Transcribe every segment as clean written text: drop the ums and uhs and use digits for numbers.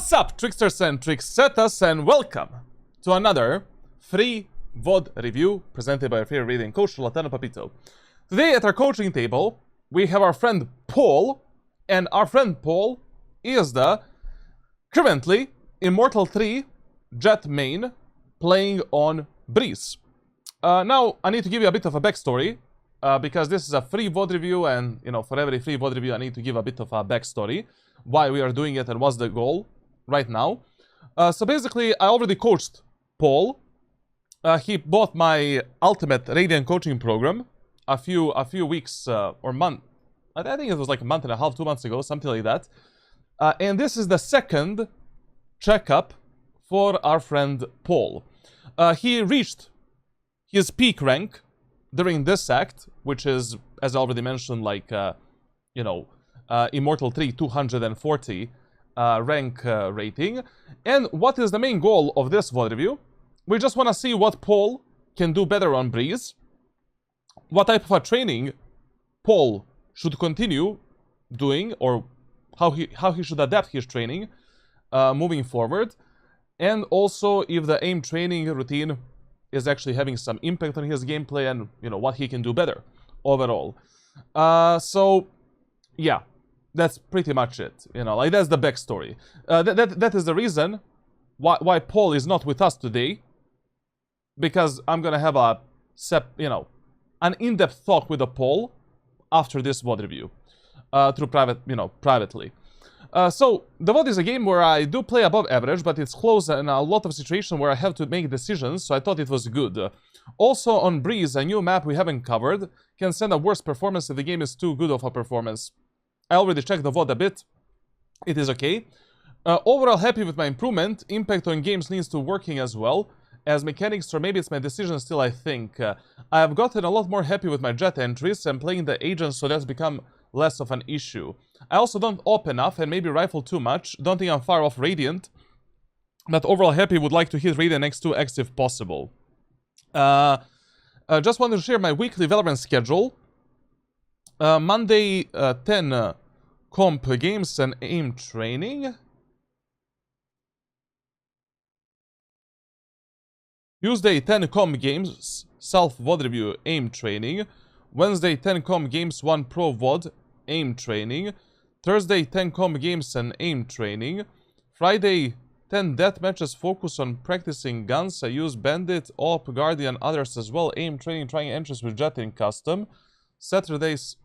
What's up, tricksters and tricksetas, and welcome to another free VOD review presented by our favorite reading coach, CHARLATAN Papito. Today at our coaching table, we have our friend Paul, and our friend Paul is the currently Immortal 3 Jett main playing on Breeze. Now, I need to give you a bit of a backstory, because this is a free VOD review, and, you know, for every free VOD review, I need to give a bit of a backstory, why we are doing it and what's the goal right now. So basically, I already coached Paul. He bought my ultimate Radiant coaching program a few weeks or month. I think it was like a month and a half, 2 months ago, something like that. And this is the second checkup for our friend Paul. He reached his peak rank during this act, which is, as I already mentioned, like, Immortal 3 240 rank rating. And what is the main goal of this VOD review? We just want to see what Paul can do better on Breeze, what type of a training Paul should continue doing, or how he should adapt his training moving forward, and also if the aim training routine is actually having some impact on his gameplay, and what he can do better overall. So yeah, that's pretty much it. Like, that's the backstory. That is the reason why Paul is not with us today, because I'm gonna have an in-depth talk with Paul after this VOD review, through privately. So the VOD is a game where I do play above average, but it's close and a lot of situations where I have to make decisions, so I thought it was good. Also on Breeze, a new map we haven't covered can send a worse performance if the game is too good of a performance. I already checked the VOD a bit. It is okay. Overall happy with my improvement. Impact on games needs to working as well as mechanics, or maybe it's my decision still, I think. I have gotten a lot more happy with my Jett entries and playing the agents, so that's become less of an issue. I also don't op enough and maybe rifle too much. Don't think I'm far off Radiant, but overall happy, would like to hit Radiant X2X if possible. Just wanted to share my weekly Valorant schedule. Monday, 10 comp games and aim training. Tuesday, 10 comp games, self VOD review, aim training. Wednesday, 10 comp games, 1 pro VOD, aim training. Thursday, 10 comp games and aim training. Friday, 10 death matches, focus on practicing guns. I use Bandit, Op, Guardian, others as well. Aim training, trying entries with Jett in custom. Saturdays,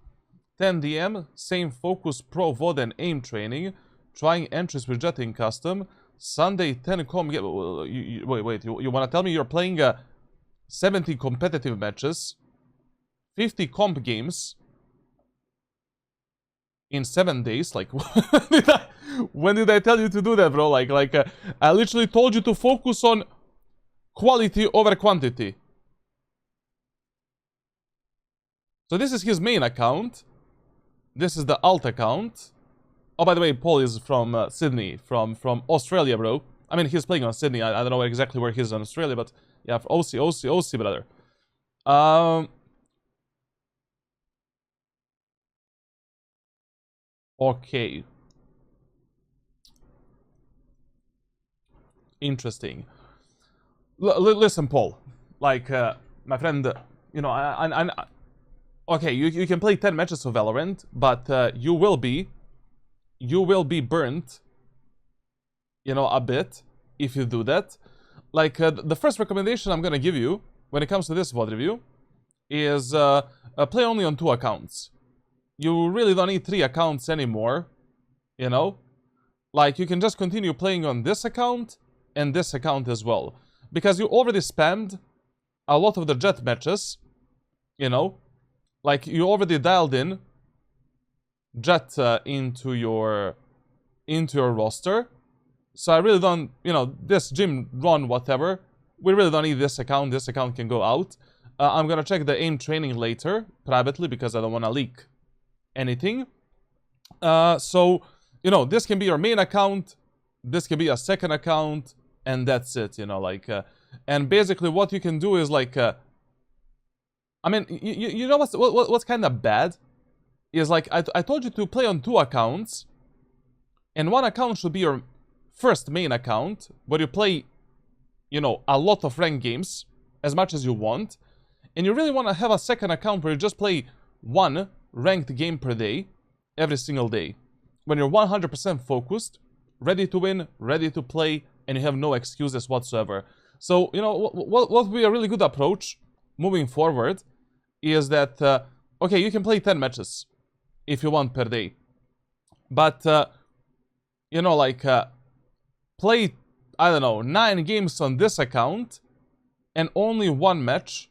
10 DM, same focus, pro VOD and aim training. Trying entries with Jett in custom. Sunday, 10 comp game. Wait, you want to tell me you're playing 70 competitive matches, 50 comp games in 7 days? Like, when did I tell you to do that, bro? I literally told you to focus on quality over quantity. So this is his main account. This is the alt account. Oh, by the way, Paul is from Sydney, from Australia, bro. I mean, he's playing on Sydney. I don't know exactly where he's in Australia, but yeah, OC, brother. Okay. Interesting. Listen, Paul. Like, my friend, okay, you can play 10 matches of Valorant, but you will be burnt, a bit if you do that. Like, the first recommendation I'm gonna give you when it comes to this VOD review is play only on 2 accounts. You really don't need 3 accounts anymore, Like, you can just continue playing on this account and this account as well, because you already spammed a lot of the Jett matches, Like, you already dialed in Jett into your roster. So I really don't, this gym run, whatever, we really don't need this account. This account can go out. I'm gonna check the aim training later privately, because I don't want to leak anything. So this can be your main account, this can be a second account, and that's it. And basically what you can do is, like, I mean, you know what's kind of bad is, like, I told you to play on 2 accounts, and 1 account should be your first main account where you play, you know, a lot of ranked games, as much as you want, and you really want to have a second account where you just play one ranked game per day, every single day, when you're 100% focused, ready to win, ready to play, and you have no excuses whatsoever. So, you know, what would be a really good approach moving forward is that, okay, you can play 10 matches if you want per day, but, you know, like, play, I don't know, 9 games on this account, and only 1 match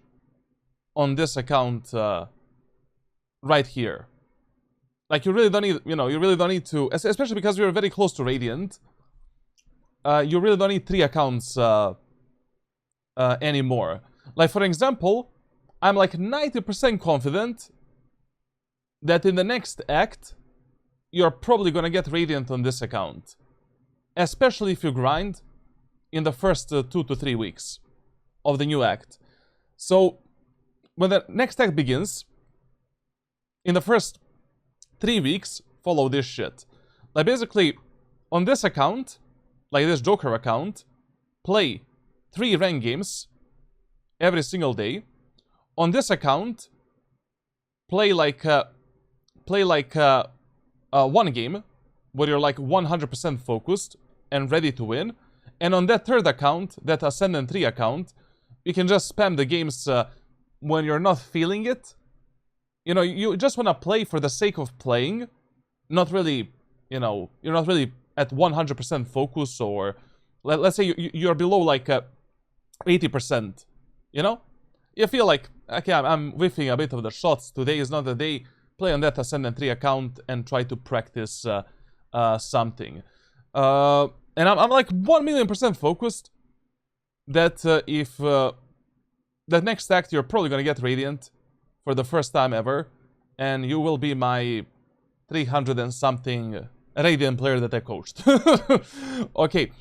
on this account right here. Like, you really don't need, you know, you really don't need to, especially because you're very close to Radiant, you really don't need 3 accounts anymore. Like, for example, I'm like 90% confident that in the next act, you're probably gonna get Radiant on this account. Especially if you grind in the first 2 to 3 weeks of the new act. So, when the next act begins, in the first 3 weeks, follow this shit. Like, basically, on this account, like this Joker account, play 3 ranked games every single day. On this account, play like 1 game where you're like 100% focused and ready to win. And on that third account, that Ascendant 3 account, you can just spam the games when you're not feeling it. You know, you just want to play for the sake of playing, not really, you know, you're not really at 100% focus, or let's say you're below like 80%, you know? You feel like, okay, I'm whiffing a bit of the shots, today is not the day, play on that Ascendant 3 account and try to practice something. And I'm like 1,000,000% focused that if that next act you're probably gonna get Radiant for the first time ever, and you will be my 300 and something Radiant player that I coached. Okay,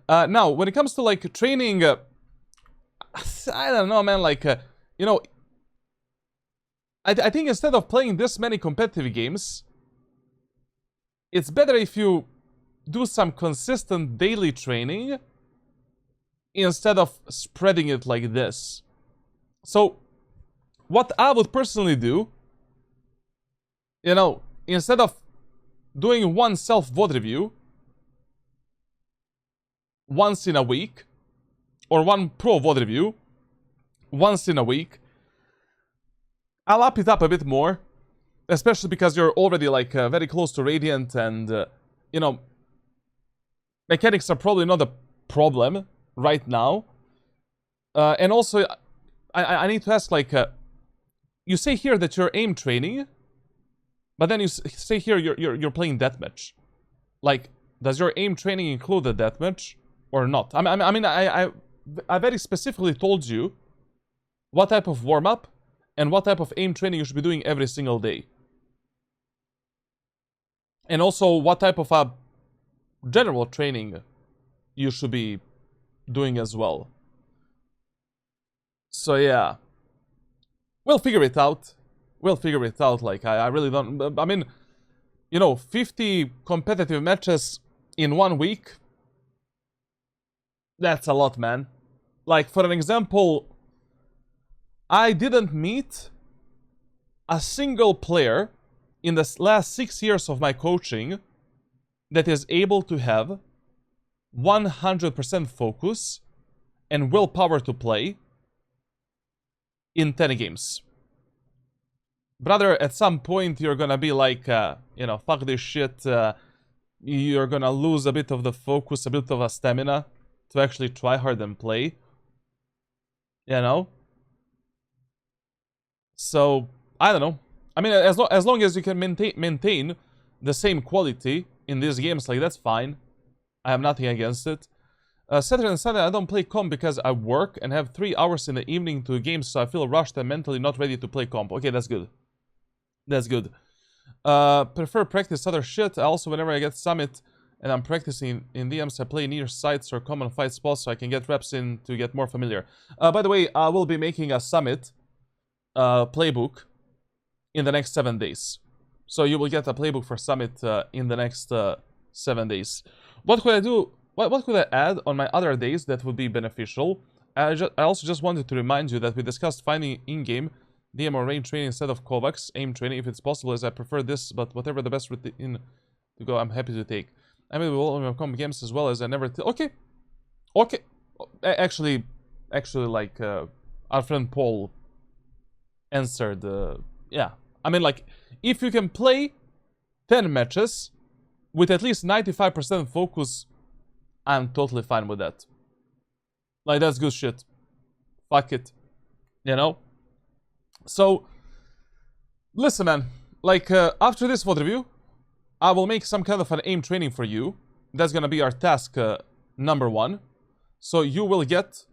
now when it comes to like training, I don't know, man. Like you know, I think instead of playing this many competitive games, it's better if you do some consistent daily training instead of spreading it like this. So, what I would personally do, you know, instead of doing one self-VOD review once in a week, or one pro VOD review once in a week, I'll up it up a bit more, especially because you're already like very close to Radiant, and you know, mechanics are probably not a problem right now. And also, I need to ask, like, you say here that you're aim training, but then you say here you're playing deathmatch. Like, does your aim training include the deathmatch or not? I mean, I very specifically told you what type of warm-up and what type of aim training you should be doing every single day. And also what type of general training you should be doing as well. So yeah, we'll figure it out. We'll figure it out. Like, I really don't, I mean, you know, 50 competitive matches in 1 week, that's a lot, man. Like, for an example, I didn't meet a single player in the last 6 years of my coaching that is able to have 100% focus and willpower to play in 10 games. Brother, at some point you're gonna be like, you know, fuck this shit. You're gonna lose a bit of the focus, a bit of a stamina to actually try hard and play. You know? So, I don't know. I mean, as long as you can maintain the same quality in these games, like, that's fine. I have nothing against it. Saturday and Sunday I don't play comp because I work and have 3 hours in the evening to games, so I feel rushed and mentally not ready to play comp. Okay, that's good. That's good. Prefer practice other shit. Also, whenever I get summit and I'm practicing in DMs, I play near sites or common fight spots so I can get reps in to get more familiar. By the way, I will be making a summit playbook in the next 7 days. So you will get a playbook for summit in the next 7 days. What could I do what could I add on my other days that would be beneficial? I also just wanted to remind you that we discussed finding in-game DM or range training instead of Kovacs, aim training if it's possible, as I prefer this, but whatever the best routine to go, I'm happy to take. I mean, we will overcome games as well as I never... Okay. Okay. Actually, like, our friend Paul answered, yeah. I mean, like, if you can play 10 matches with at least 95% focus, I'm totally fine with that. Like, that's good shit. Fuck it. You know? So, listen, man. Like, after this VOD review, I will make some kind of an aim training for you. That's gonna be our task number 1. So, you will get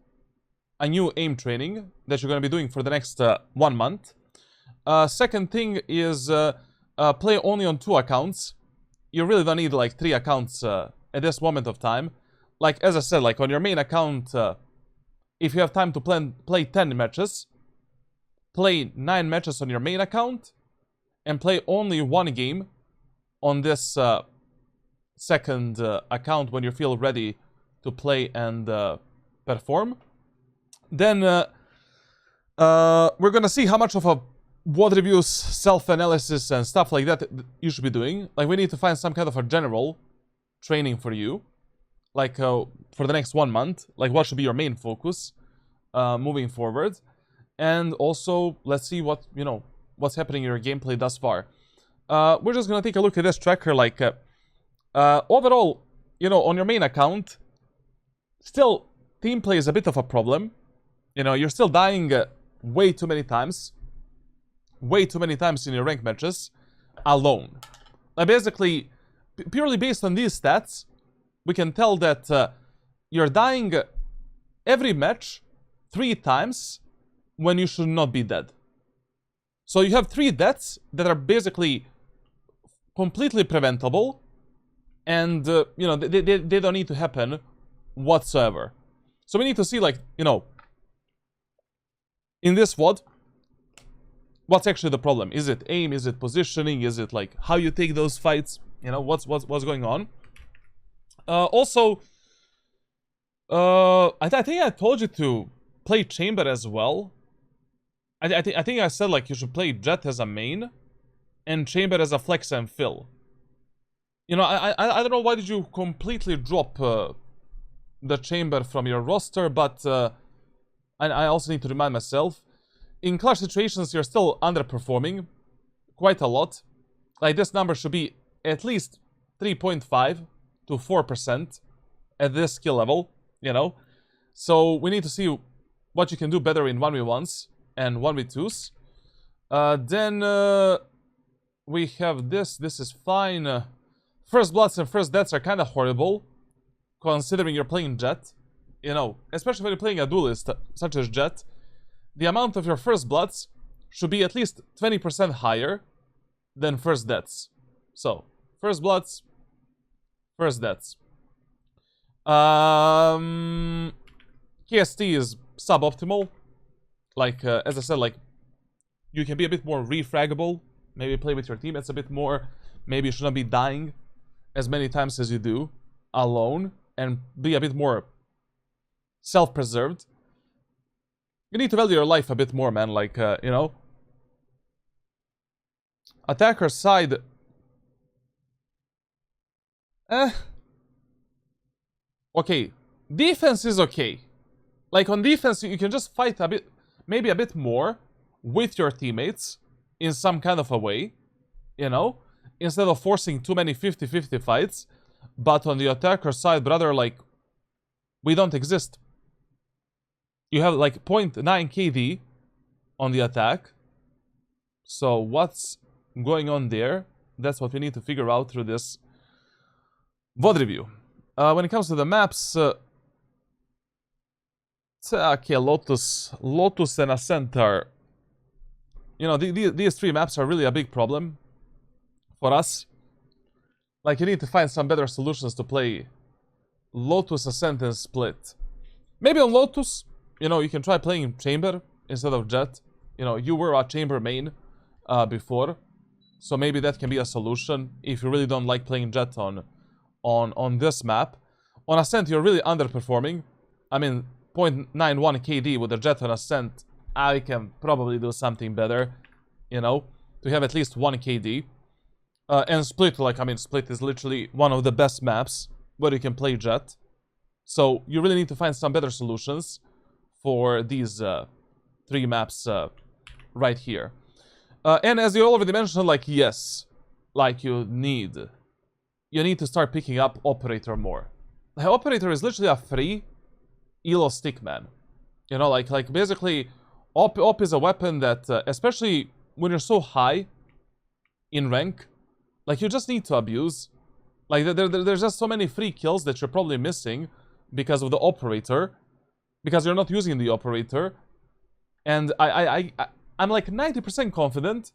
a new aim training that you're gonna be doing for the next 1 month. Second thing is play only on 2 accounts. You really don't need, like, 3 accounts at this moment of time. Like, as I said, like, on your main account, if you have time to play 10 matches, play 9 matches on your main account, and play only 1 game on this second account when you feel ready to play and perform. Then we're gonna see how much of a VOD reviews, self-analysis, and stuff like that you should be doing. Like, we need to find some kind of a general training for you. Like, for the next 1 month. Like, what should be your main focus moving forward. And also, let's see what, you know, what's happening in your gameplay thus far. We're just gonna take a look at this tracker. Like, overall, you know, on your main account, still, team play is a bit of a problem. You know, you're still dying way too many times. Way too many times in your rank matches. Alone. Like, basically, purely based on these stats, we can tell that you're dying every match 3 times when you should not be dead. So you have 3 deaths that are basically completely preventable, and you know, they don't need to happen whatsoever. So we need to see, like, you know, in this VOD, what's actually the problem? Is it aim? Is it positioning? Is it, like, how you take those fights? You know, what's going on? Also, I think I told you to play Chamber as well. I think I said, like, you should play Jett as a main and Chamber as a flex and fill. You know, I don't know why did you completely drop the Chamber from your roster, but I also need to remind myself, in clutch situations you're still underperforming quite a lot. Like, this number should be at least 3.5 to 4% at this skill level, you know. So we need to see what you can do better in 1v1s and 1v2s. Then we have this. This is fine. First bloods and first deaths are kind of horrible, considering you're playing Jett. You know, especially when you're playing a duelist such as Jett. The amount of your first bloods should be at least 20% higher than first deaths. So, first bloods, first deaths. KST is suboptimal. Like, as I said, like, you can be a bit more refraggable. Maybe play with your teammates a bit more. Maybe you should not be dying as many times as you do alone. And be a bit more self-preserved. You need to value your life a bit more, man. Like, you know. Attacker side. Okay. Defense is okay. Like, on defense, you can just fight a bit, maybe a bit more with your teammates in some kind of a way, you know, instead of forcing too many 50-50 fights. But on the attacker side, brother, like, we don't exist. You have, like, 0.9 KD on the attack. So what's going on there? That's what we need to figure out through this VOD review. When it comes to the maps, okay, Lotus and Ascent are, you know, these 3 maps are really a big problem for us. Like, you need to find some better solutions to play Lotus, Ascent, and Split. Maybe on Lotus, you know, you can try playing Chamber instead of Jett. You know, you were a Chamber main before, so maybe that can be a solution if you really don't like playing Jett on this map. On Ascent, you're really underperforming. I mean, 0.91 KD with the Jett on Ascent, I can probably do something better, you know, to have at least 1 KD. And Split, like, I mean, Split is literally one of the best maps where you can play Jett. So you really need to find some better solutions for these 3 maps right here. And as you already mentioned, like, yes, like, you need to start picking up Operator more. The Operator is literally a free elo stick, man. You know, like basically, Op is a weapon that, especially when you're so high in rank, like, you just need to abuse. Like, there's just so many free kills that you're probably missing because of the Operator, because you're not using the Operator. And I'm like 90% confident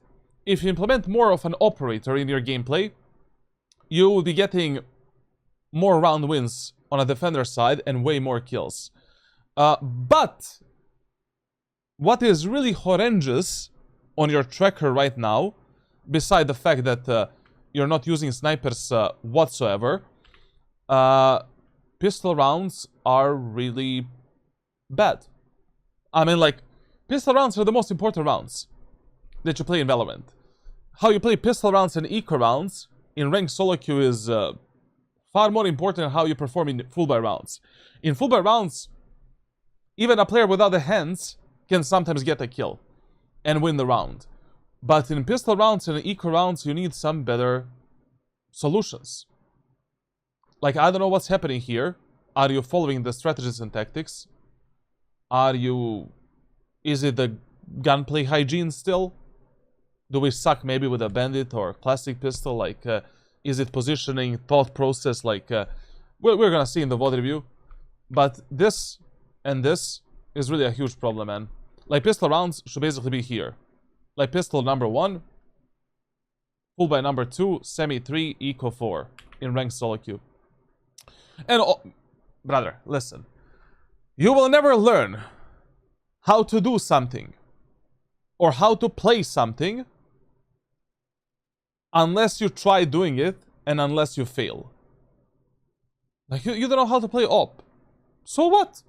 if you implement more of an Operator in your gameplay, you will be getting more round wins on a defender side and way more kills. But what is really horrendous on your tracker right now, beside the fact that you're not using snipers whatsoever, pistol rounds are really bad. I mean, like, pistol rounds are the most important rounds that you play in Valorant. How you play pistol rounds and eco rounds in ranked solo queue is far more important than how you perform in full buy rounds. In full buy rounds, even a player without the hands can sometimes get a kill and win the round. But in pistol rounds and eco rounds, you need some better solutions. Like, I don't know what's happening here. Are you following the strategies and tactics? Is it the gunplay hygiene still? Do we suck maybe with a bandit or classic pistol? Like, is it positioning, thought process? Like, we're gonna see in the VOD review. But this and this is really a huge problem, man. Like, pistol rounds should basically be here. Like, pistol number 1, full by number 2, semi 3, eco 4 in ranked solo queue. And, brother, listen. You will never learn how to do something or how to play something unless you try doing it and unless you fail. Like, you don't know how to play op. So what?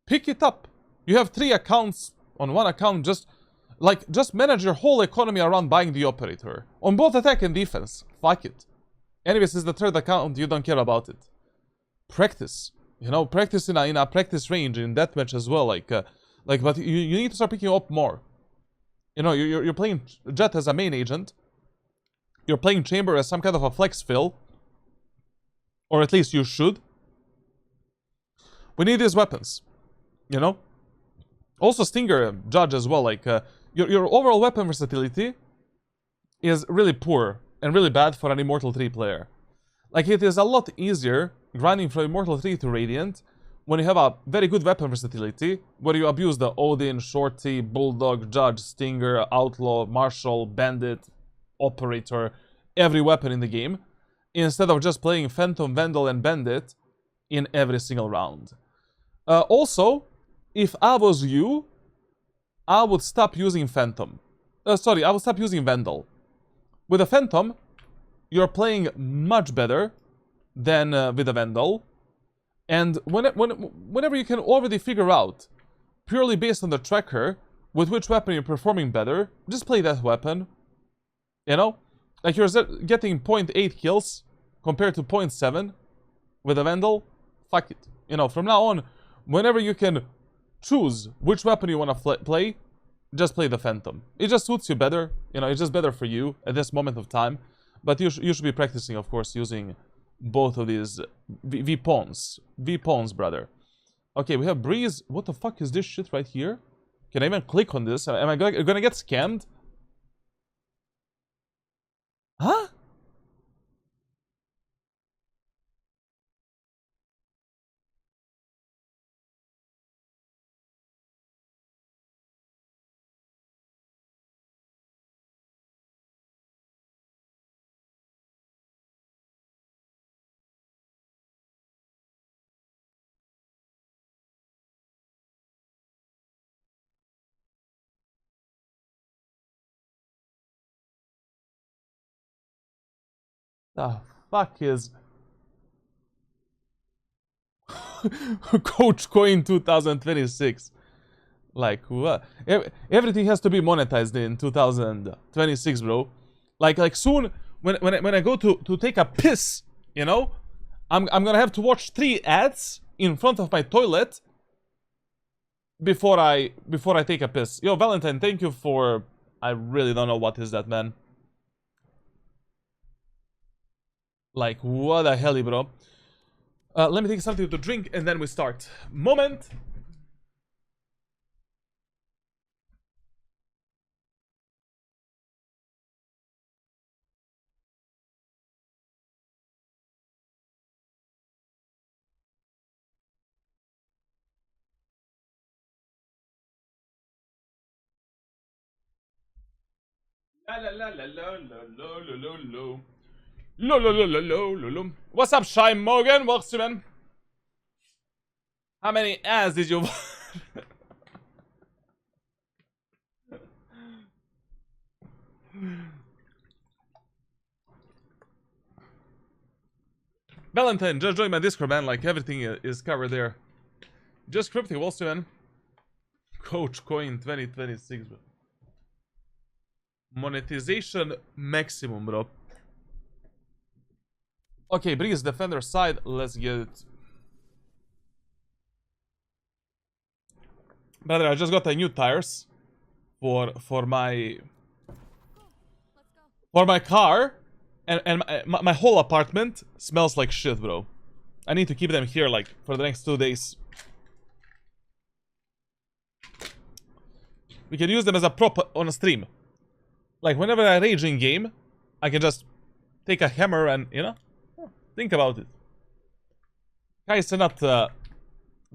Pick it up. You have 3 accounts on 1 account. Just manage your whole economy around buying the Operator. On both attack and defense. Fuck it. Anyways, it's the 3rd account. You don't care about it. Practice. You know, practice in a practice range, in deathmatch as well. But you need to start picking up more. You know, you're playing Jett as a main agent. You're playing Chamber as some kind of a flex fill. Or at least you should. We need these weapons. You know? Also Stinger Judge as well. Like, your overall weapon versatility is really poor and really bad for an Immortal 3 player. Like, it is a lot easier grinding from Immortal 3 to Radiant when you have a very good weapon versatility, where you abuse the Odin, Shorty, Bulldog, Judge, Stinger, Outlaw, Marshal, Bandit, Operator, every weapon in the game, instead of just playing Phantom, Vandal, and Bandit in every single round. Also, if I was you, I would stop using Phantom. I would stop using Vandal. With a Phantom, you're playing much better than with a Vandal. And whenever you can already figure out, purely based on the tracker, with which weapon you're performing better, just play that weapon. You know? Like, you're getting 0.8 kills compared to 0.7 with a Vandal. Fuck it. You know, from now on, whenever you can choose which weapon you want to play, just play the Phantom. It just suits you better. You know, it's just better for you at this moment of time. But you should be practicing, of course, using both of these V-pawns. V-pawns, brother. Okay, we have Breeze. What the fuck is this shit right here? Can I even click on this? Am I gonna get scammed? Huh? The fuck is... Coach Coin 2026. Like, what? Everything has to be monetized in 2026, bro. Like soon, when I go to take a piss, you know, I'm gonna have to watch 3 ads in front of my toilet before I take a piss. Yo, Valentine, thank you for... I really don't know what is that, man. Like, what the hell, bro? Let me take something to drink and then we start. Moment. What's up, Shy Morgan? Welcome, man. How many ads did you... Valentine, just join my Discord, man. Like, everything is covered there. Just cryptic, welcome, man. Coach Coin 2026, bro. Monetization maximum, bro. Okay, Breeze defender side. Let's get it. Brother, I just got a new tires for my car, and my whole apartment smells like shit, bro. I need to keep them here like for the next 2 days. We can use them as a prop on a stream. Like, whenever I rage in game, I can just take a hammer and, you know, think about it. Guys, not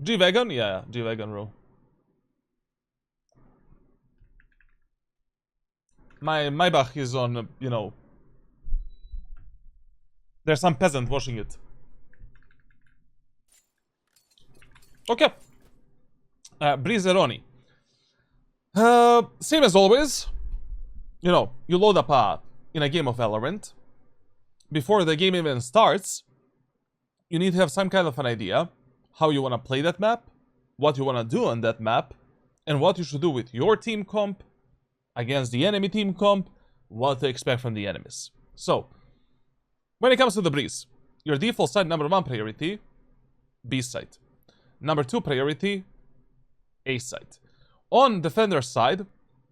G-Wagon? Yeah, G-Wagon, bro. My Maybach is on, you know... There's some peasant washing it. Okay. Breezeroni. Same as always. You know, you load up in a game of Valorant. Before the game even starts, you need to have some kind of an idea how you want to play that map, what you want to do on that map, and what you should do with your team comp against the enemy team comp, what to expect from the enemies. So, when it comes to the Breeze, your default side, number 1 priority, B side. Number 2 priority, A side. On defender side,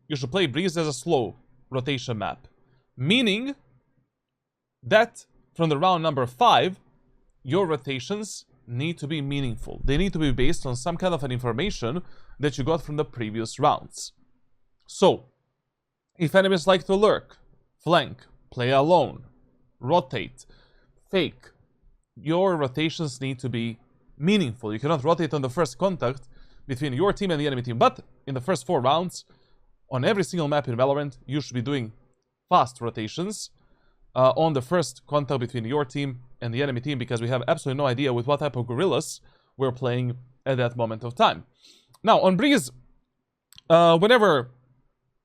you should play Breeze as a slow rotation map, meaning that from the round number 5, your rotations need to be meaningful. They need to be based on some kind of an information that you got from the previous rounds. So, if enemies like to lurk, flank, play alone, rotate, fake, your rotations need to be meaningful. You cannot rotate on the first contact between your team and the enemy team, but in the first 4 rounds, on every single map in Valorant, you should be doing fast rotations on the first contact between your team and the enemy team, because we have absolutely no idea with what type of gorillas we're playing at that moment of time. Now, on Breeze, whenever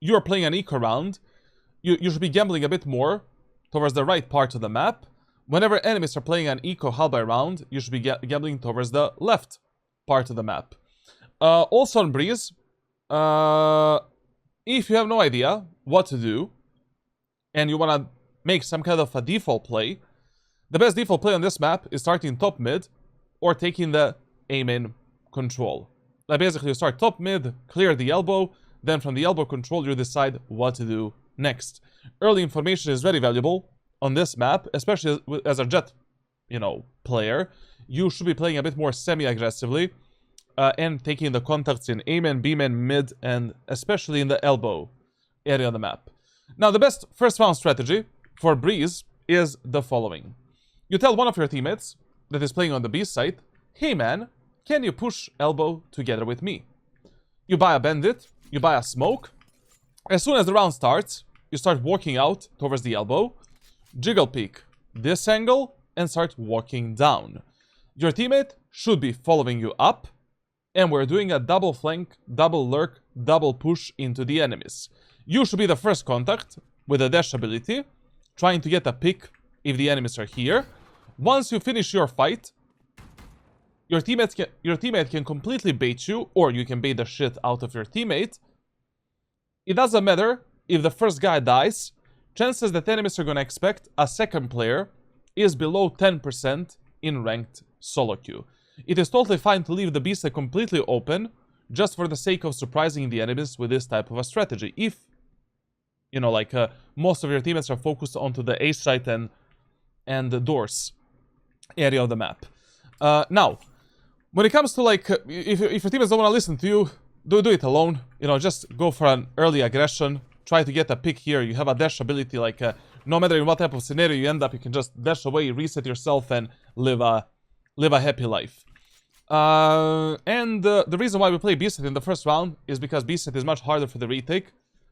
you're playing an eco round, you should be gambling a bit more towards the right part of the map. Whenever enemies are playing an eco Halberd round, you should be gambling towards the left part of the map. Also on Breeze, if you have no idea what to do, and you want to make some kind of a default play, the best default play on this map is starting top mid, or taking the aim-in control. Like, basically, you start top mid, clear the elbow, then from the elbow control, you decide what to do next. Early information is very valuable on this map, especially as a Jett, you know, player. You should be playing a bit more semi-aggressively, and taking the contacts in A-man, B-man, mid, and especially in the elbow area of the map. Now, the best first round strategy for Breeze is the following. You tell one of your teammates that is playing on the B side, hey man, can you push elbow together with me? You buy a bandit, you buy a smoke. As soon as the round starts, you start walking out towards the elbow, jiggle peek this angle, and start walking down. Your teammate should be following you up, and we're doing a double flank, double lurk, double push into the enemies. You should be the first contact with a dash ability, trying to get a pick if the enemies are here. Once you finish your fight, your teammate can completely bait you, or you can bait the shit out of your teammate. It doesn't matter if the first guy dies. Chances that enemies are gonna expect a second player is below 10% in ranked solo queue. It is totally fine to leave the B side completely open, just for the sake of surprising the enemies with this type of a strategy. If, you know, like, most of your teammates are focused onto the A site and the doors area of the map. Now, when it comes to, like, if your teammates don't want to listen to you, do it alone. You know, just go for an early aggression. Try to get a pick here. You have a dash ability, like, no matter in what type of scenario you end up, you can just dash away, reset yourself, and live a happy life. And the reason why we play B-site in the first round is because B-site is much harder for the retake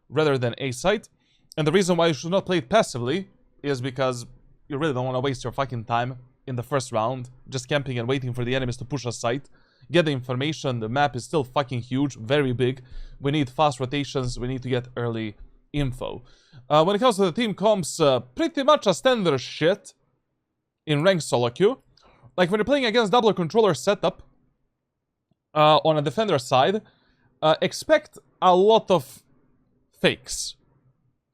rather than A-site. And the reason why you should not play it passively is because you really don't want to waste your fucking time in the first round just camping and waiting for the enemies to push a site. Get the information. The map is still fucking huge, very big. We need fast rotations. We need to get early info. When it comes to the team comps, pretty much a standard shit in ranked solo queue. Like when you're playing against double controller setup on a defender side, expect a lot of fakes.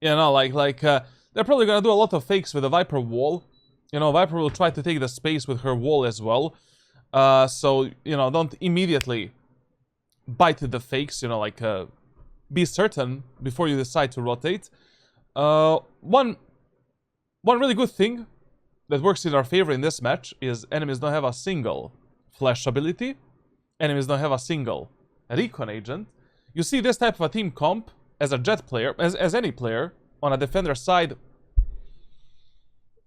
You know, like they're probably gonna do a lot of fakes with the Viper wall. You know, Viper will try to take the space with her wall as well. So, you know, don't immediately bite the fakes, you know, like, be certain before you decide to rotate. One really good thing that works in our favor in this match is enemies don't have a single flash ability. Enemies don't have a single recon agent. You see this type of a team comp as a Jett player, as any player on a defender side,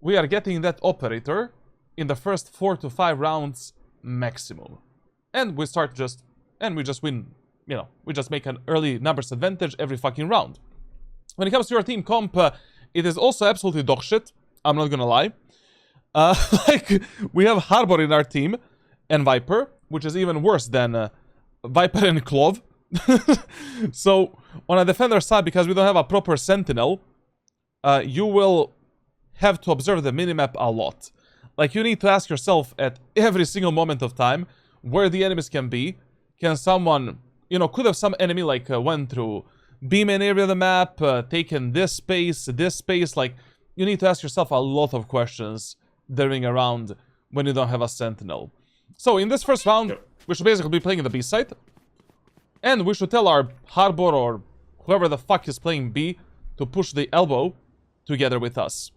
we are getting that operator in the first 4 to 5 rounds maximum. And we just win, you know, we just make an early numbers advantage every fucking round. When it comes to your team comp, it is also absolutely dog shit. I'm not gonna lie. Like, we have Harbor in our team and Viper, which is even worse than Viper and Clove. So, on a defender side, because we don't have a proper sentinel, you will have to observe the minimap a lot. Like, you need to ask yourself at every single moment of time where the enemies can be. Can someone, you know, could have some enemy, like, went through B-main area of the map, taken this space, like, you need to ask yourself a lot of questions during a round when you don't have a sentinel. So, in this first round, we should basically be playing the B side. And we should tell our Harbor or whoever the fuck is playing B to push the elbow together with us.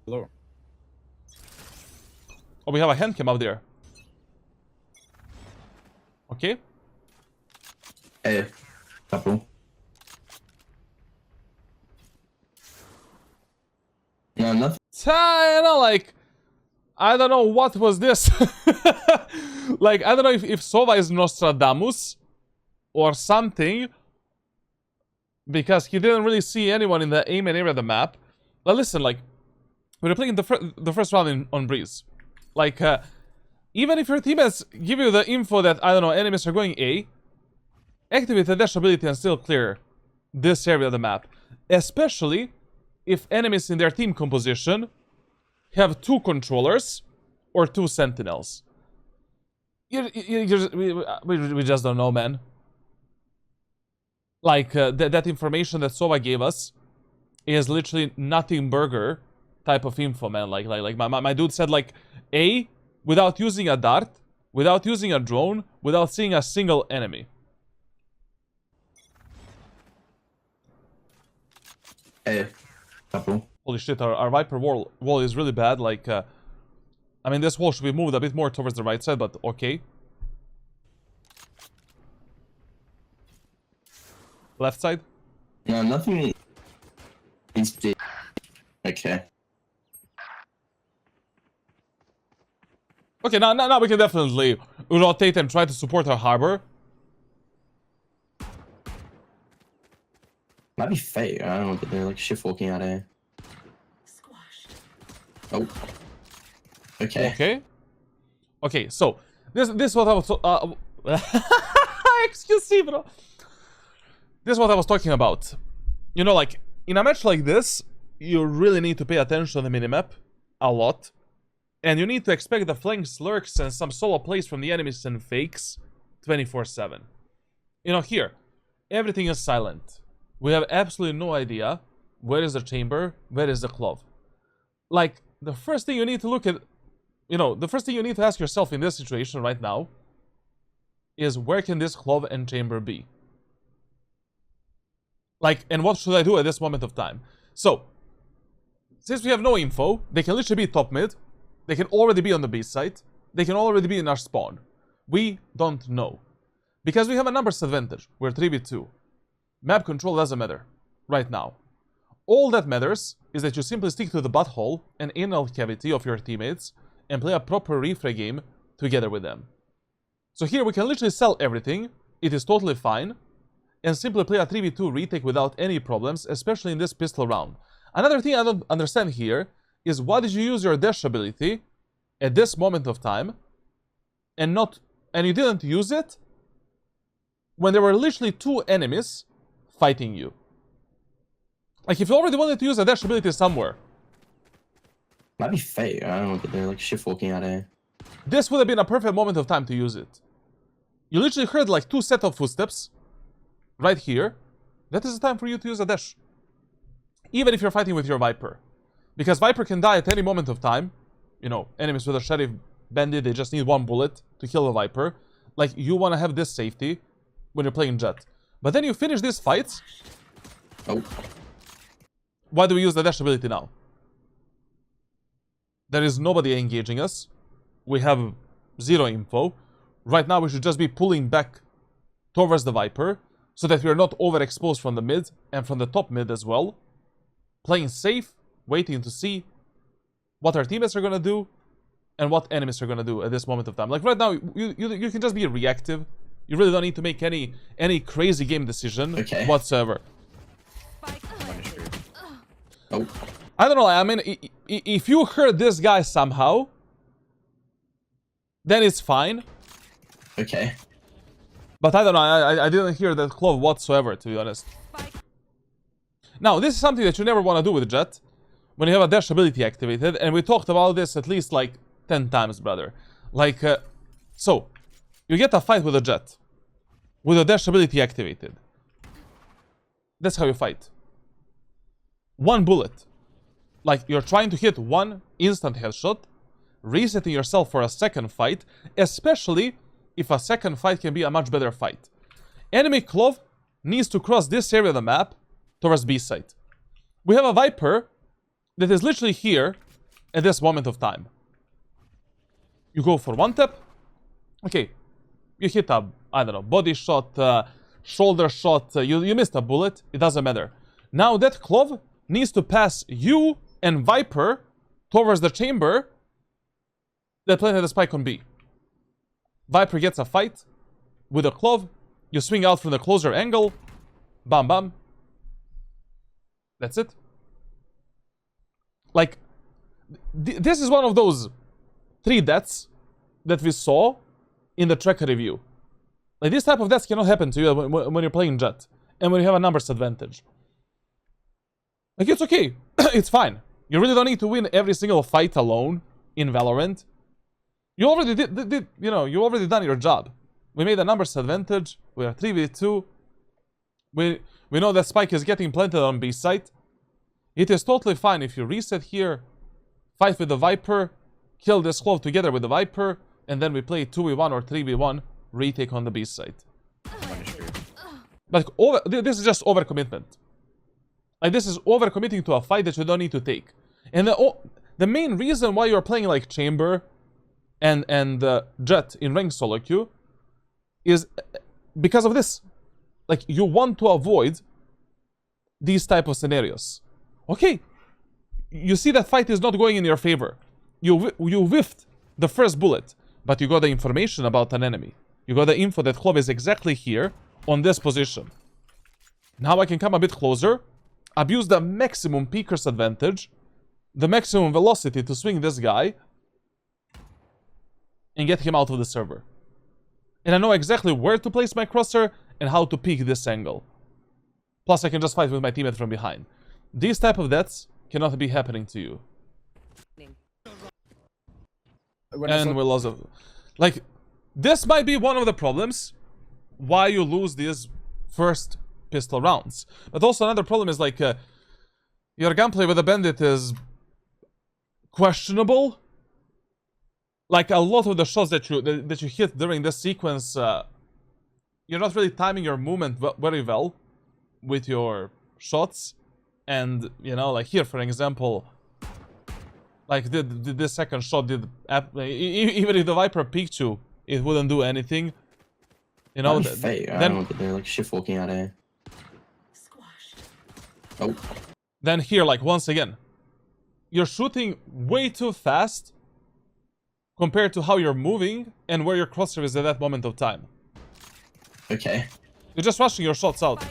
Hello. Oh, we have a hand cam up there. Okay. Hey, couple. No, nothing. You know, like, I don't know what was this. Like, I don't know if Sova is Nostradamus or something, because he didn't really see anyone in the aim and area of the map. But listen, like, we're playing the first round on Breeze. Like, even if your teammates give you the info that, I don't know, enemies are going A, activate the dash ability and still clear this area of the map. Especially if enemies in their team composition have 2 controllers or 2 sentinels. We just don't know, man. Like, that information that Sova gave us is literally nothing burger type of info, man. Like my dude said, like, A, without using a dart, without using a drone, without seeing a single enemy. Hey, couple. Holy shit, our Viper wall is really bad. Like, I mean, this wall should be moved a bit more towards the right side, but okay. Left side? No, nothing is big. Okay. Okay, now we can definitely rotate and try to support our Harbor. Might be fake. I don't know, but they're like shift walking out here. Oh. Okay. Okay, so this is what I was excuse me, bro. This is what I was talking about. You know, like, in a match like this, you really need to pay attention to the minimap a lot. And you need to expect the flanks, lurks, and some solo plays from the enemies and fakes 24/7. You know, here, everything is silent. We have absolutely no idea where is the chamber, where is the clove. Like, the first thing you need to look at, you know, the first thing you need to ask yourself in this situation right now is where can this clove and chamber be? Like, and what should I do at this moment of time? So, since we have no info, they can literally be top mid, they can already be on the B site, they can already be in our spawn. We don't know. Because we have a numbers advantage, we're 3v2. Map control doesn't matter, right now. All that matters is that you simply stick to the butthole and anal cavity of your teammates and play a proper refray game together with them. So here we can literally sell everything, it is totally fine, and simply play a 3v2 retake without any problems, especially in this pistol round. Another thing I don't understand here is why did you use your dash ability at this moment of time and you didn't use it when there were literally 2 enemies fighting you. Like, if you already wanted to use a dash ability somewhere. Might be fake. I don't know, but they're like shift walking out of here. This would have been a perfect moment of time to use it. You literally heard like 2 set of footsteps right here. That is the time for you to use a dash. Even if you're fighting with your Viper. Because Viper can die at any moment of time. You know, enemies with a Sheriff Bandit, they just need 1 bullet to kill the Viper. Like, you want to have this safety when you're playing Jett. But then you finish these fights. Oh. Why do we use the dash ability now? There is nobody engaging us. We have 0 info. Right now we should just be pulling back towards the Viper so that we are not overexposed from the mid and from the top mid as well. Playing safe, waiting to see what our teammates are gonna do and what enemies are gonna do at this moment of time. Like right now, you can just be reactive. You really don't need to make any crazy game decision whatsoever. Oh. I don't know, I mean, if you hurt this guy somehow, then it's fine. Okay. But I don't know, I didn't hear that clove whatsoever, to be honest. Now, this is something that you never want to do with Jett when you have a dash ability activated, and we talked about this at least like 10 times, brother. Like, so, you get a fight with a Jett with a dash ability activated. That's how you fight. 1 bullet. Like, you're trying to hit 1 instant headshot, resetting yourself for a second fight, especially if a second fight can be a much better fight. Enemy clove needs to cross this area of the map towards B site. We have a Viper that is literally here at this moment of time. You go for 1 tap. Okay, you hit a, I don't know, body shot, shoulder shot, you missed a bullet, it doesn't matter. Now that clove needs to pass you and Viper towards the chamber that planted the spike on B. Viper gets a fight with a clove, you swing out from the closer angle, bam bam. That's it. Like, this is one of those 3 deaths that we saw in the tracker review. Like, this type of deaths cannot happen to you when you're playing Jett and when you have a numbers advantage. Like, it's okay. It's fine. You really don't need to win every single fight alone in Valorant. You already did you know, you already done your job. We made a numbers advantage. We are 3v2. We know that spike is getting planted on B site. It is totally fine if you reset here, fight with the Viper, kill this clove together with the Viper, and then we play 2v1 or 3v1 retake on the B site. But this is just overcommitment. Like, this is overcommitting to a fight that you don't need to take. And the main reason why you're playing like Chamber and Jett in ranked solo queue is because of this. Like, you want to avoid these type of scenarios. Okay, you see that fight is not going in your favor. You whiffed the first bullet, but you got the information about an enemy. You got the info that clove is exactly here on this position. Now I can come a bit closer, abuse the maximum peekers advantage, the maximum velocity to swing this guy, and get him out of the server. And I know exactly where to place my crosshair and how to peek this angle. Plus I can just fight with my teammate from behind. These type of deaths cannot be happening to you. And we lost. Like, this might be one of the problems why you lose these first pistol rounds. But also another problem is like your gunplay with the bandit is questionable. Like a lot of the shots that you hit during this sequence, you're not really timing your movement very well with your shots. And you know, like here for example, like this second shot did even if the Viper peeked you, it wouldn't do anything. You know, I don't know, they're like shift walking out here. Oh. Then here, like once again, you're shooting way too fast compared to how you're moving and where your crosshair is at that moment of time. Okay. You're just rushing your shots out.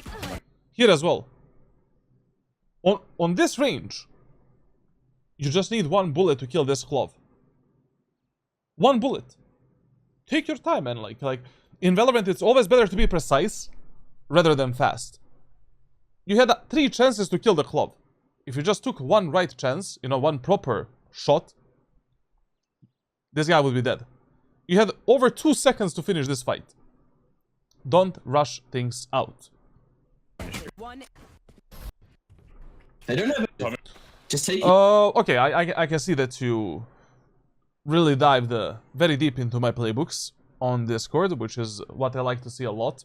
Here as well. On this range, you just need one bullet to kill this Clove. One bullet. Take your time, man. Like in Valorant, it's always better to be precise rather than fast. You had 3 chances to kill the Clove. If you just took one right chance, you know, one proper shot, this guy would be dead. You had over 2 seconds to finish this fight. Don't rush things out. They don't have. Just take. Okay, I can see that you really dived very deep into my playbooks on Discord, which is what I like to see a lot.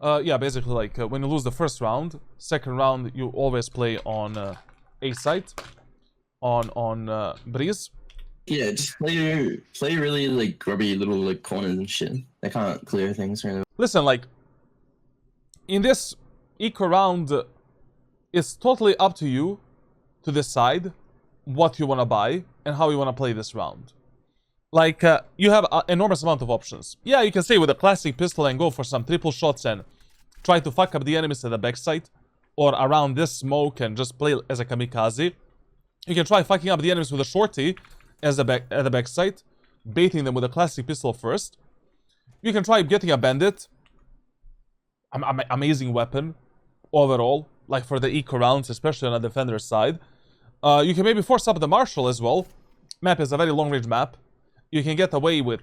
Yeah, basically, like when you lose the first round, second round you always play on A site, on Breeze. Yeah, just play really like grubby little like corners and shit. They can't clear things really. Listen, like in this eco round, it's totally up to you to decide what you want to buy and how you want to play this round. Like, you have an enormous amount of options. Yeah, you can stay with a classic pistol and go for some triple shots and try to fuck up the enemies at the backside, or around this smoke and just play as a kamikaze. You can try fucking up the enemies with a shorty at the backside, baiting them with a classic pistol first. You can try getting a bandit. Amazing weapon overall, like for the eco rounds, especially on the defender side. You can maybe force up the Marshal as well. Map is a very long range map. You can get away with,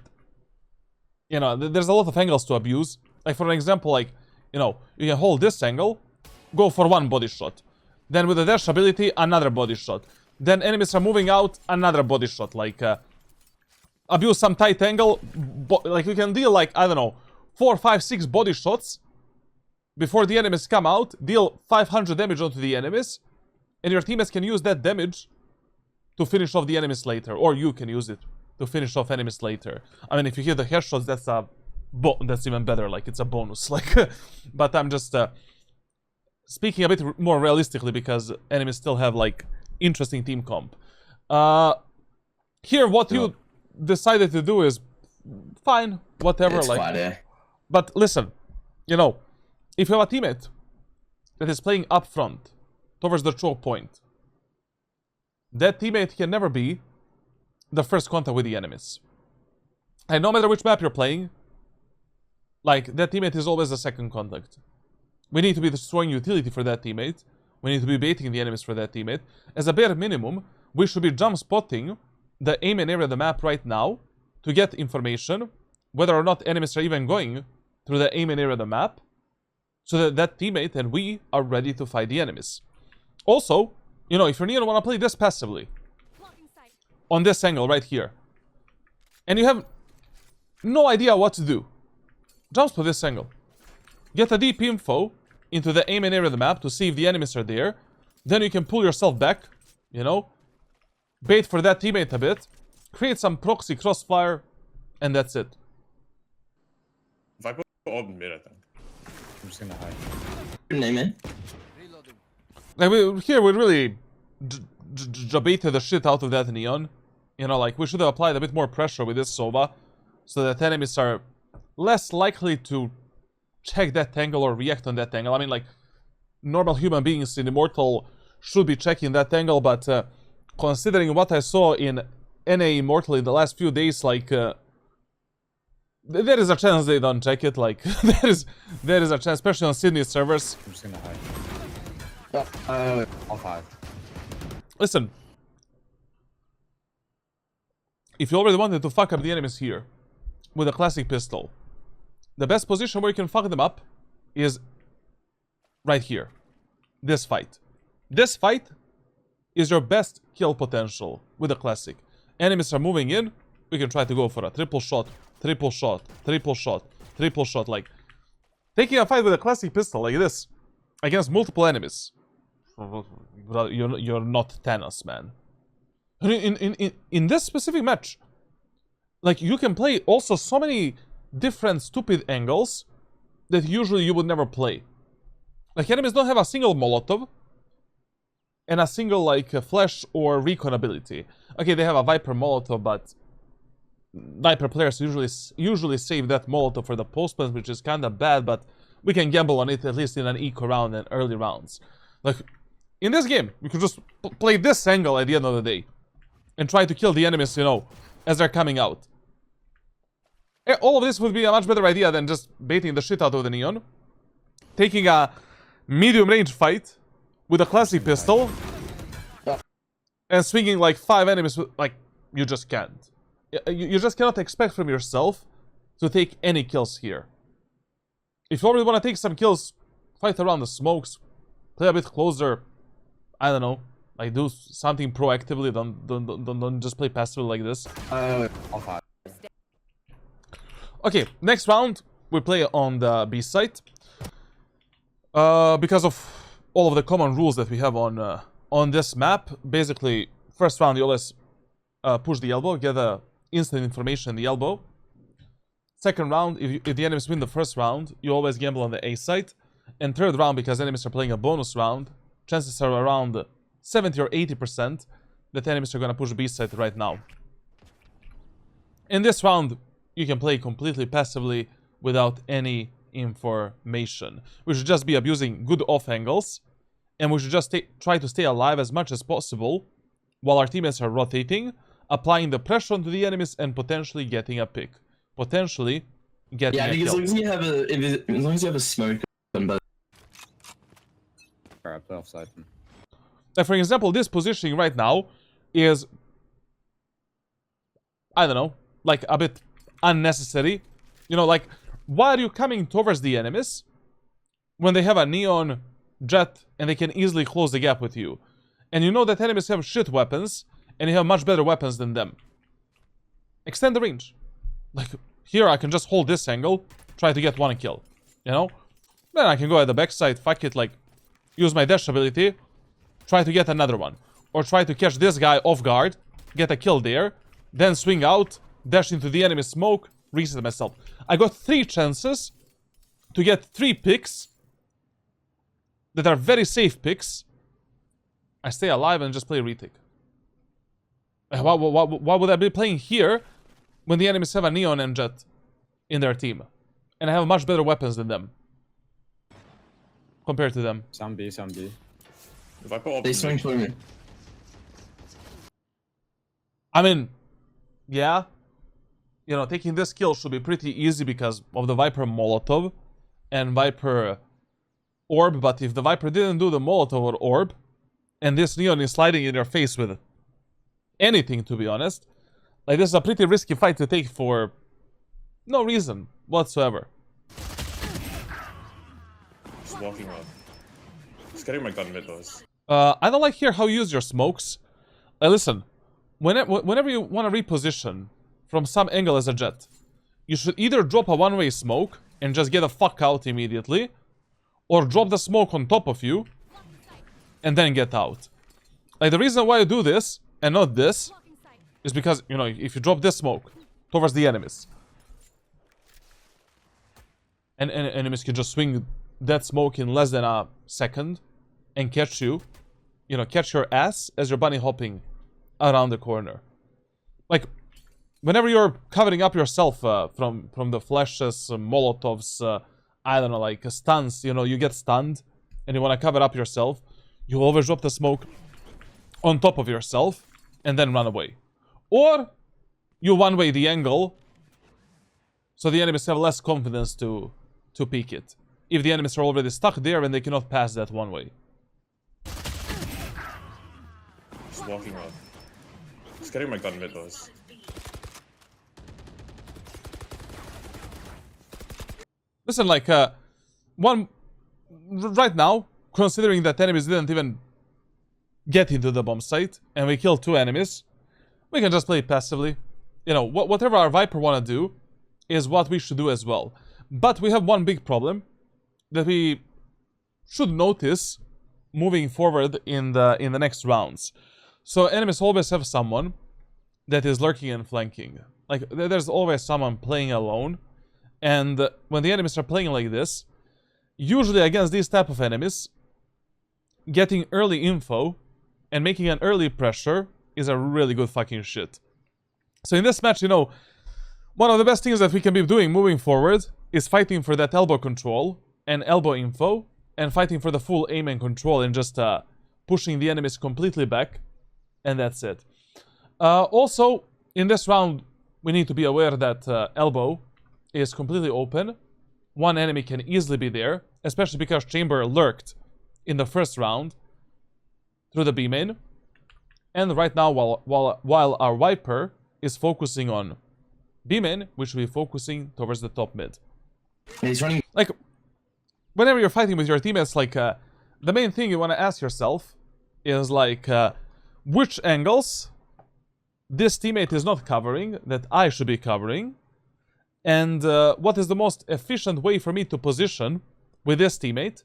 you know, there's a lot of angles to abuse. Like for an example, like, you know, you can hold this angle, go for one body shot. Then with the dash ability, another body shot. Then enemies are moving out, another body shot. Like, abuse some tight angle. Like you can deal like, I don't know, 4, 5, 6 body shots before the enemies come out, deal 500 damage onto the enemies, and your teammates can use that damage to finish off the enemies later, or you can use it to finish off enemies later. I mean, if you hit the headshots, that's even better. Like it's a bonus. Like, but I'm just speaking a bit more realistically because enemies still have like interesting team comp. Here, what you decided to do is fine, whatever. It's like, quite, yeah. But listen, you know, if you have a teammate that is playing up front towards the choke point, that teammate can never be the first contact with the enemies. And no matter which map you're playing, like, that teammate is always the second contact. We need to be destroying utility for that teammate. We need to be baiting the enemies for that teammate. As a bare minimum, we should be jump spotting the aim and area of the map right now to get information whether or not enemies are even going through the aim and area of the map, so that that teammate and we are ready to fight the enemies. Also, you know, if you're Neon, want to play this passively on this angle right here, and you have no idea what to do, jump to this angle, get a deep info into the aim and area of the map to see if the enemies are there. Then you can pull yourself back, you know, bait for that teammate a bit, create some proxy crossfire, and that's it. If I put orb in mid, I think I'm just gonna hide. Good name, man. Like here we really baited the shit out of that Neon. You know, like we should have applied a bit more pressure with this Sova, so that enemies are less likely to check that angle or react on that angle. I mean, like, normal human beings in Immortal should be checking that angle, but considering what I saw in NA Immortal in the last few days, like, there is a chance they don't check it. Like, there is a chance, especially on Sydney servers. I'm just gonna hide. I'll hide. Listen, if you already wanted to fuck up the enemies here with a classic pistol, the best position where you can fuck them up is right here. This fight. This fight is your best kill potential with a classic. Enemies are moving in, we can try to go for a triple shot, triple shot, triple shot, triple shot. Like, taking a fight with a classic pistol like this against multiple enemies, you're not Thanos, man. In this specific match, like, you can play also so many different stupid angles that usually you would never play. Like, enemies don't have a single Molotov and a single, like, flash or recon ability. Okay, they have a Viper Molotov, but Viper players usually save that Molotov for the postplans, which is kind of bad, but we can gamble on it at least in an eco round and early rounds. Like, in this game, we could just play this angle at the end of the day and try to kill the enemies, you know, as they're coming out. All of this would be a much better idea than just baiting the shit out of the Neon. Taking a medium range fight with a classic pistol and swinging like 5 enemies with, like, you just can't. You just cannot expect from yourself to take any kills here. If you already want to take some kills, fight around the smokes, play a bit closer, I don't know, like, do something proactively, don't just play passively like this. Okay, next round we play on the B site. Because of all of the common rules that we have on this map, basically, first round you always push the elbow, get the instant information in the elbow. Second round, if the enemies win the first round, you always gamble on the A site. And third round, because enemies are playing a bonus round, chances are around 70 or 80% that enemies are gonna push B site right now. In this round, you can play completely passively without any information. We should just be abusing good off angles, and we should just try to stay alive as much as possible while our teammates are rotating, applying the pressure onto the enemies and potentially getting a pick. Potentially getting a kill. As long as you have a smoke. Alright, play offside. Like, for example, this positioning right now is, I don't know, like, a bit unnecessary. You know, like, why are you coming towards the enemies when they have a Neon, Jett, and they can easily close the gap with you? And you know that enemies have shit weapons, and you have much better weapons than them. Extend the range. Like, here I can just hold this angle, try to get one kill, you know? Then I can go at the backside, fuck it, like, use my dash ability, try to get another one. Or try to catch this guy off guard, get a kill there, then swing out, dash into the enemy smoke, reset myself. I got 3 chances to get 3 picks that are very safe picks. I stay alive and just play retake. Why would I be playing here when the enemies have a Neon and Jett in their team? And I have much better weapons than them. Compared to them. Some B, some B. If I put up They swing for me. I mean, yeah. You know, taking this kill should be pretty easy because of the Viper Molotov and Viper Orb. But if the Viper didn't do the Molotov or Orb, and this Neon is sliding in your face with anything, to be honest, like, this is a pretty risky fight to take for no reason whatsoever. Just walking up. Just getting my gun mid those. I don't like here how you use your smokes. Listen, whenever you want to reposition from some angle as a Jett, you should either drop a one-way smoke and just get the fuck out immediately, or drop the smoke on top of you and then get out. Like, the reason why you do this and not this is because, you know, if you drop this smoke towards the enemies, and enemies can just swing that smoke in less than a second and catch you, you know, catch your ass as you're bunny hopping around the corner. Like, whenever you're covering up yourself from the flashes, Molotovs, I don't know, like stuns, you know, you get stunned and you want to cover up yourself, you always drop the smoke on top of yourself and then run away. Or you one-way the angle so the enemies have less confidence to peek it. If the enemies are already stuck there and they cannot pass that one way. Just walking up. Just getting my gun mid those. Listen, like, right now, considering that enemies didn't even get into the bomb site, and we killed 2 enemies, we can just play it passively. You know, whatever our Viper wanna do is what we should do as well. But we have one big problem that we should notice moving forward in the next rounds. So enemies always have someone that is lurking and flanking. Like, there's always someone playing alone. And when the enemies are playing like this, usually against these type of enemies, getting early info and making an early pressure is a really good fucking shit. So in this match, you know, one of the best things that we can be doing moving forward is fighting for that elbow control and elbow info, and fighting for the full aim and control, and just pushing the enemies completely back, and that's it. Also, in this round, we need to be aware that elbow is completely open. One enemy can easily be there, especially because Chamber lurked in the first round through the B main. And right now, while our Viper is focusing on B main, we should be focusing towards the top mid. He's running. Like, whenever you're fighting with your teammates, like, the main thing you want to ask yourself is, like, which angles this teammate is not covering that I should be covering, and what is the most efficient way for me to position with this teammate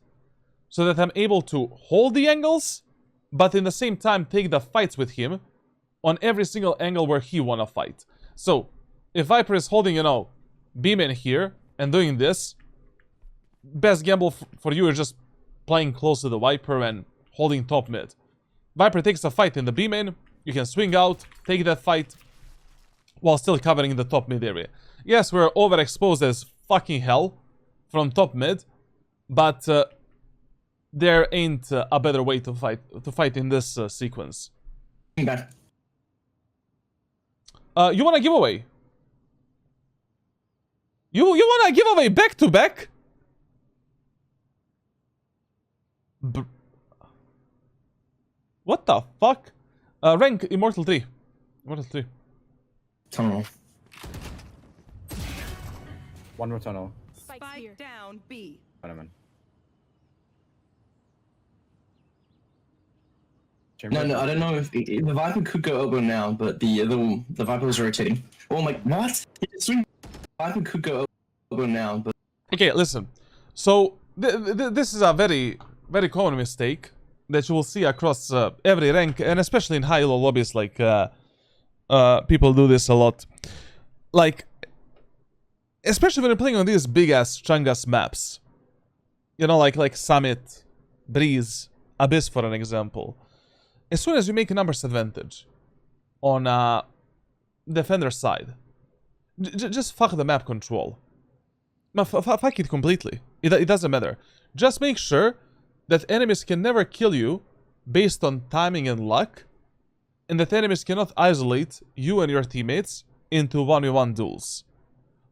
so that I'm able to hold the angles, but in the same time take the fights with him on every single angle where he wanna fight. So, if Viper is holding, you know, B-main here and doing this, best gamble for you is just playing close to the Viper and holding top mid. Viper takes a fight in the B main, you can swing out, take that fight, while still covering the top mid area. Yes, we're overexposed as fucking hell from top mid, but there ain't a better way to fight in this sequence. Back. You want a giveaway? You want a giveaway back to back? What the fuck? Rank Immortal 3. Immortal 3. Tunnel. One more tunnel. Spike down B. Spider-Man. No, I don't know if the Viper could go elbow now, but the Viper was rotating. Oh my, what? Swing. Viper could go elbow now, but Okay, listen. So this is a very, very common mistake that you will see across every rank, and especially in high elo lobbies. Like people do this a lot. Like, especially when you're playing on these big ass Chungus maps. You know, like Summit, Breeze, Abyss, for an example. As soon as you make a numbers advantage on defender side, just fuck the map control. Fuck it completely. It doesn't matter. Just make sure that enemies can never kill you based on timing and luck, and that enemies cannot isolate you and your teammates into 1v1 duels.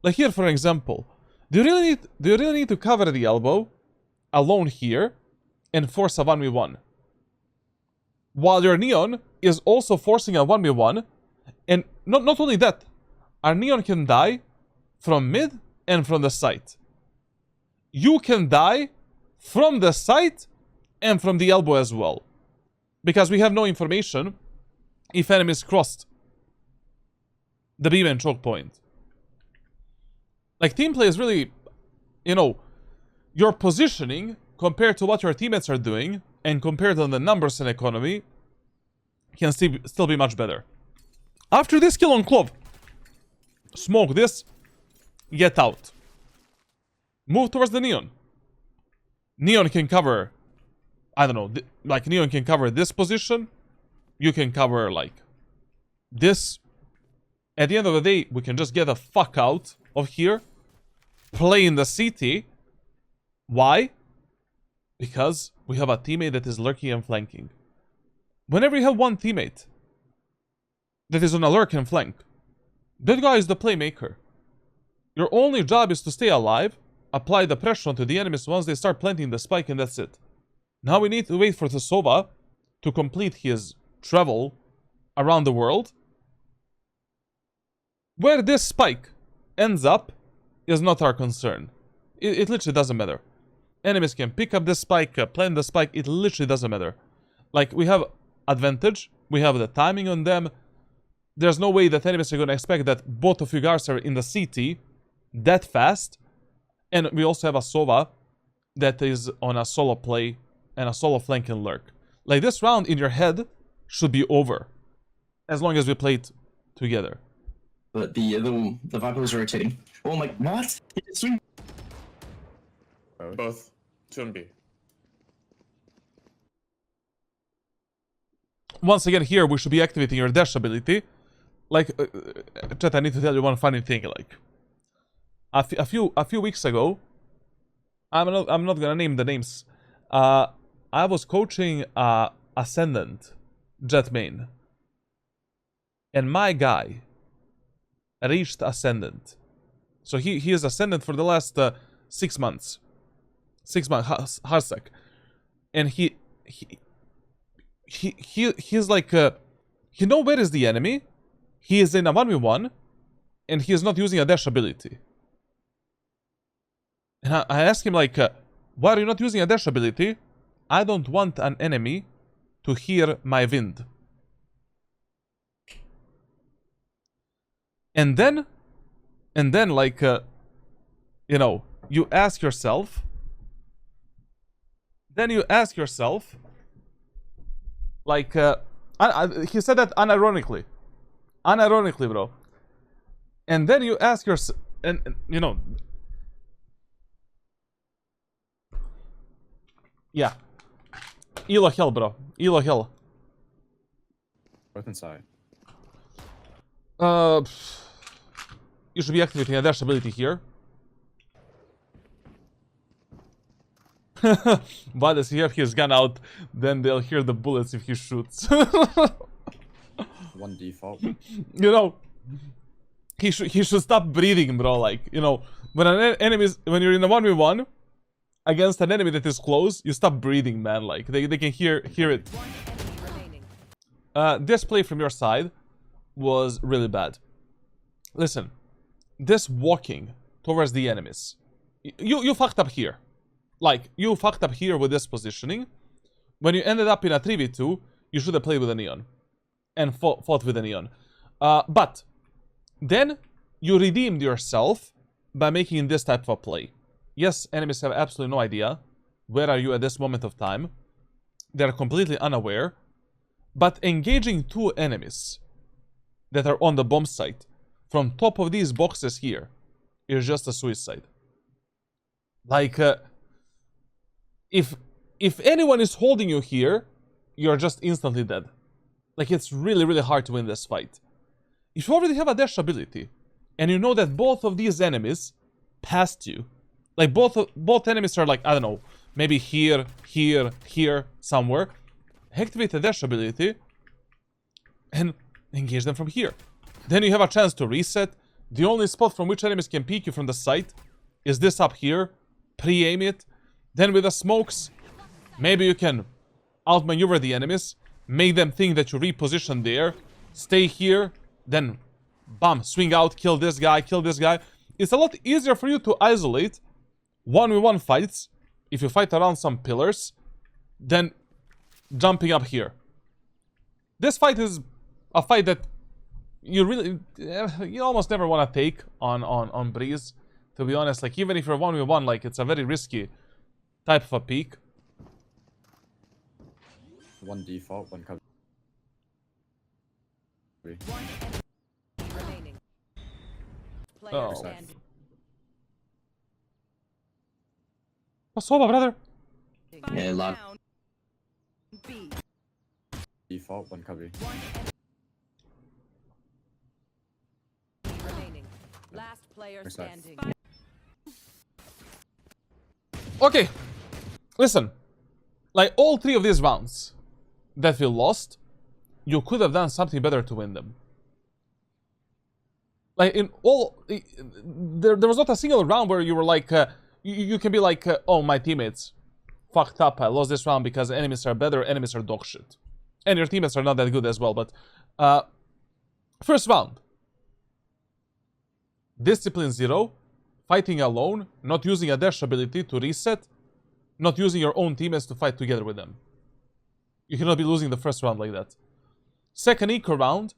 Like here, for example, do you really need to cover the elbow alone here and force a 1v1? While your Neon is also forcing a 1v1, and not only that, our Neon can die from mid and from the site. You can die from the site and from the elbow as well, because we have no information if enemies crossed the B-main choke point. Like, team play is really, you know, your positioning compared to what your teammates are doing, and compared on the numbers and economy, can still be much better. After this kill on Clove, smoke this, get out. Move towards the Neon. Neon can cover, I don't know, like Neon can cover this position. You can cover, like, this. At the end of the day, we can just get the fuck out of here. Play in the CT. Why? Because we have a teammate that is lurking and flanking. Whenever you have one teammate that is on a lurk and flank, that guy is the playmaker. Your only job is to stay alive, apply the pressure onto the enemies once they start planting the spike, and that's it. Now we need to wait for Tsova to complete his travel around the world. Where this spike ends up is not our concern. It literally doesn't matter. Enemies can pick up the spike, plant the spike. It literally doesn't matter. Like, we have advantage. We have the timing on them. There's no way that enemies are going to expect that both of you guys are in the CT that fast. And we also have a Sova that is on a solo play and a solo flank and lurk. Like, this round in your head should be over as long as we play it together. But the Viper was rotating. Oh my, what? He just swing. Both 2 and B. Once again, here we should be activating your dash ability. Like, Jett, I need to tell you one funny thing. Like, a few weeks ago, I'm not gonna name the names. I was coaching Ascendant Jett main, and my guy reached Ascendant. So he is Ascendant for the last 6 months. 6 months, Harsek. And he's like, he know where is the enemy. He is in a 1v1, and he is not using a dash ability. And I asked him, like, why are you not using a dash ability? I don't want an enemy to hear my wind. And then like, you know, you ask yourself, like, he said that unironically, bro. And then you ask yourself, and you know, yeah, Elo hell, bro, Elo hell. Both inside. You should be activating a dash ability here. But as he have his gun out, then they'll hear the bullets if he shoots. One default. You know, he should stop breathing, bro. Like, you know, when when you're in a 1v1 against an enemy that is close, you stop breathing, man. Like, they can hear it. This play from your side was really bad. Listen, this walking towards the enemies, you fucked up here. Like, you fucked up here with this positioning. When you ended up in a 3v2, you should have played with a Neon and fought with a Neon. But then you redeemed yourself by making this type of a play. Yes, enemies have absolutely no idea where are you at this moment of time. They're completely unaware. But engaging 2 enemies that are on the bomb site from top of these boxes here is just a suicide. Like, if anyone is holding you here, you're just instantly dead. Like, it's really, really hard to win this fight. If you already have a dash ability, and you know that both of these enemies passed you, like both enemies are like, I don't know, maybe here, somewhere, activate the dash ability, and engage them from here. Then you have a chance to reset. The only spot from which enemies can peek you from the site is this up here. Pre-aim it. Then with the smokes, maybe you can outmaneuver the enemies, make them think that you reposition there, stay here, then bam, swing out, kill this guy. It's a lot easier for you to isolate 1v1 fights if you fight around some pillars than jumping up here. This fight is a fight that you almost never want to take on Breeze, to be honest. Like, even if you're 1v1, like, it's a very risky type of a peak. One default, one cover. Remaining. Player Oh. standing. What's up, brother? Yeah, a lot. Down. B. Default, one cover. Remaining. Last player Next side. standing. Okay, listen. Like, all 3 of these rounds that we lost, you could have done something better to win them. Like, in all, there was not a single round where you were like, you can be like, oh, my teammates fucked up, I lost this round because enemies are better, enemies are dog shit. And your teammates are not that good as well, but first round, Discipline 0, fighting alone, not using a dash ability to reset, not using your own teammates to fight together with them. You cannot be losing the first round like that. Second eco round,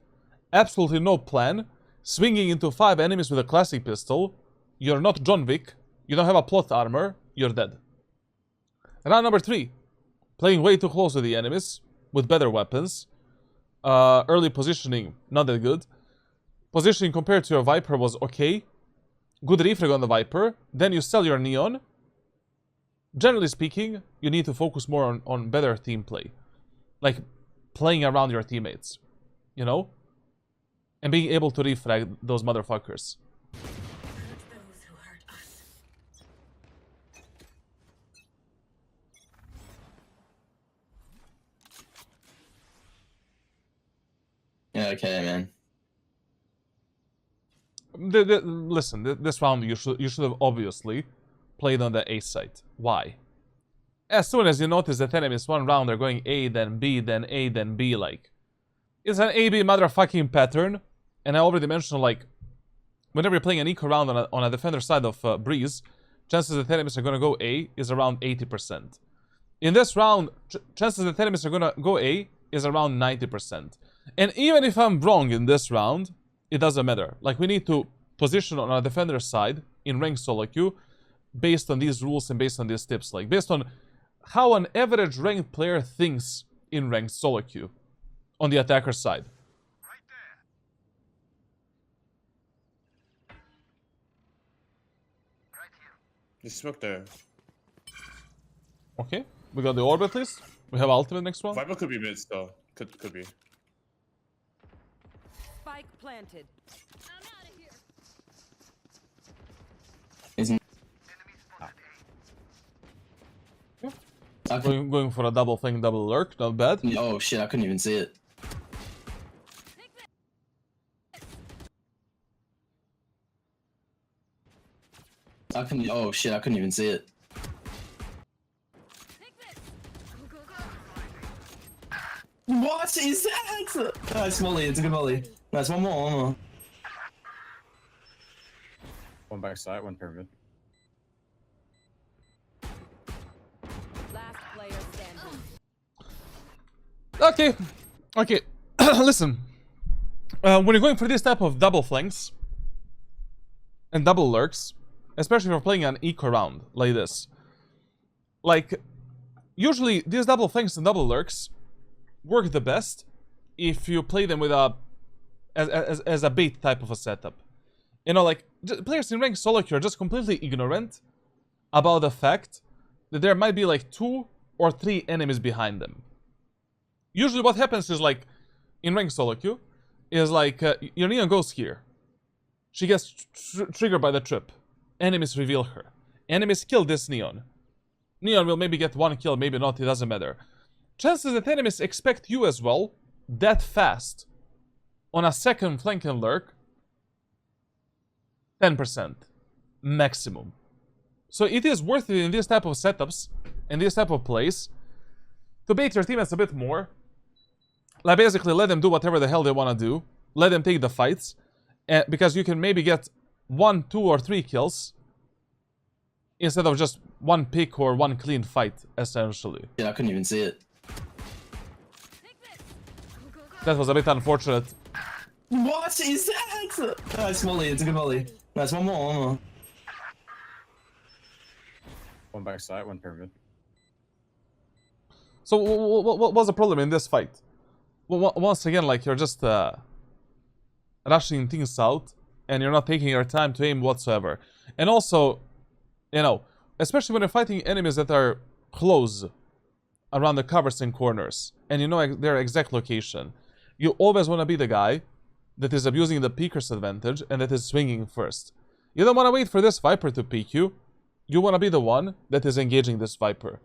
absolutely no plan, swinging into 5 enemies with a classic pistol. You're not John Wick, you don't have a plot armor, you're dead. Round number 3, playing way too close to the enemies, with better weapons. Early positioning, not that good. Positioning compared to your Viper was okay. Good refrag on the Viper. Then you sell your Neon. Generally speaking, you need to focus more on better team play. Like, playing around your teammates. You know? And being able to refrag those motherfuckers. Yeah, okay, man. Listen, this round you should have obviously played on the A site. Why? As soon as you notice that enemies one round are going A, then B, then A, then B, like... It's an A-B motherfucking pattern. And I already mentioned, like... Whenever you're playing an eco round on a defender side of Breeze, chances that enemies are gonna go A is around 80%. In this round, chances that enemies are gonna go A is around 90%. And even if I'm wrong in this round, it doesn't matter. Like, we need to position on our defender side in ranked solo queue based on these rules and based on these tips. Like, based on how an average ranked player thinks in ranked solo queue on the attacker side. Just smoke there. Okay, we got the orb at least. We have ultimate next one. Viper could be mid still. Could be. Spike planted. Isn't Going for a double flank, double lurk, not bad. oh shit, I couldn't even see it. Oh shit, I couldn't even see it. What is that? Nice molly, it's a good molly. Nice, one more. One backside, one pyramid. Last player standing. Okay. Listen. When you're going for this type of double flanks and double lurks, especially if you're playing an eco round like this, like, usually these double flanks and double lurks work the best if you play them with as a bait type of a setup. You know, like, players in ranked solo queue are just completely ignorant about the fact that there might be like 2 or 3 enemies behind them. Usually what happens is, like, in ranked solo queue, is like, your Neon goes here. She gets triggered by the trip. Enemies reveal her. Enemies kill this Neon. Neon will maybe get 1 kill, maybe not, it doesn't matter. Chances that enemies expect you as well, that fast, on a second flank and lurk, 10%. Maximum. So it is worth it in these type of setups, and these type of plays, to bait your teammates a bit more. Like, basically let them do whatever the hell they want to do. Let them take the fights. Because you can maybe get 1, 2, or 3 kills instead of just 1 pick or 1 clean fight, essentially. Yeah, I couldn't even see it. That was a bit unfortunate. What is that? Nice molly, it's a good molly. Nice, one more. One backside, one pyramid. So what was the problem in this fight? Well, once again, like, you're just rushing things out, and you're not taking your time to aim whatsoever. And also, you know, especially when you're fighting enemies that are close around the covers and corners, and you know their exact location, you always want to be the guy that is abusing the peeker's advantage and that is swinging first. You don't want to wait for this Viper to peek you. You want to be the one that is engaging this Viper.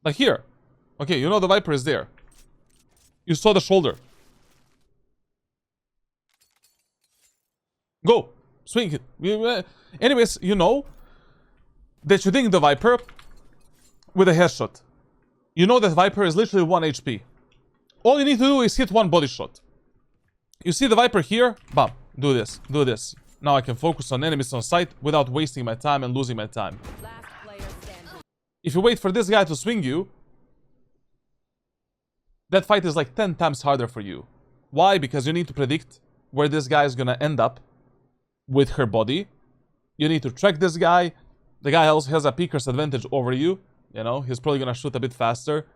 Like here. Okay, you know the Viper is there. You saw the shoulder. Go! Swing it. Anyways, you know that you ding the Viper with a headshot. You know that Viper is literally 1 HP. All you need to do is hit 1 body shot. You see the Viper here? Bam. Do this. Do this. Now I can focus on enemies on sight without wasting my time and losing my time. Last player standing. If you wait for this guy to swing you, that fight is like 10 times harder for you. Why? Because you need to predict where this guy is gonna end up with her body. You need to track this guy. The guy also has a peeker's advantage over you. You know, he's probably gonna shoot a bit faster.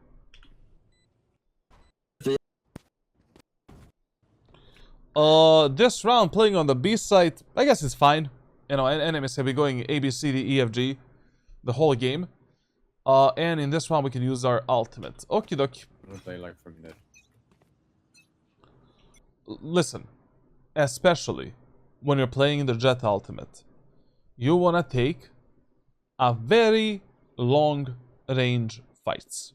This round playing on the B side, I guess it's fine. You know, enemies have been going A, B, C, D, E, F, G the whole game. And in this round we can use our ultimate. Okie dokie. We'll play like from mid. Listen, especially when you're playing the Jett ultimate, you wanna take a very long range fights.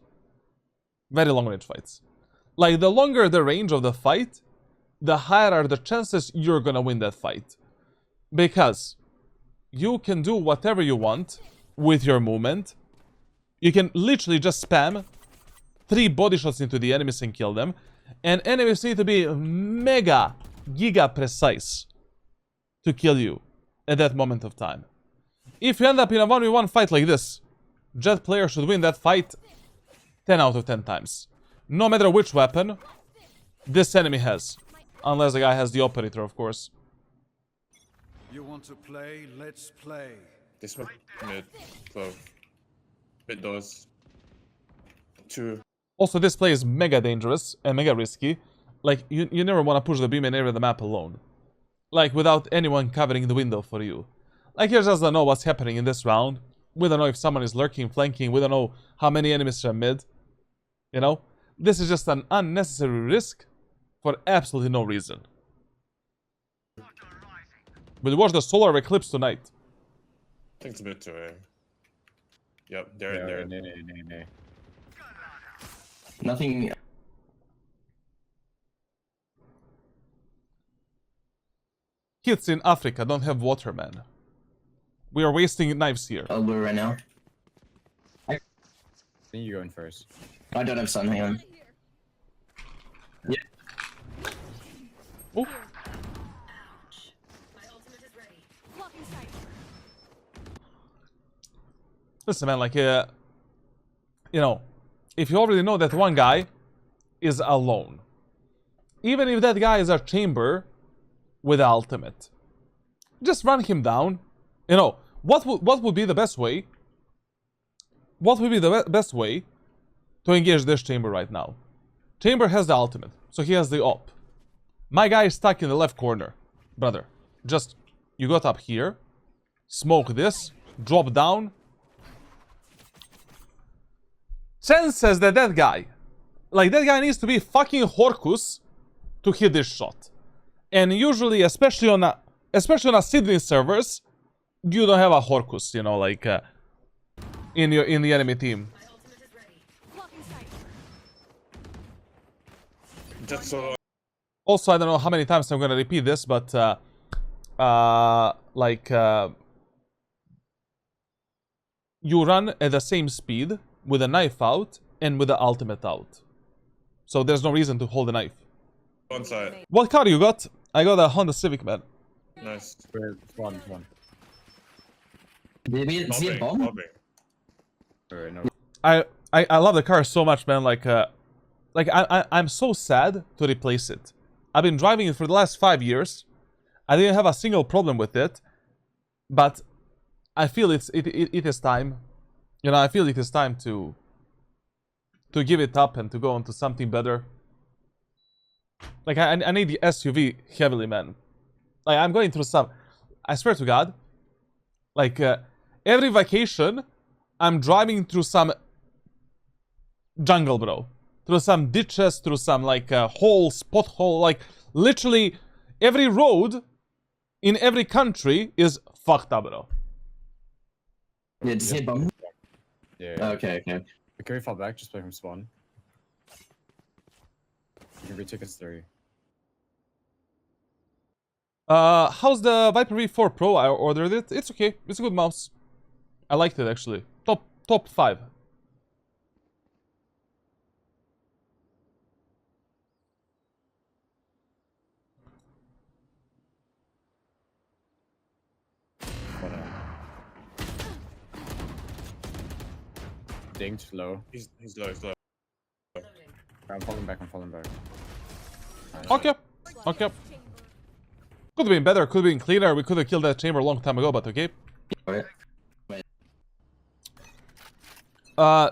Very long range fights. Like, the longer the range of the fight, the higher are the chances you're gonna win that fight. Because you can do whatever you want with your movement. You can literally just spam 3 body shots into the enemies and kill them. And enemies need to be mega, giga precise to kill you at that moment of time. If you end up in a 1v1 fight like this, Jett player should win that fight 10 out of 10 times. No matter which weapon this enemy has. Unless the guy has the operator, of course. You want to play? Let's play. This one, mid, clove. Mid doors. 2. Also, this play is mega dangerous and mega risky. Like, you never want to push the B main area of the map alone. Like, without anyone covering the window for you. Like, you just don't know what's happening in this round. We don't know if someone is lurking, flanking. We don't know how many enemies are mid. You know? This is just an unnecessary risk for absolutely no reason. We'll watch the solar eclipse tonight. I think it's a bit too early. Yep, there. Nay. Nothing. Kids in Africa don't have water, man. We are wasting knives here. Elbow right now. I think you go in first. I don't have sun. Hang on. Yeah. Oh. Blocking sight. Listen, man, like, you know, if you already know that one guy is alone, even if that guy is a chamber with ultimate, just run him down. You know, what would be the best way? What would be the best way to engage this chamber right now? Chamber has the ultimate, so he has the op. My guy is stuck in the left corner. Brother, just, you got up here, smoke this, drop down. Chances that that guy needs to be fucking Horcus to hit this shot. And usually, especially on a Sydney servers, you don't have a Horcus, you know, like in the enemy team. Blocking sight. Just so. Also, I don't know how many times I'm gonna repeat this, but you run at the same speed with a knife out and with the ultimate out. So there's no reason to hold a knife. One side. What car you got? I got a Honda Civic, man. Nice. One. Did we see a bomb? Bombing. Alright, no. I love the car so much, man. Like I'm so sad to replace it. I've been driving it for the last 5 years. I didn't have a single problem with it, but I feel it is time. You know, I feel it is time to give it up and to go on to something better. Like, I need the SUV heavily, man. Like, I'm going through some... I swear to God. Like, every vacation, I'm driving through some jungle, bro. Through some ditches, through some, like, holes, pothole. Like, literally, every road in every country is fucked up, bro. Yeah, did you see a bomb? Yeah. Okay. Can we fall back? Just play from spawn. You can retake us 3. How's the Viper V4 Pro? I ordered it. It's okay. It's a good mouse. I liked it, actually. Top 5. Dinged low. He's low, he's low. I'm falling back. Nice. Okay. Okay. Could have been better, could have been cleaner. We could have killed that chamber a long time ago, but okay. Alright.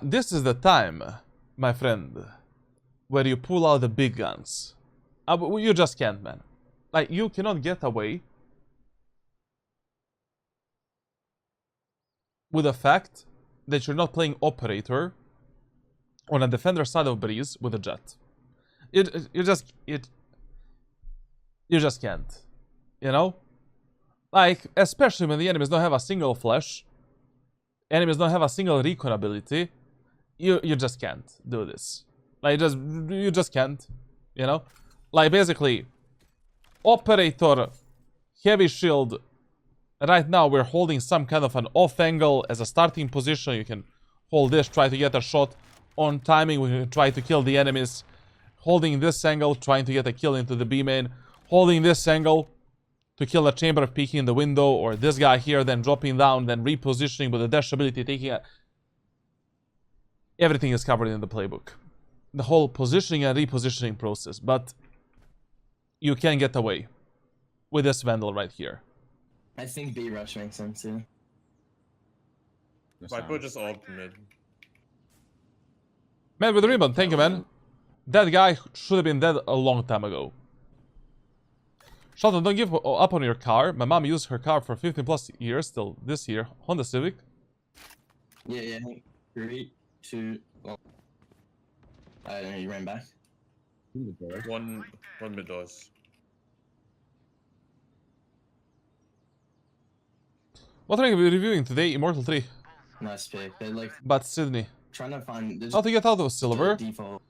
This is the time, my friend, where you pull out the big guns. You just can't, man. Like, you cannot get away with the fact that you're not playing operator on a defender side of Breeze with a Jett. You just can't. You know? Like, especially when the enemies don't have a single flash, enemies don't have a single recon ability, you just can't do this. Like, you just can't. You know? Like, basically, operator, heavy shield. Right now, we're holding some kind of an off angle as a starting position. You can hold this, try to get a shot on timing. We can try to kill the enemies. Holding this angle, trying to get a kill into the B main. Holding this angle to kill a chamber, peeking the window, or this guy here, then dropping down, then repositioning with the dash ability, taking a... Everything is covered in the playbook. The whole positioning and repositioning process, but you can get away with this Vandal right here. I think B rush makes sense too. Viper just ult mid. Man with the rebound, thank you, man. That guy should have been dead a long time ago. Charlatan, don't give up on your car. My mom used her car for 15 plus years, till this year. Honda Civic. Yeah. 3, 2, 1. I don't know, you ran back. One mid doors. What rank are we reviewing today? Immortal 3. Nice pick. They're like But Sydney. trying to find How to get out of silver? default.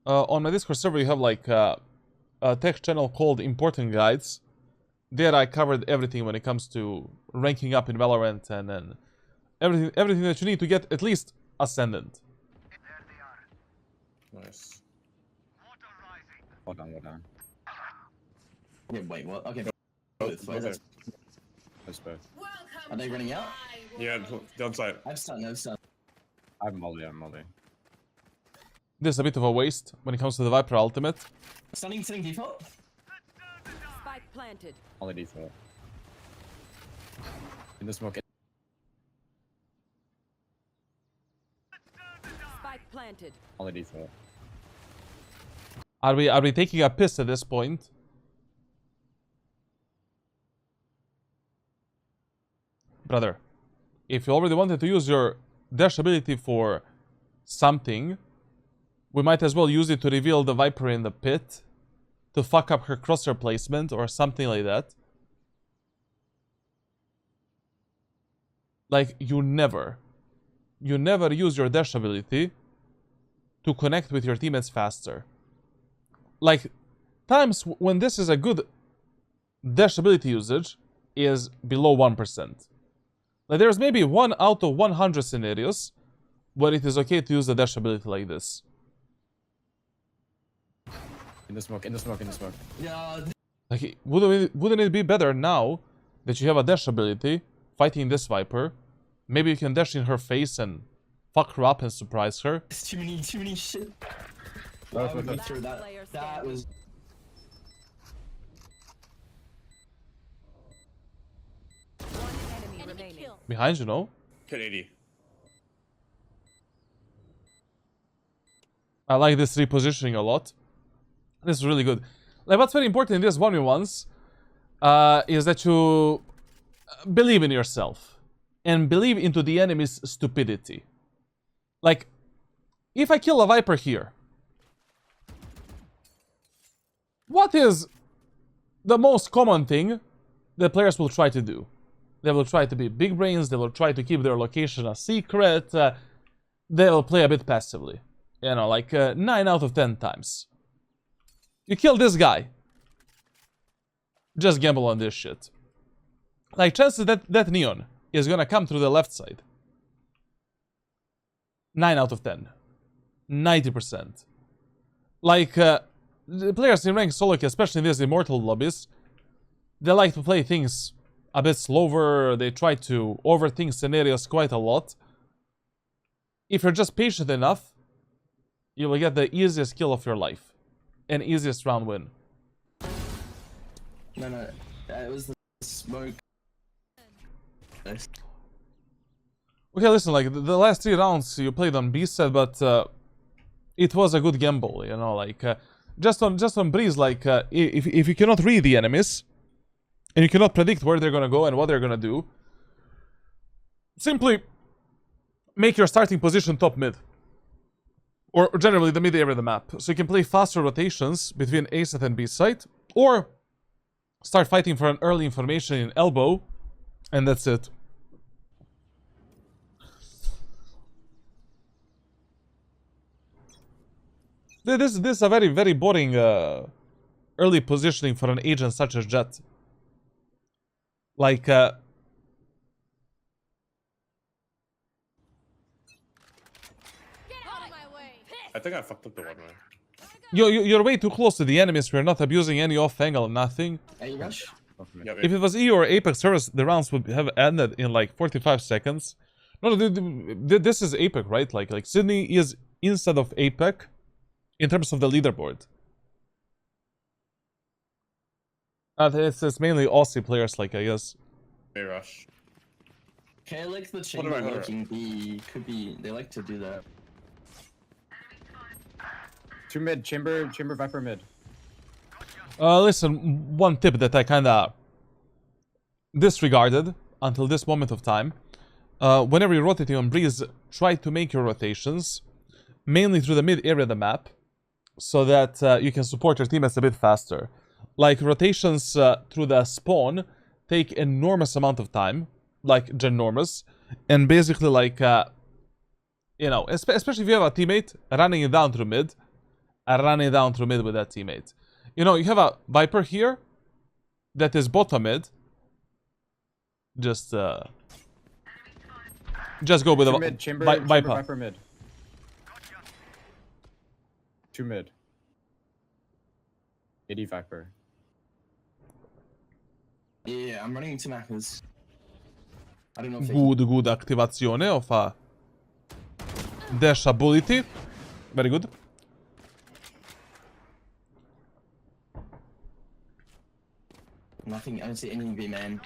On my Discord server you have like a tech channel called Important Guides. There I covered everything when it comes to ranking up in Valorant and then everything that you need to get at least Ascendant. Nice. Hold on. Yeah, wait, what? Okay, Both, wait, that's, That's both. are they running out? Yeah, downside. I've stunned. I'm molly. This is a bit of a waste when it comes to the Viper ultimate. Stunning default? Spike planted. Molly default. In the smoke. Spike planted. Molly default. Are we taking a piss at this point? Brother, if you already wanted to use your dash ability for something, we might as well use it to reveal the Viper in the pit, to fuck up her crosshair placement or something like that. Like, you never use your dash ability to connect with your teammates faster. Like, times when this is a good dash ability usage is below 1%. Like, there's maybe 1 out of 100 scenarios where it is okay to use the dash ability like this. In the smoke. Yeah. Like, wouldn't it be better now that you have a dash ability fighting this Viper? Maybe you can dash in her face and fuck her up and surprise her. It's too many shit. Oh, Why would we that's- throw that? That was. One enemy remaining. Behind you, no? Hit 80. I like this repositioning a lot. This is really good. Like, what's very important in this 1v1s is that you believe in yourself and believe into the enemy's stupidity. Like, if I kill a Viper here, what is the most common thing that players will try to do? They will try to be big brains, they will try to keep their location a secret, they will play a bit passively. You know, like 9 out of 10 times. You kill this guy. Just gamble on this shit. Like, chances that Neon is gonna come through the left side. 9 out of 10. 90%. Like, the players in ranked solo, especially in these Immortal lobbies, they like to play things a bit slower. They try to overthink scenarios quite a lot. if you're just patient enough, you will get the easiest kill of your life. And easiest round win. No, it was the smoke. Okay, listen, like, the last 3 rounds you played on B set, but it was a good gamble, you know, like, just on Breeze, like, if you cannot read the enemies, and you cannot predict where they're gonna go and what they're gonna do, simply make your starting position top mid. Or generally the mid area of the map. So you can play faster rotations between A site and B site, or start fighting for an early information in elbow, and that's it. This is a very boring early positioning for an agent such as Jett. Like, I think I fucked up the one, man. you're way too close to the enemies. We're not abusing any off angle, nothing. Hey, rush. Yeah, If it was E or Apex service, the rounds would have ended in like 45 seconds. No, this is Apex, right? Like Sydney is instead of Apex in terms of the leaderboard. It's mainly Aussie players, like, I guess. Hey, Rush. Okay, I like the do I chamber know? looking B. Could be. They like to do that. 2 mid, chamber, Viper mid. Listen, one tip that I kinda disregarded until this moment of time. Whenever you're rotating on Breeze, try to make your rotations mainly through the mid area of the map, so that you can support your teammates a bit faster. Like, rotations through the spawn take enormous amount of time, like ginormous, and basically, like, you know, especially if you have a teammate running it down through mid, running down through mid with that teammate. You know, you have a Viper here that is bottom mid. Just go with a Mid, chamber, Viper. Viper mid. 2 mid. 80 Viper. Yeah, I'm running into Macca's. I don't know if they Good activazione of a dash ability. Very good. Nothing. I don't see any B man.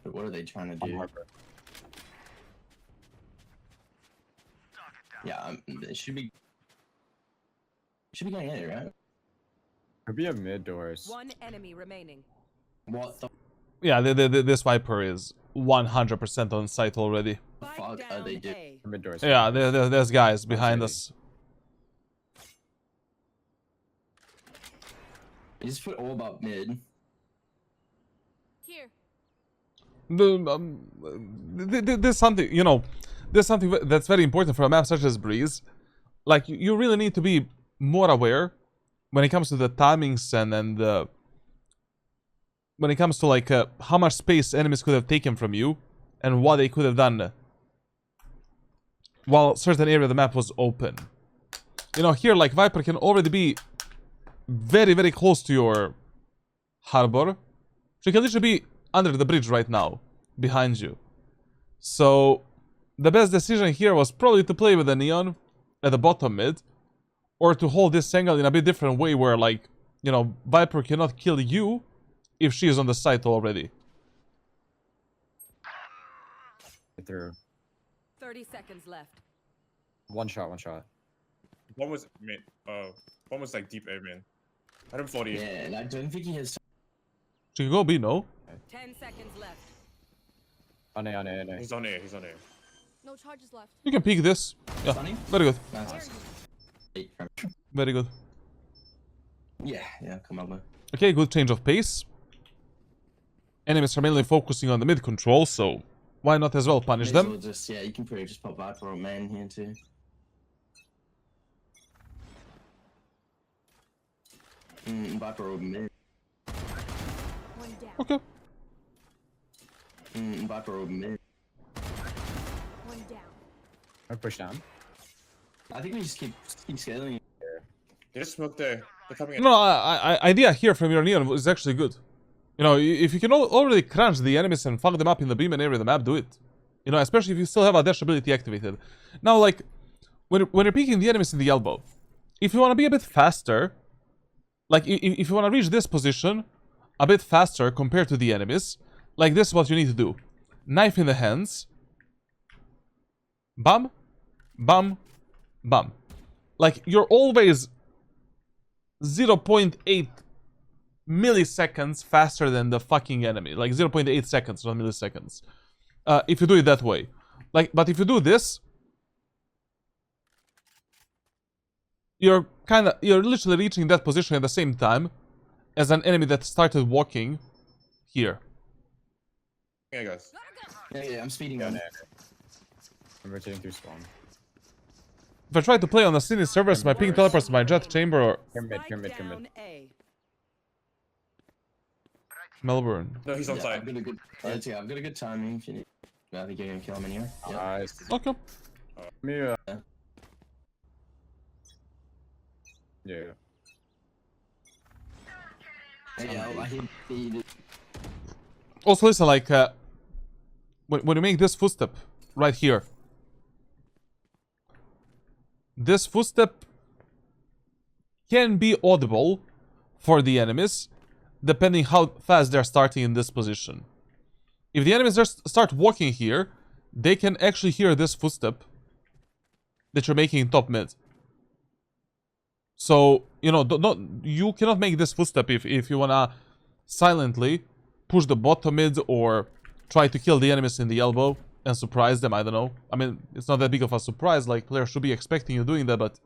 But what are they trying to do? Yeah, it should be. Should be going in, right? Could be a mid doors. One enemy remaining. What the Yeah, this Viper is 100% on site already. Spike fuck are down they doing? A. Mid doors. Yeah, there's guys behind us. You just put all about mid. Here. There's something, you know, there's something that's very important for a map such as Breeze. Like, you really need to be more aware when it comes to the timings and when it comes to, like, how much space enemies could have taken from you and what they could have done while certain area of the map was open. You know, here, like, Viper can already be very close to your harbor. She can literally be under the bridge right now, behind you. So, the best decision here was probably to play with the Neon at the bottom mid, or to hold this angle in a bit different way where, like, you know, Viper cannot kill you if she is on the site already. Get through. 30 seconds left. One shot. One was mid. One was like deep A, man. 140. Yeah, and I don't think he has. She can go B, no? 10 seconds left. On A. He's on A. He's on A. No charges left. You can peek this. Yeah, Sunny? very good. Nice. Very good. Yeah, come on, man. Okay, good change of pace. Enemies are mainly focusing on the mid control, so why not as well punish May as them? well just, yeah, you can probably just pop Viper or man here too. Viper or mid. One down. Okay. Viper or mid. One down. I push down. I think we just keep scaling. They just smoked there. They're coming in. No, idea here from your Neon is actually good. You know, if you can already crunch the enemies and fuck them up in the beam and area of the map, do it. You know, especially if you still have a dash ability activated. Now, like, when you're peeking the enemies in the elbow, if you want to be a bit faster, like, if you want to reach this position a bit faster compared to the enemies, like, this is what you need to do. Knife in the hands. Bam. Bam. Bam. Like, you're always 0.8 milliseconds faster than the fucking enemy. Like, 0.8 seconds, not milliseconds. If you do it that way. Like, but if you do this, you're literally reaching that position at the same time as an enemy that started walking here. Yeah, guys. Yeah, I'm speeding on. I'm rotating through spawn. If I try to play on the city servers, my ping teleports to my Jett chamber or Pyramid. Down A. Melbourne. No, he's on Yeah, side. I've got a good. Yeah, I've got a good timing. If you need, I think you're gonna kill him anyway. Yeah. Nice. Okay. Me, yeah. Yeah, I hit the. Also, listen, like, when you make this footstep right here, this footstep can be audible for the enemies, depending how fast they're starting in this position. If the enemies just start walking here, they can actually hear this footstep that you're making in top mid. So, you know, you cannot make this footstep if you wanna silently push the bottom mid or try to kill the enemies in the elbow and surprise them. I don't know. I mean, it's not that big of a surprise. Like, players should be expecting you doing that, but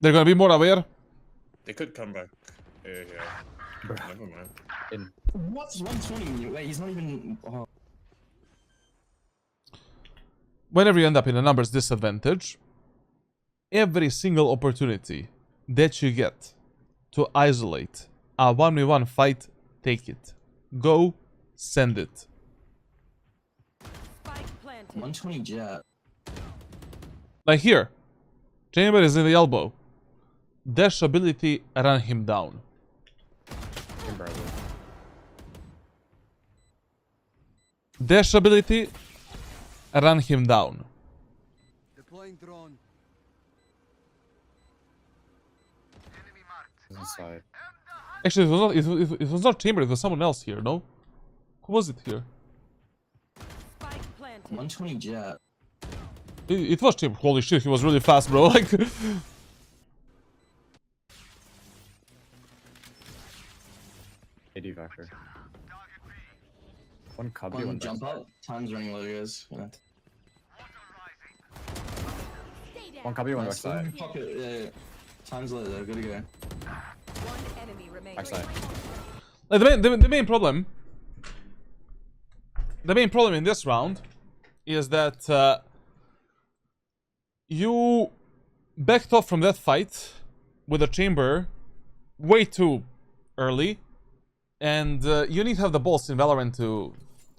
they're gonna be more aware. They could come back. Yeah. Never mind. What's 120? Wait, he's not even. Oh. Whenever you end up in a numbers disadvantage, every single opportunity that you get to isolate a 1v1 fight, take it. Go, send it. Spike planted. 120 Jett. Like here, chamber is in the elbow. Dash ability, run him down. Dash ability, run him down. Deploying drone. Inside. Actually, it was not chamber, it was someone else here, no? Who was it here? Spike planted. 120 Jett. It was chamber. Holy shit, he was really fast, bro. Like, AD Vector. One cubby, one Jump up. Time's running low, guys. Yeah. Stay down. One cubby, one Nice. backside. Pocket, yeah. Time's low though. Good to go. One enemy remaining. Backside. like the main problem in this round is that you backed off from that fight with a chamber way too early, and you need to have the balls in Valorant to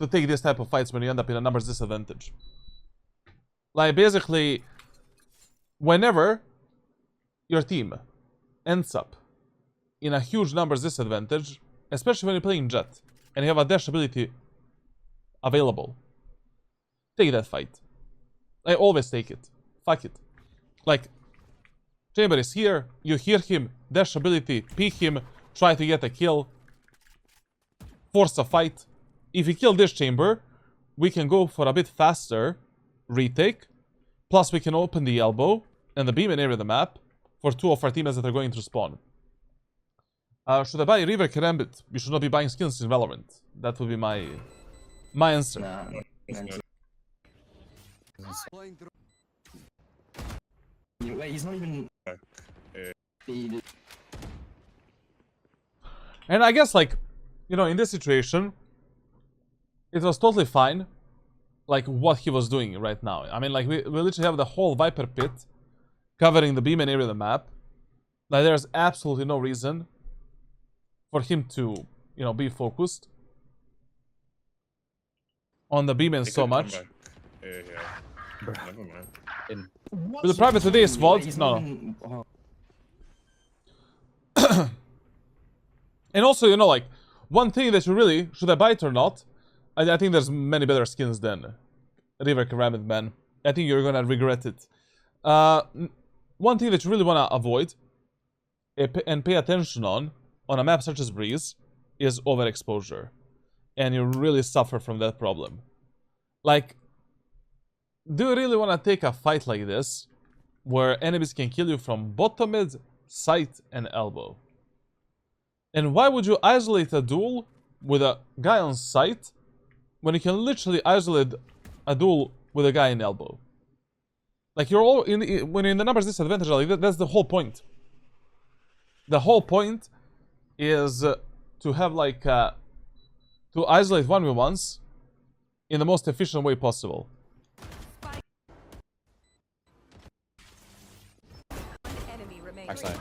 take this type of fights when you end up in a numbers disadvantage. Like, basically, whenever your team ends up in a huge numbers disadvantage, especially when you're playing Jett and you have a dash ability available, take that fight. I always take it. Fuck it. Like, chamber is here, you hear him, dash ability, peek him, try to get a kill, force a fight. If you kill this chamber, we can go for a bit faster retake, plus we can open the elbow and the beam and area of the map for two of our teammates that are going to spawn. Should I buy River Karambit? You should not be buying skins in Valorant. That would be my answer. Nah. Man, Deploying drone. wait, he's not even. The- And I guess, like, you know, in this situation, it was totally fine, like, what he was doing right now. I mean, like, we literally have the whole Viper pit covering the beam and area of the map. Like, there's absolutely no reason for him to, you know, be focused on the beam and They so could come much. back. Yeah. Never mind. What's With the private today is 120? VOD? Wait, he's No. not even- oh. And also, you know, like, one thing that you really, should I buy it or not, I think there's many better skins than River Pyramid Man. I think you're gonna regret it. One thing that you really wanna avoid and pay attention on a map such as Breeze is overexposure, and you really suffer from that problem. Like, do you really want to take a fight like this where enemies can kill you from bottom mid, side, and elbow? And why would you isolate a duel with a guy on site when you can literally isolate a duel with a guy in elbow? Like, you're all when you're in the numbers disadvantage, like, that's the whole point. The whole point is to have like to isolate 1v1s in the most efficient way possible. One enemy remaining. Backside.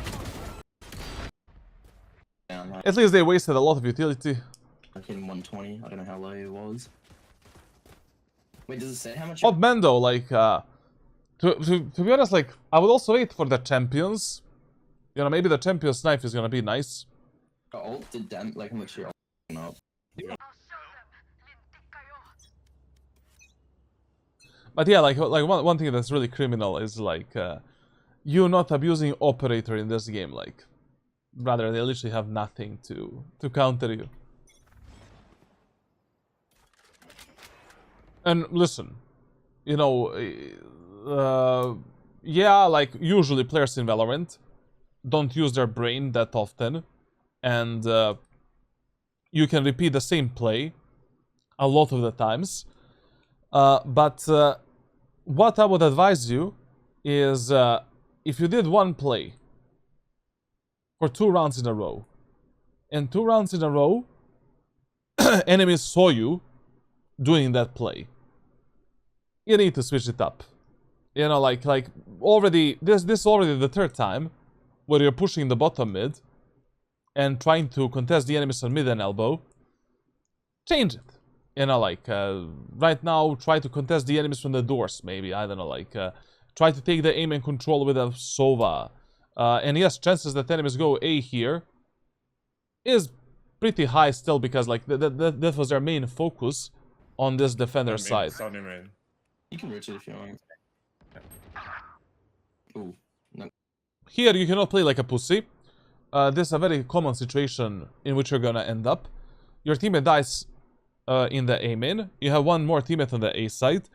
Yeah, I'm At least they wasted a lot of utility. like hitting 120. I don't know how low it was. Wait, does it say how much? Of Mando, like to be honest, like I would also wait for the champions. You know, maybe the champion's knife is gonna be nice. Your ult did damn like how much your ult went up. But yeah, like one thing that's really criminal is like you not abusing operator in this game. Like, rather they literally have nothing to counter you. And listen, you know, yeah, like usually players in Valorant don't use their brain that often, and you can repeat the same play a lot of the times. But what I would advise you is if you did one play for 2 rounds in a row, and 2 rounds in a row enemies saw you doing that play, you need to switch it up. You know, like already this is already the 3rd time where you're pushing the bottom mid and trying to contest the enemies on mid and elbow. Change it. You know, like right now try to contest the enemies from the doors, maybe. I don't know, like try to take the aim and control with a Sova. And yes, chances that enemies go A here is pretty high still, because like that was their main focus on this defender side. Sunny main. You can reach it if you want. Ooh, no. Here you cannot play like a pussy. This is a very common situation in which you're gonna end up. Your teammate dies in the A main. You have one more teammate on the A side.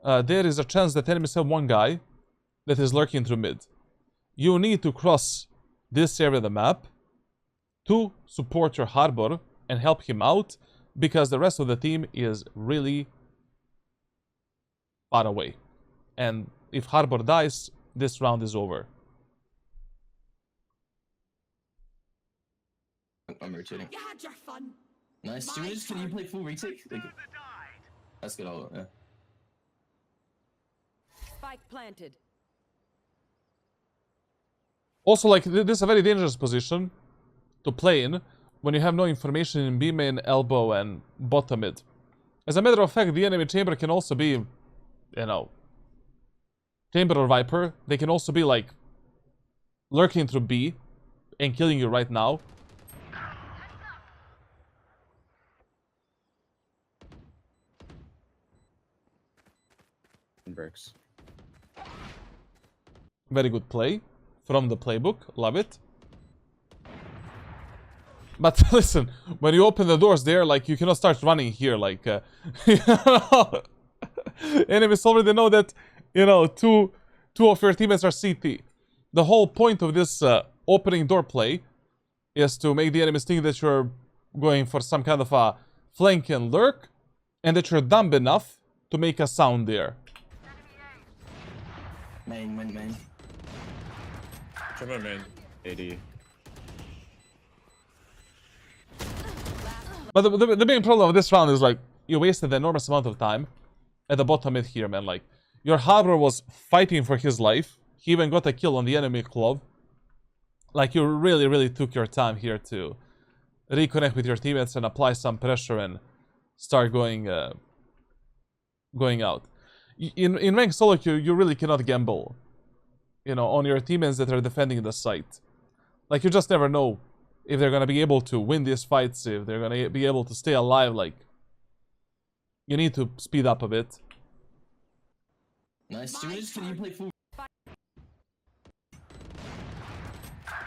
There is a chance that enemies have one guy that is lurking through mid. You need to cross this area of the map to support your Harbor and help him out, because the rest of the team is really far away. And if Harbor dies, this round is over. I'm rotating. You had your fun. Nice. Stuart, can you play full retake? Like, that's good. Yeah. Spike planted. Also, like, this is a very dangerous position to play in when you have no information in B main, elbow, and bottom mid. As a matter of fact, the enemy chamber can also be, you know, chamber or Viper. They can also be, like, lurking through B and killing you right now. Bricks. Very good play from the playbook. Love it. But listen, when you open the doors there, like, you cannot start running here. Like, you know, enemies already know that, you know, two of your teammates are CT. The whole point of this opening door play is to make the enemies think that you're going for some kind of a flank and lurk, and that you're dumb enough to make a sound there. Main. Chamber main. 80. But the main problem of this round is, like, you wasted an enormous amount of time at the bottom mid here, man. Like, your Harbor was fighting for his life. He even got a kill on the enemy club. Like, you really took your time here to reconnect with your teammates and apply some pressure and start going out. In ranked solo queue, you really cannot gamble, you know, on your teammates that are defending the site. Like, you just never know if they're gonna be able to win these fights, if they're gonna be able to stay alive. Like, You need to speed up a bit. Nice. Stuart, can you play full?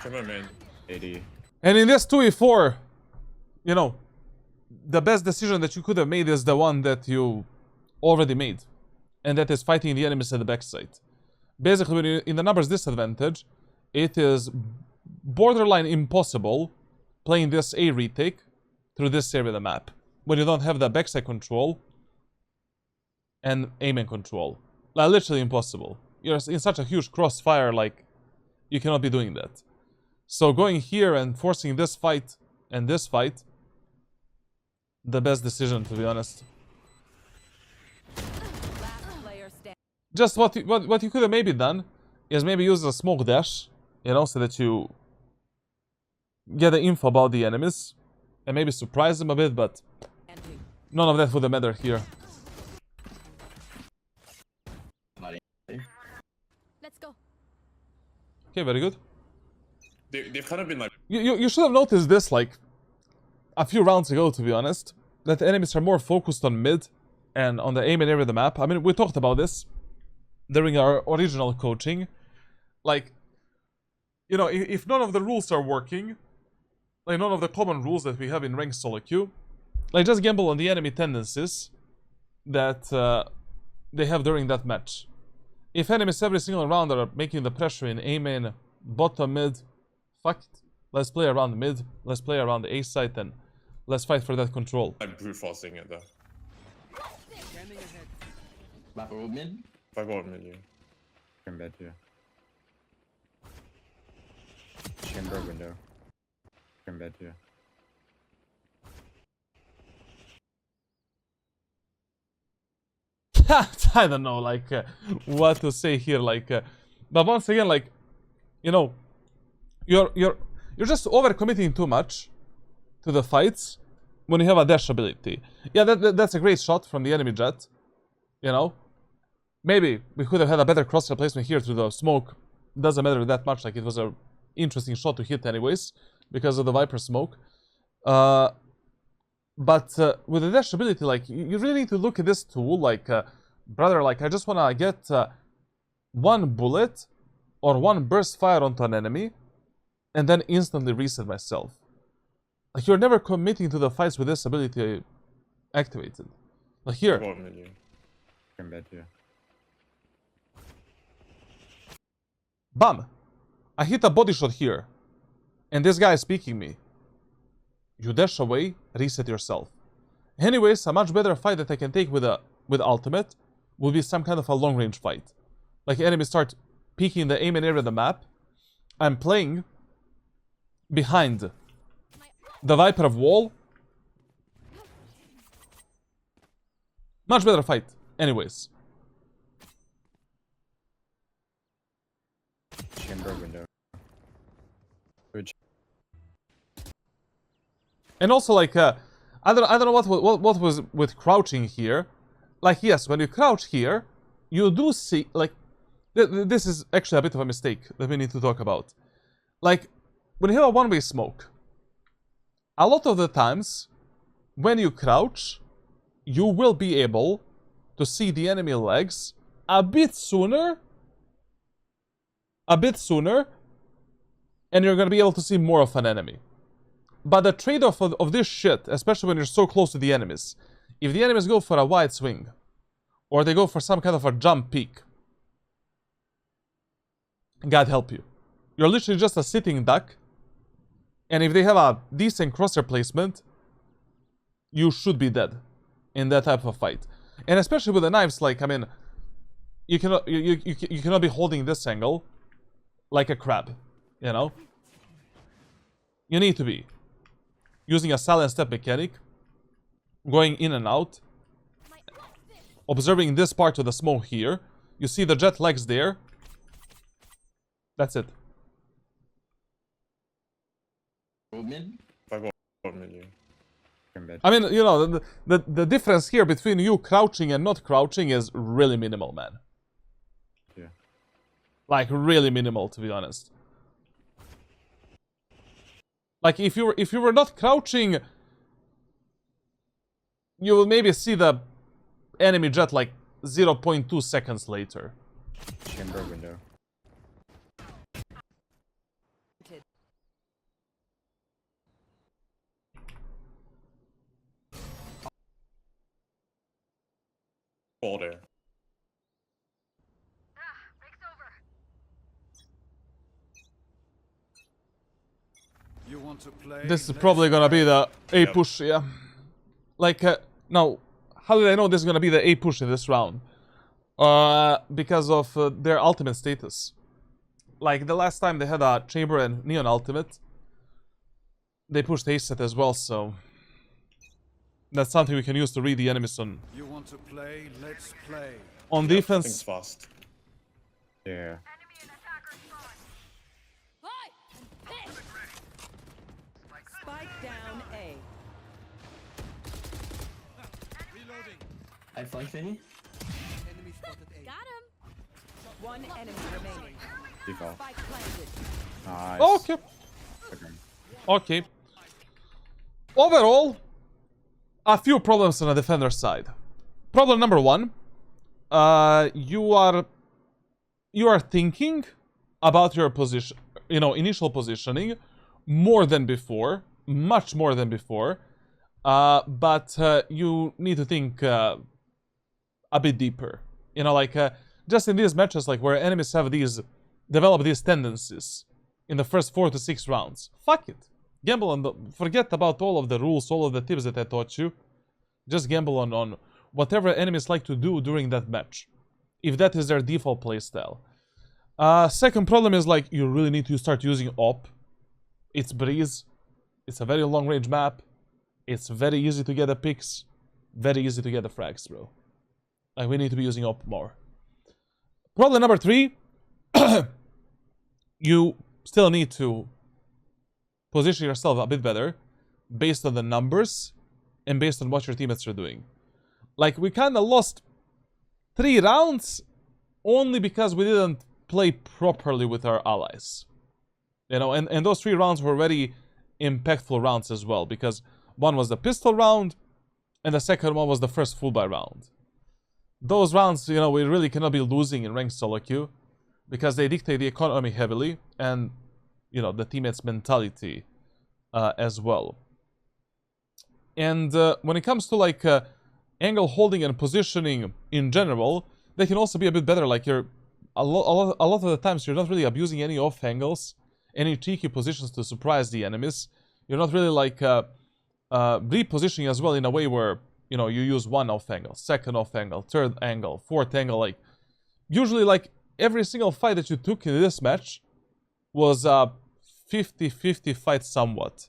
Chamber main. 80. And in this 2v4, you know, the best decision that you could have made is the one that you already made. And that is fighting the enemies at the backside. Basically, when you're in the numbers disadvantage, it is borderline impossible playing this A retake through this area of the map. When you don't have the backside control and aiming control. Like, literally impossible. You're in such a huge crossfire, like, you cannot be doing that. So going here and forcing this fight and this fight, the best decision, to be honest. Last player standing. Just what you could have maybe done is maybe use a smoke dash, you know, so that you get the info about the enemies and maybe surprise them a bit, but none of that would have mattered here. Let's go. Okay, very good. They've kind of been like. You should have noticed this like a few rounds ago, to be honest, that the enemies are more focused on mid and on the aim and area of the map. I mean, we talked about this during our original coaching. Like, you know, if none of the rules are working, like none of the common rules that we have in ranked solo queue, like just gamble on the enemy tendencies that they have during that match. If enemies every single round are making the pressure in A main, bottom mid, fuck it. Let's play around the mid, let's play around the A side, and let's fight for that control. I'm brute forcing it though. Viper ult mid. If I go mid, yeah. Turn bed here. Chamber window. Turn bed here. I don't know, like, what to say here, like, but once again, like, you know, you're just overcommitting too much to the fights when you have a dash ability. Yeah, that's a great shot from the enemy Jett, you know. Maybe we could have had a better crosshair placement here through the smoke. Doesn't matter that much, like, it was a interesting shot to hit anyways, because of the Viper smoke. But with the dash ability, like, you really need to look at this tool, like, brother, like, I just wanna get one bullet or one burst fire onto an enemy and then instantly reset myself. Like, you're never committing to the fights with this ability activated. Like, I here. go mid, yeah. Turn bed here. Bam! I hit a body shot here. And this guy is peeking me. You dash away, reset yourself. Anyways, a much better fight that I can take with ultimate will be some kind of a long range fight. Like, enemies start peeking the aim and area of the map. I'm playing behind the Viper of wall. Much better fight. Anyways. Chamber window. Good. And also, like, I don't know what was with crouching here. Like, yes, when you crouch here, you do see, like, this is actually a bit of a mistake that we need to talk about. Like, when you have a one-way smoke, a lot of the times, when you crouch, you will be able to see the enemy legs a bit sooner, and you're gonna be able to see more of an enemy. But the trade-off of this shit, especially when you're so close to the enemies, if the enemies go for a wide swing, or they go for some kind of a jump peek, God help you. You're literally just a sitting duck, and if they have a decent crosshair placement, you should be dead in that type of fight. And especially with the knives, like, I mean, you cannot be holding this angle like a crab, you know? You need to be using a silent step mechanic, going in and out, observing this part of the smoke here. You see the Jett legs there. That's it. Ult mid. If I go mid, yeah. Turn bed. I mean, you know, the difference here between you crouching and not crouching is really minimal, man. Yeah. Like, really minimal, to be honest. Like, if you were not crouching, you will maybe see the enemy Jett like 0.2 seconds later. Chamber window. All there. You want to play? This is Let's probably gonna be the A Yep. push, yeah. Like, now, how did I know this is gonna be the A push in this round? Because of their ultimate status. Like, the last time they had a Chamber and Neon ultimate, they pushed A set as well, so... That's something we can use to read the enemies on. You want to play? Let's play. On Things defense, fast. Yeah. Spike down A. I flanked any. Got him. One enemy remaining. Default. Spike planted. Nice. okay, Okay. okay. Overall, a few problems on the defender side. Problem number one, you are thinking about your position, initial positioning more than before, much more than before, but you need to think a bit deeper. Just in these matches, like where enemies have develop these tendencies in the first 4 to 6 rounds. Fuck it. Gamble on forget about all of the rules, all of the tips that I taught you. Just gamble on whatever enemies like to do during that match, if that is their default playstyle. Second problem is like you really need to start using op. It's breeze. It's a very long range map. It's very easy to get the picks. Very easy to get the frags, bro. Like we need to be using op more. Problem number 3, you still need to position yourself a bit better based on the numbers and based on what your teammates are doing. Like, we kind of lost 3 rounds only because we didn't play properly with our allies. And those 3 rounds were very impactful rounds as well, because one was the pistol round, and the second one was the first full buy round. Those rounds, we really cannot be losing in ranked solo queue, because they dictate the economy heavily, and, the teammates' mentality as well. And when it comes to, like, angle holding and positioning in general, they can also be a bit better. Like, a lot of the times, you're not really abusing any off angles, any cheeky positions to surprise the enemies. You're not really, like, repositioning as well in a way where, you use one off angle, second off angle, third angle, fourth angle. Like, usually, like, every single fight that you took in this match was a 50-50 fight somewhat.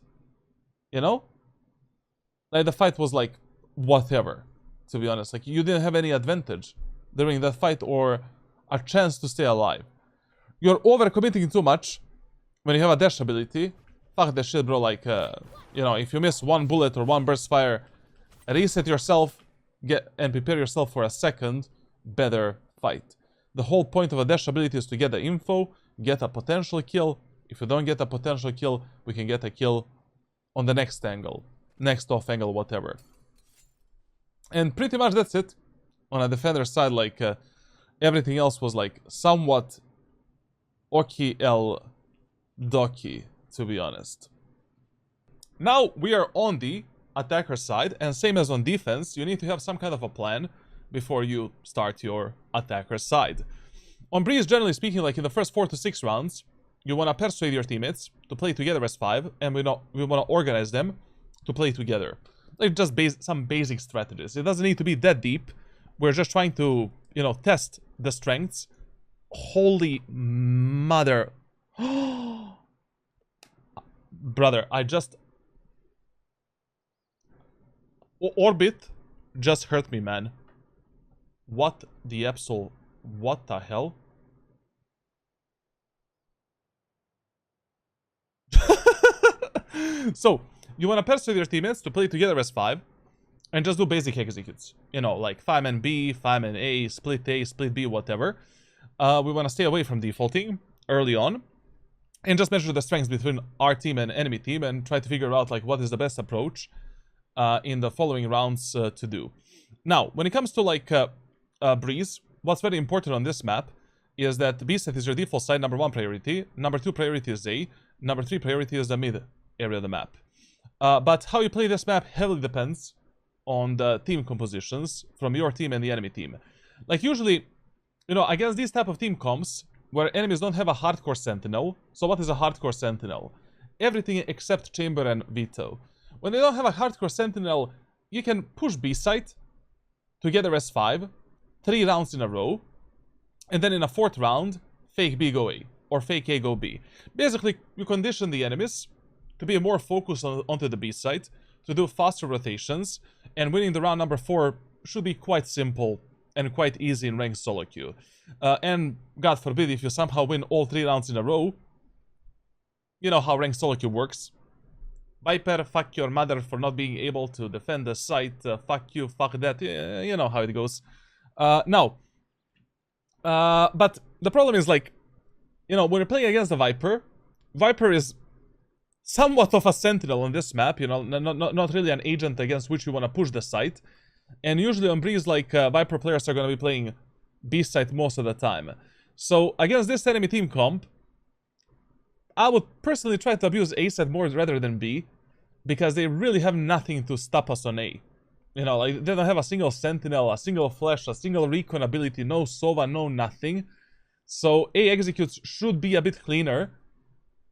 Like, the fight was, like, whatever, to be honest. Like, you didn't have any advantage during that fight or a chance to stay alive. You're overcommitting too much when you have a dash ability. Fuck that shit, bro. Like, if you miss one bullet or one burst fire, reset yourself, and prepare yourself for a second, better fight. The whole point of a dash ability is to get the info, get a potential kill. If you don't get a potential kill, we can get a kill on the next angle. Next off angle, whatever. And pretty much that's it. On a defender side, like, everything else was, like, somewhat okie el dokie, to be honest. Now, we are on the attacker side, and same as on defense, you need to have some kind of a plan before you start your attacker side. On Breeze, generally speaking, like in the first 4 to 6 rounds, you want to persuade your teammates to play together as 5, and we want to organize them to play together. Like, just some basic strategies. It doesn't need to be that deep. We're just trying to, test the strengths. Holy mother. Brother, I just... Orbit just hurt me, man. What the absolute... What the hell? So, you want to persuade your teammates to play together as 5 and just do basic executes. Like 5-man B, 5-man A, split B, whatever. We want to stay away from defaulting early on and just measure the strengths between our team and enemy team and try to figure out, like, what is the best approach in the following rounds to do. Now, when it comes to like Breeze, what's very important on this map is that B site is your default side, number 1 priority. Number 2 priority is A. Number 3 priority is the mid area of the map. But how you play this map heavily depends on the team compositions from your team and the enemy team. Like usually, you know, against these type of team comps, where enemies don't have a hardcore sentinel. So what is a hardcore sentinel? Everything except chamber and veto. When they don't have a hardcore sentinel, you can push B site together as 5, 3 rounds in a row, and then in a 4th round, fake B go A, or fake A go B. Basically, you condition the enemies to be more focused onto the B site, to do faster rotations, and winning the round number 4 should be quite simple and quite easy in ranked solo queue. And God forbid if you somehow win all 3 rounds in a row, you know how ranked solo queue works. Viper, fuck your mother for not being able to defend the site, fuck you, fuck that, you know how it goes. Now, but the problem is like, you know, when you're playing against the Viper, Viper is somewhat of a sentinel on this map, you know, not really an agent against which you want to push the site. And usually on Breeze, like, Viper players are going to be playing B site most of the time. So against this enemy team comp, I would personally try to abuse A site more rather than B, because they really have nothing to stop us on A. You know, like, they don't have a single sentinel, a single flash, a single recon ability, no Sova, no nothing. So A executes should be a bit cleaner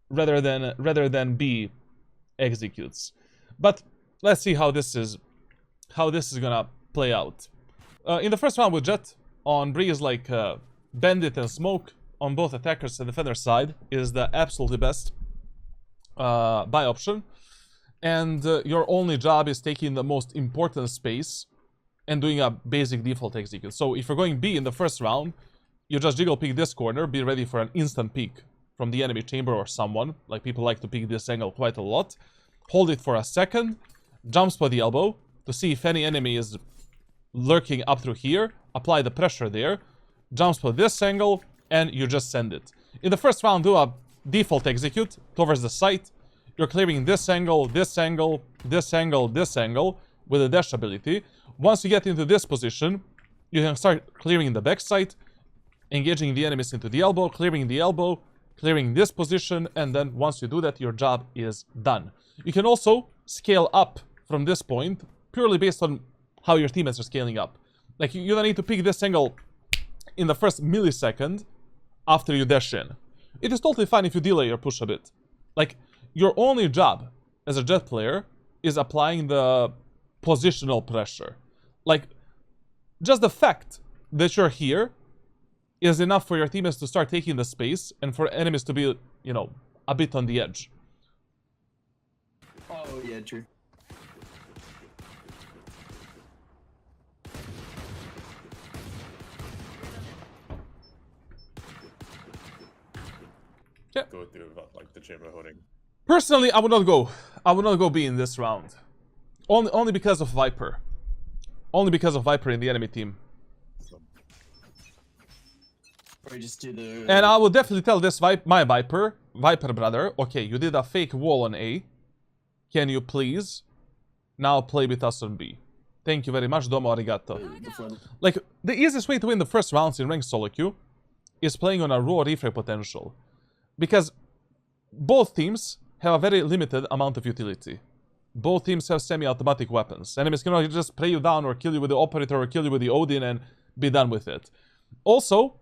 rather than B executes. But let's see how this is gonna play out. In the first round with Jett on Breeze, like Bandit and Smoke on both attackers and defender side is the absolutely best buy option. And your only job is taking the most important space and doing a basic default execute. So if you're going B in the first round, you just jiggle peek this corner, be ready for an instant peek from the enemy chamber or someone. Like, people like to peek this angle quite a lot. Hold it for a second, jump spot the elbow to see if any enemy is lurking up through here, apply the pressure there, jump spot this angle, and you just send it. In the first round, do a default execute towards the site. You're clearing this angle, this angle, this angle, this angle with a dash ability. Once you get into this position, you can start clearing the backside, engaging the enemies into the elbow, clearing this position, and then once you do that, your job is done. You can also scale up from this point, purely based on how your teammates are scaling up. Like, you don't need to pick this angle in the first millisecond after you dash in. It is totally fine if you delay your push a bit. Like, your only job as a Jett player is applying the positional pressure. Like, just the fact that you're here is enough for your teammates to start taking the space and for enemies to be, you know, a bit on the edge. Oh, yeah, true. Yeah. Go through like the chamber holding. Personally, I would not go B in this round. Only because of Viper. Only because of Viper in the enemy team. Or just do the... And I would definitely tell this my Viper brother, okay, you did a fake wall on A. Can you please now play with us on B? Thank you very much, domo arigato. Like, the easiest way to win the first rounds in ranked solo queue is playing on a raw refrag potential. Because both teams have a very limited amount of utility. Both teams have semi-automatic weapons. Enemies cannot just spray you down or kill you with the operator or kill you with the Odin and be done with it. Also,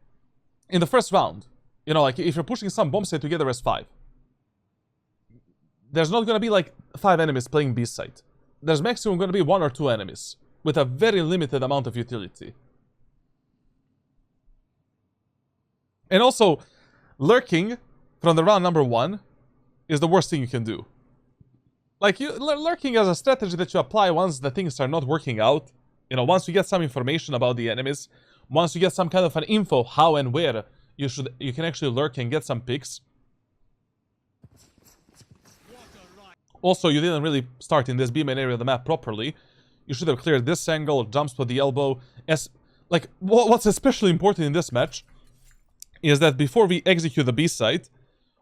in the first round, you know, like, if you're pushing some bomb site together as 5, there's not gonna be like 5 enemies playing B site. There's maximum gonna be 1 or 2 enemies with a very limited amount of utility. And also, lurking from the round number 1 is the worst thing you can do. Like, lurking as a strategy that you apply once the things are not working out. You know, once you get some information about the enemies, once you get some kind of an info how and where you can actually lurk and get some picks. Also, you didn't really start in this B main area of the map properly. You should have cleared this angle, jump spot the elbow. As, like, what's especially important in this match is that before we execute the B site,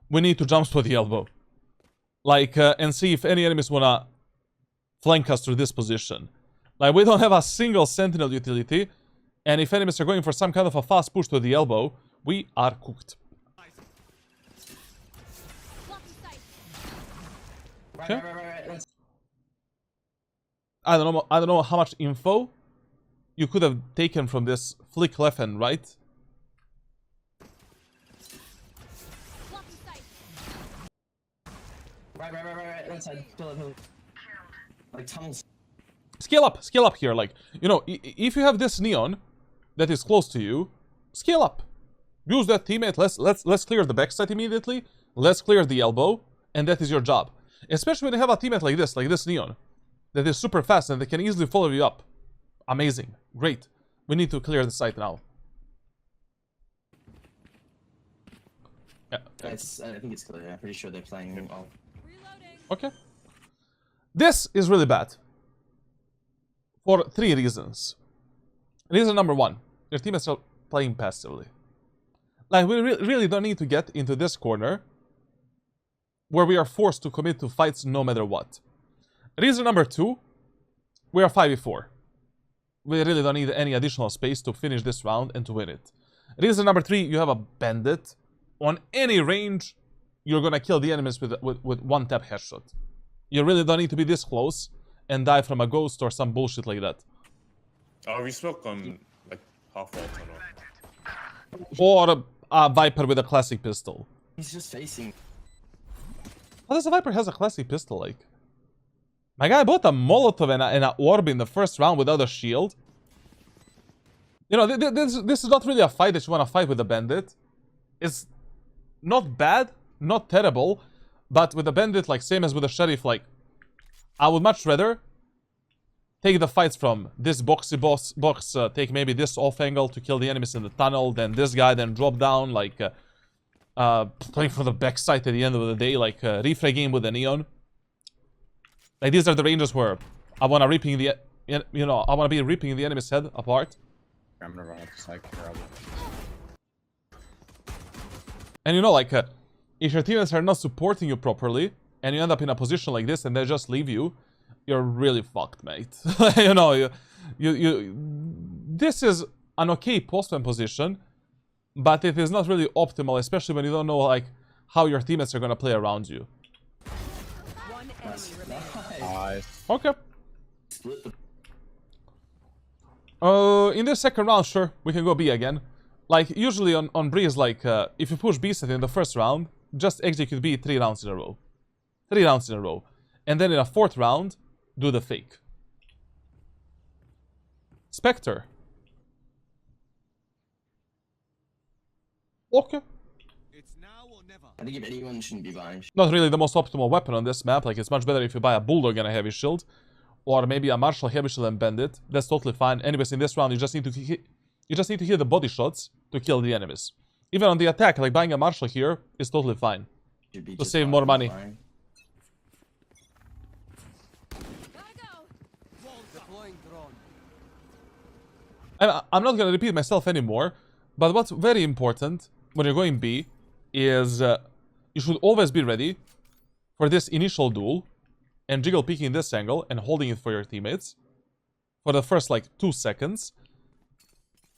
we need to jump spot the elbow. Like, and see if any enemies wanna flank us through this position. Like, we don't have a single sentinel utility. And if enemies are going for some kind of a fast push to the elbow, we are cooked. Okay. Right. I don't know how much info you could have taken from this flick left and right. Right. That side. Hill. Like tunnels. Scale up here. Like, you know, if you have this neon that is close to you, scale up. Use that teammate. Let's clear the backside immediately. Let's clear the elbow, and that is your job. Especially when you have a teammate like this neon, that is super fast and they can easily follow you up. Amazing, great. We need to clear the site now. Yeah. I think it's clear. I'm pretty sure they're playing all. Okay. This is really bad. For 3 reasons. Reason number 1, your teammates are playing passively. Like, we really don't need to get into this corner where we are forced to commit to fights no matter what. Reason number 2, we are 5v4. We really don't need any additional space to finish this round and to win it. Reason number 3, you have a bandit. On any range, you're gonna kill the enemies with one-tap headshot. You really don't need to be this close and die from a ghost or some bullshit like that. Oh, we smoke on like half wall tunnel. Or a Viper with a classic pistol. He's just facing. How does a Viper has a classic pistol, like? My guy bought a Molotov and an orb in the first round without a shield. You know, this is not really a fight that you want to fight with a bandit. It's not bad, not terrible, but with a bandit, like same as with a sheriff, like, I would much rather take the fights from this box, take maybe this off angle to kill the enemies in the tunnel, then this guy, then drop down, like, playing for the backside at the end of the day, like, refrag game with a neon. Like, these are the ranges where I want to ripping the, you know, I want to be ripping the enemy's head apart. I'm gonna run out the side probably. And you know, like, if your teammates are not supporting you properly, and you end up in a position like this, and they just leave you, you're really fucked, mate. You know, this is an okay post-man position, but it is not really optimal, especially when you don't know, like, how your teammates are gonna play around you. One enemy remaining. Nice. Okay. Split the. In this second round, sure, we can go B again. Like, usually on Breeze, like, if you push B set in the first round, just execute B 3 rounds in a row. 3 rounds in a row. And then in a 4th round, do the fake. Spectre. Okay. It's now or never. I think if anyone shouldn't be buying. Not really the most optimal weapon on this map. Like, it's much better if you buy a Bulldog and a Heavy Shield. Or maybe a Marshall Heavy Shield and Bandit. That's totally fine. Anyways, in this round, you just need to hit the body shots to kill the enemies. Even on the attack, like buying a Marshall here is totally fine. To save more money. I'm not gonna repeat myself anymore, but what's very important when you're going B is you should always be ready for this initial duel and jiggle peeking this angle and holding it for your teammates for the first like 2 seconds.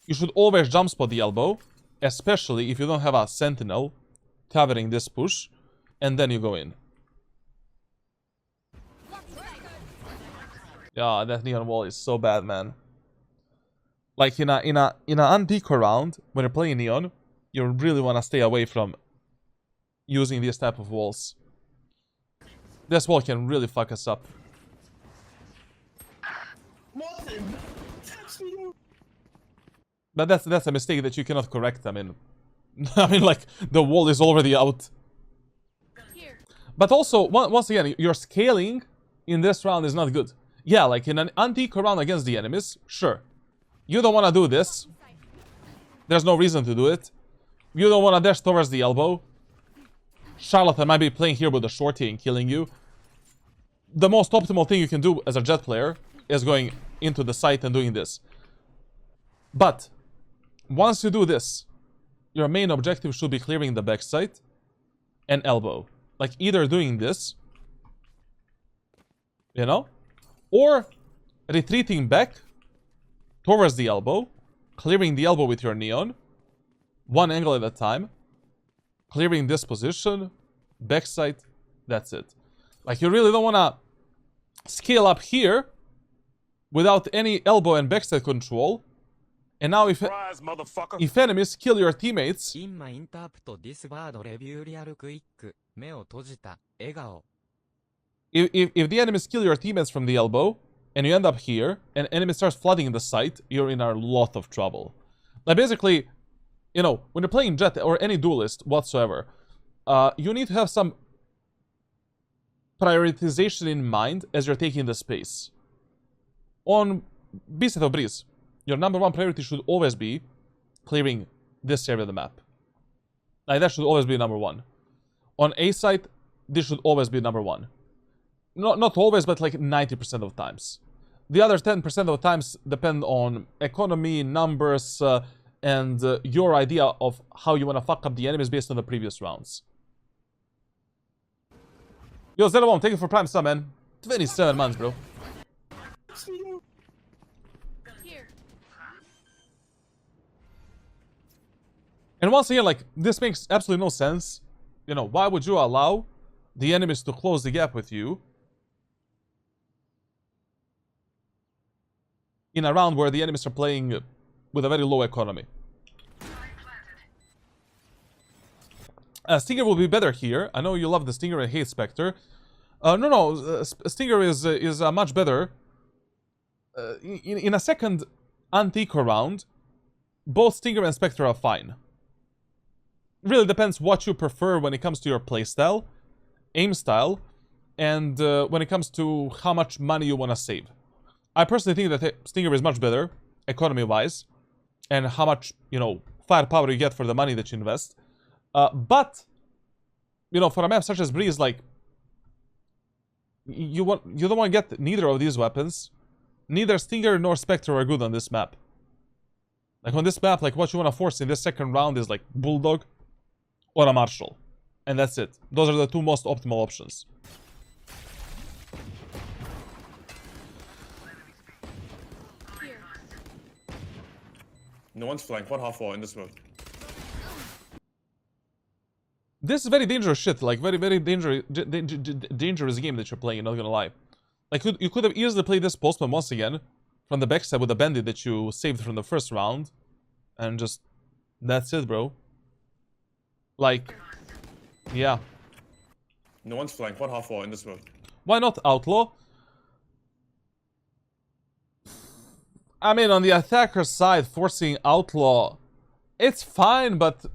You should always jump spot the elbow, especially if you don't have a sentinel covering this push, and then you go in. Yeah, that neon wall is so bad, man. Like in an undeco round, when you're playing neon, you really want to stay away from using these type of walls. This wall can really fuck us up. But that's a mistake that you cannot correct. I mean, like, the wall is already out. But also, once again, your scaling in this round is not good. Yeah, like in an anti-eco round against the enemies, sure. You don't want to do this. There's no reason to do it. You don't want to dash towards the elbow. Charlatan might be playing here with the shorty and killing you. The most optimal thing you can do as a Jett player is going into the site and doing this. But once you do this, your main objective should be clearing the backside and elbow. Like, either doing this, you know, or retreating back towards the elbow, clearing the elbow with your neon, one angle at a time, clearing this position, backside, that's it. Like, you really don't want to scale up here without any elbow and backside control. And now if enemies kill your teammates, if the enemies kill your teammates from the elbow, and you end up here, and enemy starts flooding the site, you're in a lot of trouble. Like, basically, you know, when you're playing Jett or any duelist whatsoever, you need to have some prioritization in mind as you're taking the space. On B side of Breeze, your number one priority should always be clearing this area of the map. Like, that should always be number one. On A side, this should always be number one. Not always, but like 90% of times. The other 10% of the times depend on economy, numbers, and your idea of how you want to fuck up the enemies based on the previous rounds. Yo, Zero1, thank you for Prime Sub, man. 27 months, bro. And once again, like, this makes absolutely no sense. You know, why would you allow the enemies to close the gap with you in a round where the enemies are playing with a very low economy? Stinger will be better here. I know you love the Stinger and hate Spectre. Stinger is much better. In a second anti-eco round, both Stinger and Spectre are fine. Really depends what you prefer when it comes to your playstyle, aim style, and when it comes to how much money you want to save. I personally think that Stinger is much better, economy-wise, and how much, you know, firepower you get for the money that you invest. But, you know, for a map such as Breeze, like, you don't want to get neither of these weapons. Neither Stinger nor Spectre are good on this map. Like, on this map, like, what you want to force in this second round is, like, Bulldog or a Marshal. And that's it. Those are the two most optimal options. No one's flank. What half wall in this mode? This is very dangerous shit. Like, very, very dangerous game that you're playing, not gonna lie. Like, you could have easily played this postman once again from the backside with the bandit that you saved from the first round. And just... that's it, bro. Like... yeah. No one's flank. What half wall in this mode? Why not Outlaw? I mean, on the attacker side, forcing Outlaw, it's fine, but,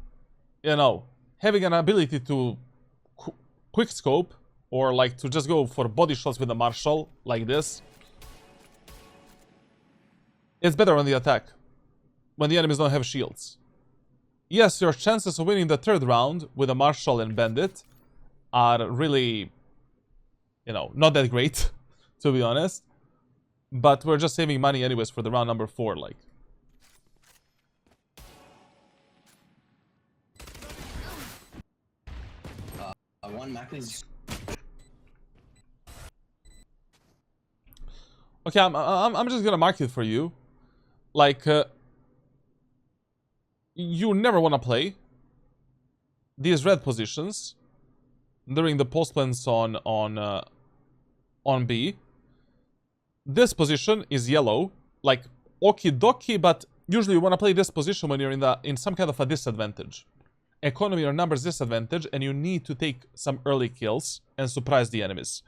you know, having an ability to quick scope, or like to just go for body shots with a Marshal, like this, it's better on the attack, when the enemies don't have shields. Yes, your chances of winning the third round with a Marshal and Bandit are really, you know, not that great, to be honest. But we're just saving money anyways for the round number 4, like. One Mac is... okay, I'm just gonna mark it for you. Like, you never wanna play these red positions during the post plans on B. This position is yellow, like okie dokie, but usually you want to play this position when you're in some kind of a disadvantage. Economy or numbers disadvantage, and you need to take some early kills and surprise the enemies.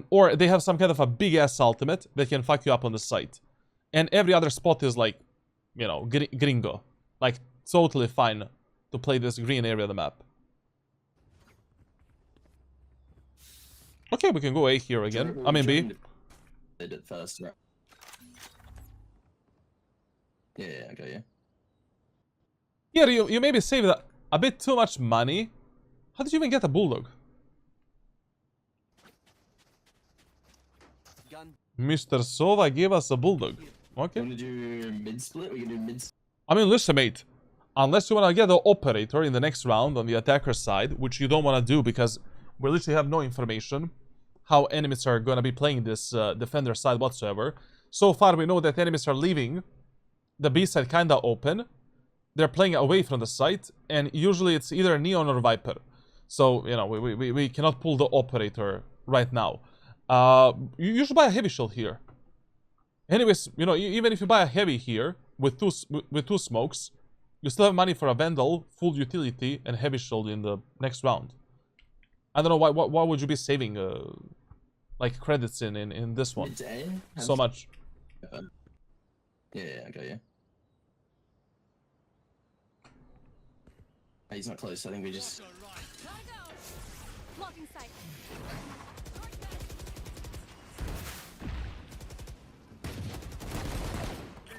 Or they have some kind of a big ass ultimate that can fuck you up on the site. And every other spot is like, you know, gringo. Like, totally fine to play this green area of the map. Okay, we can go A here again. I mean B. Did it first, right? Yeah, okay, yeah. Here, you maybe saved a bit too much money. How did you even get a Bulldog? Mr. Sova gave us a Bulldog. Okay. Want to do mid-split? We can do mid-split. I mean, listen, mate. Unless you want to get the Operator in the next round on the attacker side, which you don't want to do because we literally have no information how enemies are gonna be playing this defender side whatsoever. So far, we know that enemies are leaving the B side kinda open. They're playing away from the site, and usually it's either Neon or Viper. So, you know, we cannot pull the operator right now. You should buy a heavy shield here. Anyways, you know, even if you buy a heavy here with two smokes, you still have money for a Vandal, full utility, and heavy shield in the next round. I don't know why would you be saving like credits in this one so much. Yeah, I got you. He's not close. I think we just. Blocking sight.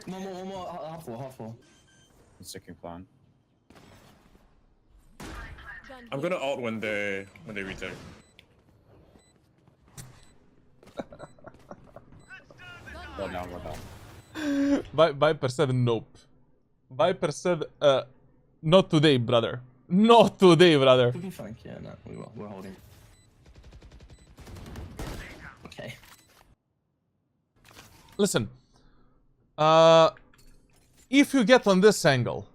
One more. Half full. Second plan. I'm gonna ult when they retake. Well, now we're done. Viper said nope. Viper said, not today, brother. Not today, brother. We'll be fine. Yeah, no, we will. We're holding. Okay. Listen. If you get on this angle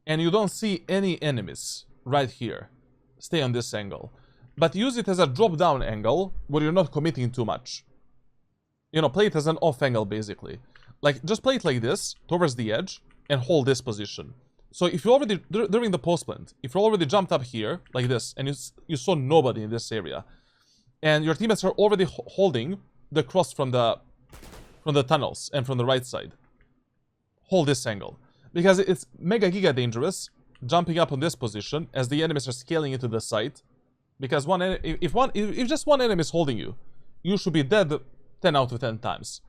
and you don't see any enemies right here, stay on this angle. But use it as a drop-down angle where you're not committing too much. You know, play it as an off angle, basically. Like, just play it like this, towards the edge, and hold this position. So if you already, during the post plant, if you already jumped up here, like this, and you saw nobody in this area, and your teammates are already holding the cross from the tunnels and from the right side, hold this angle. Because it's mega giga dangerous jumping up on this position as the enemies are scaling into the site. Because if just one enemy is holding you, you should be dead 10 out of 10 times.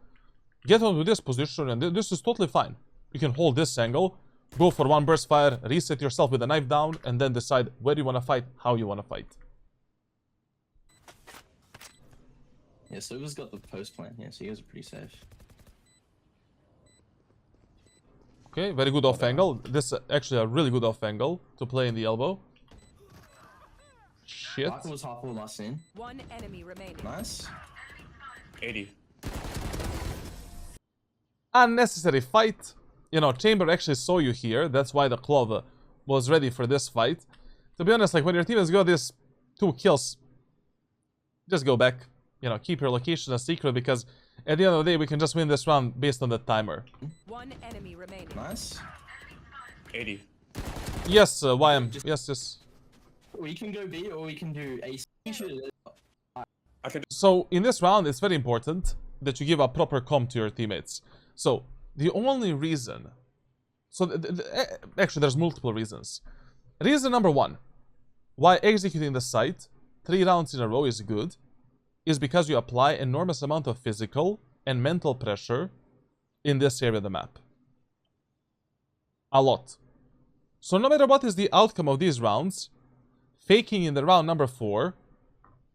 Get onto this position, and this is totally fine. You can hold this angle, go for one burst fire, reset yourself with a knife down, and then decide where you want to fight, how you want to fight. Yeah, so Silver's got the post plan. Yeah, so you guys are pretty safe. Okay, very good off angle. This is actually a really good off angle to play in the elbow. Shit. Viper was half full last scene. One enemy remaining. Nice. 80. Unnecessary fight. You know, Chamber actually saw you here. That's why the Clove was ready for this fight. To be honest, like, when your team has got these 2 kills, just go back. You know, keep your location a secret, because at the end of the day, we can just win this round based on the timer. One enemy remaining. Nice. 80. Yes, YM. Yes. We can go B or we can do A. I can So, in this round, it's very important that you give a proper comp to your teammates. So, the only reason... So, actually, there's multiple reasons. Reason number 1, why executing the site 3 rounds in a row is good, is because you apply enormous amount of physical and mental pressure in this area of the map. A lot. So no matter what is the outcome of these rounds, faking in the round number 4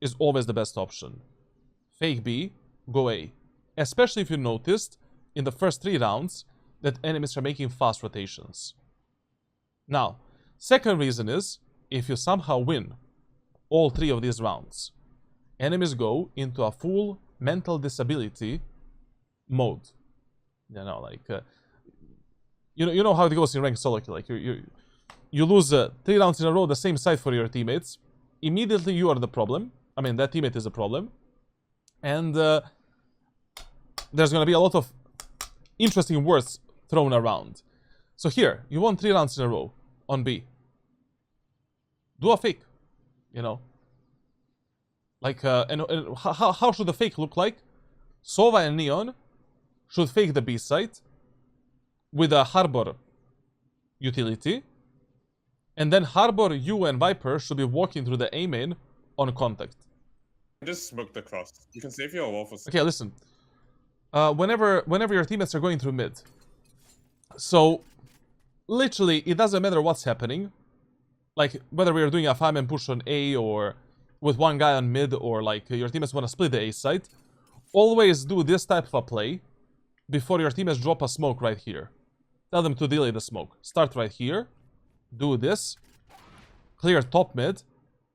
is always the best option. Fake B, go A. Especially if you noticed in the first 3 rounds that enemies are making fast rotations. Now, second reason is, if you somehow win all 3 of these rounds, enemies go into a full mental disability mode. You know, like, you know how it goes in ranked solo queue. Like, you lose 3 rounds in a row the same side for your teammates. Immediately you are the problem. I mean, that teammate is a problem. And there's gonna be a lot of interesting words thrown around. So here, you won 3 rounds in a row on B. Do a fake, you know. Like, and how should the fake look like? Sova and Neon should fake the B site with a Harbor utility. And then Harbor, you and Viper should be walking through the A main on contact. just smoke the cross. You can save your wall for... Okay, listen. Whenever your teammates are going through mid, so literally it doesn't matter what's happening. Like, whether we are doing a 5-man push on A or with one guy on mid, or like your teammates want to split the A site, always do this type of a play before your teammates drop a smoke right here. Tell them to delay the smoke. Start right here, do this, clear top mid,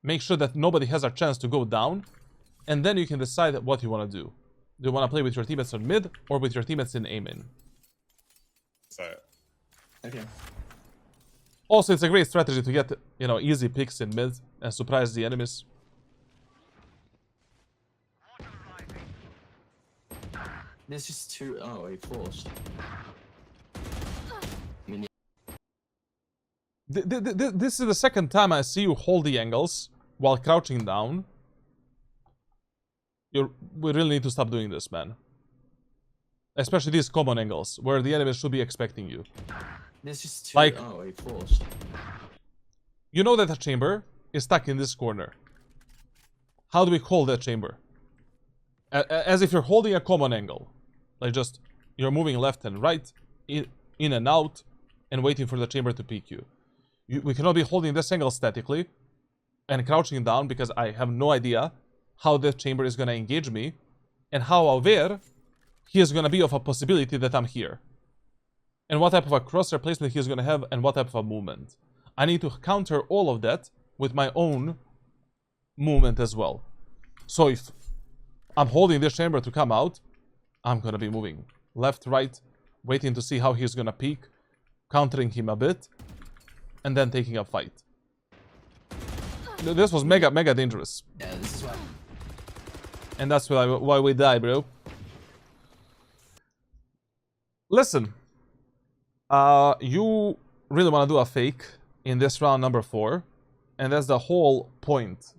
make sure that nobody has a chance to go down, and then you can decide what you want to do. Do you want to play with your teammates on mid or with your teammates in A main? So, Okay. Also, it's a great strategy to get, you know, easy picks in mid and surprise the enemies. There's just two. Oh, he forced. This is the second time I see you hold the angles while crouching down. We really need to stop doing this, man. Especially these common angles, where the enemies should be expecting you. There's just two. Like- Oh, he forced. You know that the chamber is stuck in this corner. How do we hold that chamber? As if you're holding a common angle. Like just, you're moving left and right, in and out, and waiting for the chamber to peek you. We cannot be holding this angle statically and crouching down because I have no idea how the chamber is going to engage me and how aware he is going to be of a possibility that I'm here. And what type of a crosshair placement he is going to have and what type of a movement. I need to counter all of that with my own movement as well. So if I'm holding this chamber to come out, I'm going to be moving left, right, waiting to see how he's going to peek, countering him a bit, and then taking a fight. This was mega dangerous. Yeah, this is why. And that's why we die, bro. Listen. You really want to do a fake in this round number 4. And that's the whole point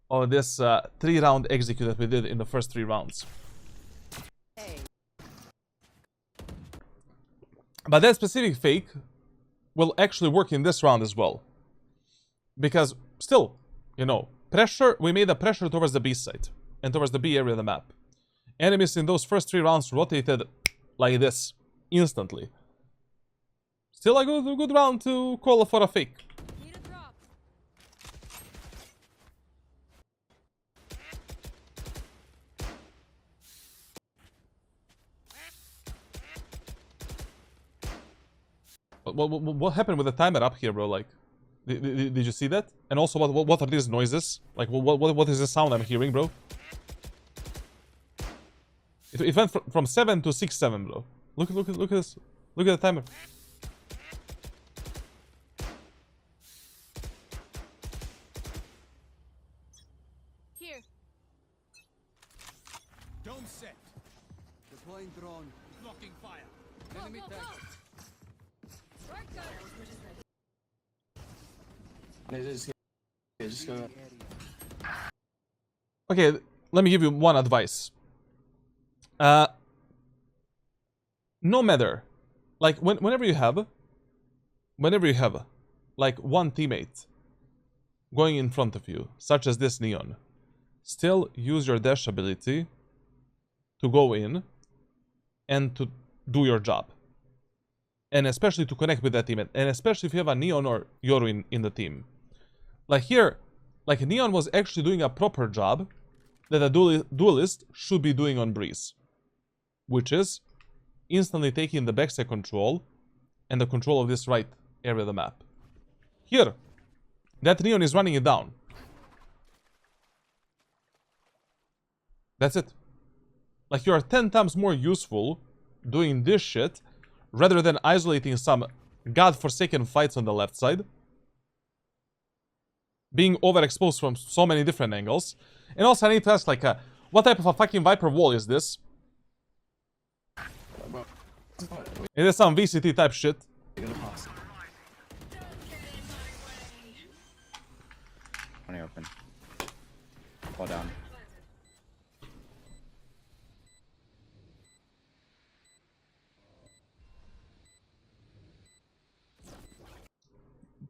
of this 3-round execute that we did in the first 3 rounds. But that specific fake will actually work in this round as well. Because still, you know, pressure, we made a pressure towards the B side and towards the B area of the map. Enemies in those first 3 rounds rotated like this, instantly. Still a good round to call for a fake. Need a drop. What happened with the timer up here, bro? Like, did you see that? And also, what are these noises? Like, what is the sound I'm hearing, bro? It went from 7 to 6-7, bro. Look at this. Look at the timer. Here. Dome set. Deploying drone. Blocking fire. Enemy tag. Strike gun. Just go. Okay, let me give you one advice. No matter, like whenever you have like one teammate going in front of you, such as this Neon, still use your dash ability to go in and to do your job. And especially to connect with that teammate, and especially if you have a Neon or Yoru in the team. Like here, like Neon was actually doing a proper job that a duelist should be doing on Breeze, which is instantly taking the backside control and the control of this right area of the map. Here, that Neon is running it down. That's it. Like, you are 10 times more useful doing this shit rather than isolating some godforsaken fights on the left side, being overexposed from so many different angles. And also I need to ask, like, what type of a fucking Viper wall is this? It is some VCT type shit. Only open. Fall down.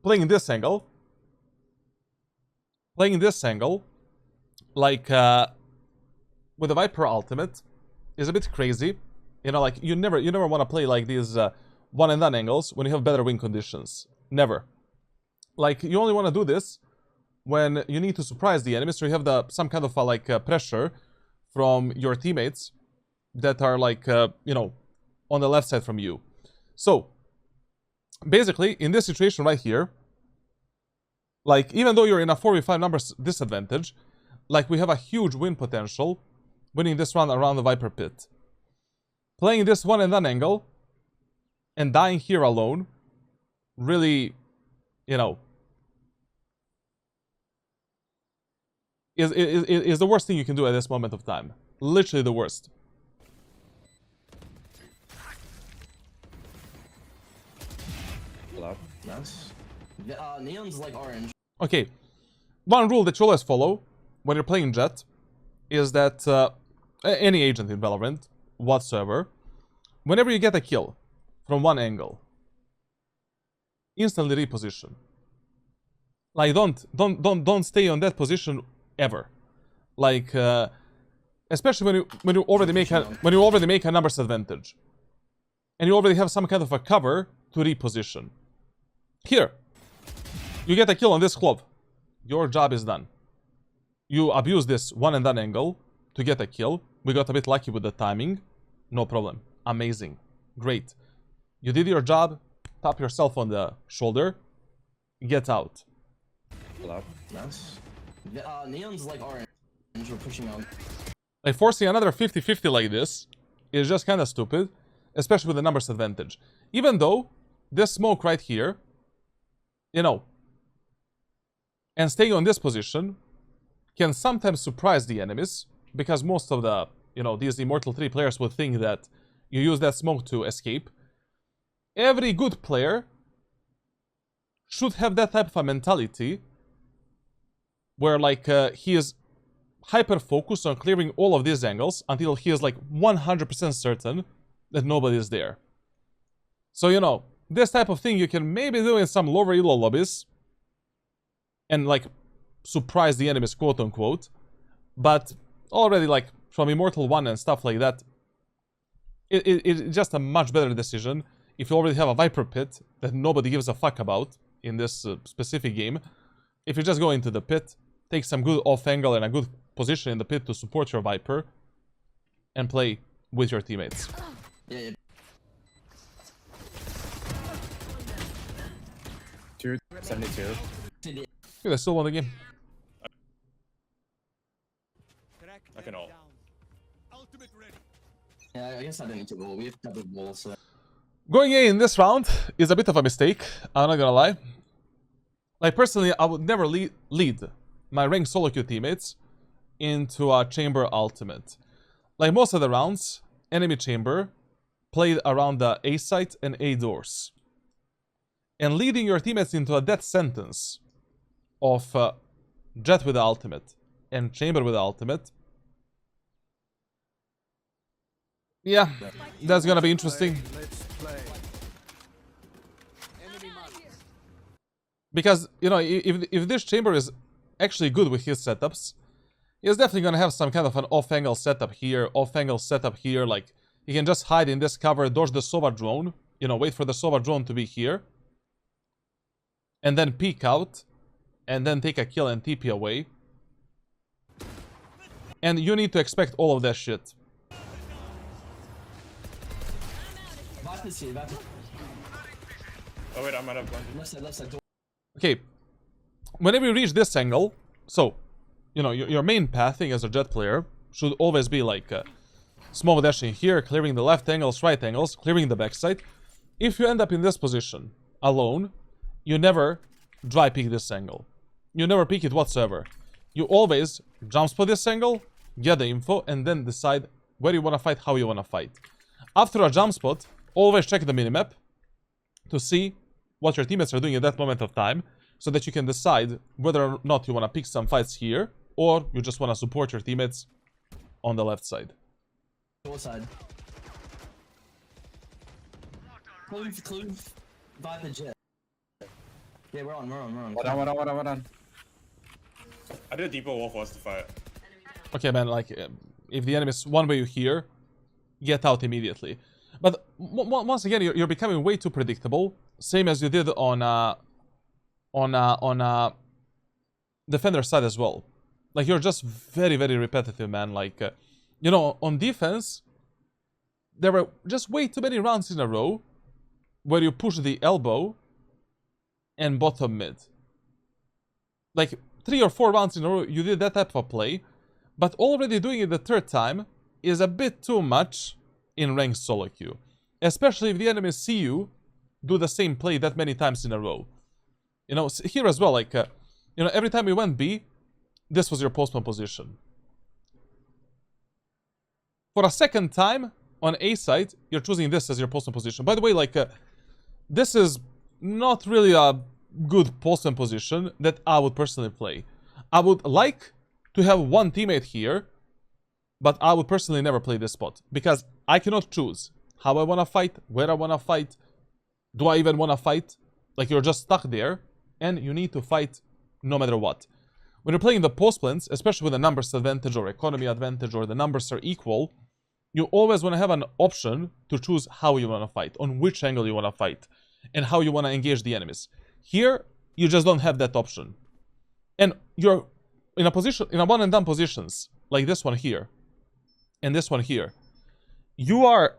Playing this angle, like with the Viper ultimate, is a bit crazy. You know, like you never want to play like these one and done angles when you have better win conditions. Never. Like, you only want to do this when you need to surprise the enemy, so you have some kind of pressure from your teammates that are like you know, on the left side from you. So basically, in this situation right here, like, even though you're in a 4v5 numbers disadvantage, like we have a huge win potential winning this round around the Viper pit. Playing this one and done angle and dying here alone really, you know, is the worst thing you can do at this moment of time. Literally the worst. Hello. Nice. Neon's like orange. Okay, one rule that you always follow when you're playing Jett is that any agent in Valorant whatsoever, whenever you get a kill from one angle, instantly reposition. Like don't stay on that position ever. Like especially when you already make a numbers advantage and you already have some kind of a cover to reposition. Here, you get a kill on this club. Your job is done. You abuse this one and done angle to get a kill. We got a bit lucky with the timing. No problem. Amazing. Great. You did your job. Tap yourself on the shoulder. Get out. Hello. Nice. Neon's like orange. We're pushing out. Like forcing another 50-50 like this is just kind of stupid, especially with the numbers advantage. Even though this smoke right here, you know, and staying on this position can sometimes surprise the enemies, because most of the, you know, these Immortal 3 players would think that you use that smoke to escape. Every good player should have that type of a mentality where, like, he is hyper-focused on clearing all of these angles until he is, like, 100% certain that nobody is there. So, you know, this type of thing you can maybe do in some lower elo lobbies and, like, surprise the enemies, quote-unquote. But already, like, from Immortal 1 and stuff like that, it's just a much better decision if you already have a Viper pit that nobody gives a fuck about in this specific game. If you just go into the pit, take some good off angle and a good position in the pit to support your Viper, and play with your teammates. Yeah. 272. Yeah, they still won the game. I can ult. Ultimate ready. Yeah, I guess I didn't need to go. We have double wall, so. Going in this round is a bit of a mistake, I'm not gonna lie. Like, personally, I would never lead my ranked solo queue teammates into a chamber ultimate. Like, most of the rounds, enemy chamber played around the A site and A doors. And leading your teammates into a death sentence of Jett with the ultimate and chamber with the ultimate. Yeah, that's gonna be interesting. Let's play. Enemy mark. Because, you know, if this chamber is actually good with his setups, he's definitely gonna have some kind of an off-angle setup here, off-angle setup here. Like, he can just hide in this cover, dodge the Sova drone, you know, wait for the Sova drone to be here, and then peek out, and then take a kill and TP away. And you need to expect all of that shit. Viper's here, Viper. Oh wait, I might have one. Left side door. Okay, whenever you reach this angle, so, you know, your main pathing as a Jett player should always be like smoke dashing here, clearing the left angles, right angles, clearing the backside. If you end up in this position alone, you never dry peek this angle. You never peek it whatsoever. You always jump spot this angle, get the info, and then decide where you want to fight, how you want to fight. After a jump spot, always check the minimap to see what your teammates are doing at that moment of time, so that you can decide whether or not you want to pick some fights here, or you just want to support your teammates on the left side. Door side. Clue. Viper Jett. Yeah, we're on. What on? I did a deeper wall for us to fight. Okay, man, like, if the enemy is one way you here, get out immediately. But once again, you're becoming way too predictable, same as you did on defender side as well. Like, you're just very, very repetitive, man. Like, you know, on defense, there were just way too many rounds in a row where you push the elbow and bottom mid. Like, 3 or 4 rounds in a row you did that type of play, but already doing it the third time is a bit too much in ranked solo queue. Especially if the enemies see you do the same play that many times in a row. You know, here as well, like, you know, every time we went B, this was your postman position. For a second time, on A side, you're choosing this as your postman position. By the way, like, this is not really a good postman position that I would personally play. I would like to have one teammate here, but I would personally never play this spot. Because I cannot choose how I want to fight, where I want to fight, do I even want to fight? Like, you're just stuck there, and you need to fight no matter what. When you're playing the post plans, especially with a numbers advantage or economy advantage, or the numbers are equal, you always want to have an option to choose how you want to fight, on which angle you want to fight, and how you want to engage the enemies. Here, you just don't have that option. And you're in a position, in a one and done positions, like this one here, and this one here. You are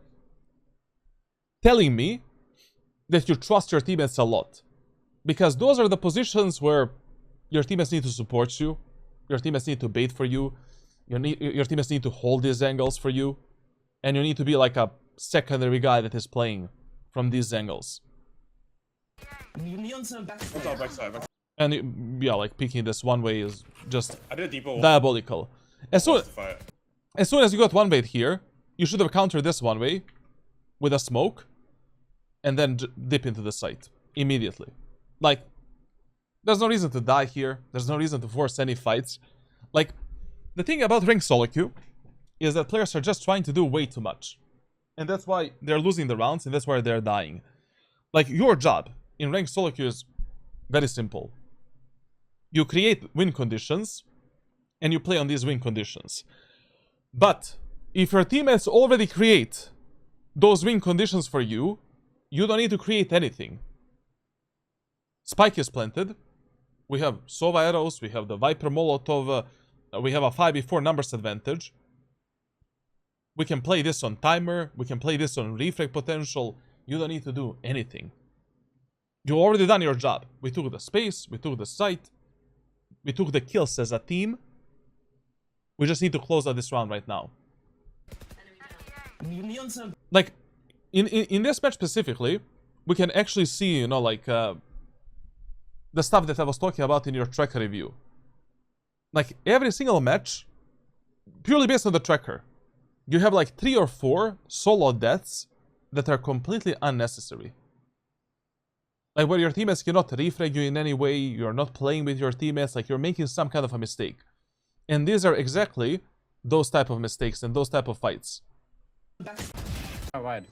telling me that you trust your teammates a lot. Because those are the positions where your teammates need to support you, your teammates need to bait for you, your teammates need to hold these angles for you, and you need to be like a secondary guy that is playing from these angles. Backside. And yeah, like picking this one way is just I did a deeper one. diabolical. As soon as you got one bait here, you should have countered this one way with a smoke, and then dip into the site immediately. Like, there's no reason to die here. There's no reason to force any fights. Like, the thing about ranked solo queue is that players are just trying to do way too much. And that's why they're losing the rounds, and that's why they're dying. Like, your job in ranked solo queue is very simple. You create win conditions, and you play on these win conditions. But, if your teammates already create those win conditions for you, you don't need to create anything. Spike is planted. We have Sova arrows. We have the Viper Molotov. We have a 5v4 numbers advantage. We can play this on timer. We can play this on refrag potential. You don't need to do anything. You already done your job. We took the space. We took the site. We took the kills as a team. We just need to close out this round right now. Like, in this match specifically, we can actually see, you know, like, the stuff that I was talking about in your tracker review. Like, every single match, purely based on the tracker, you have like 3 or 4 solo deaths that are completely unnecessary. Like, where your teammates cannot refrag you in any way, you're not playing with your teammates, like you're making some kind of a mistake. And these are exactly those type of mistakes and those type of fights. Oh, wide.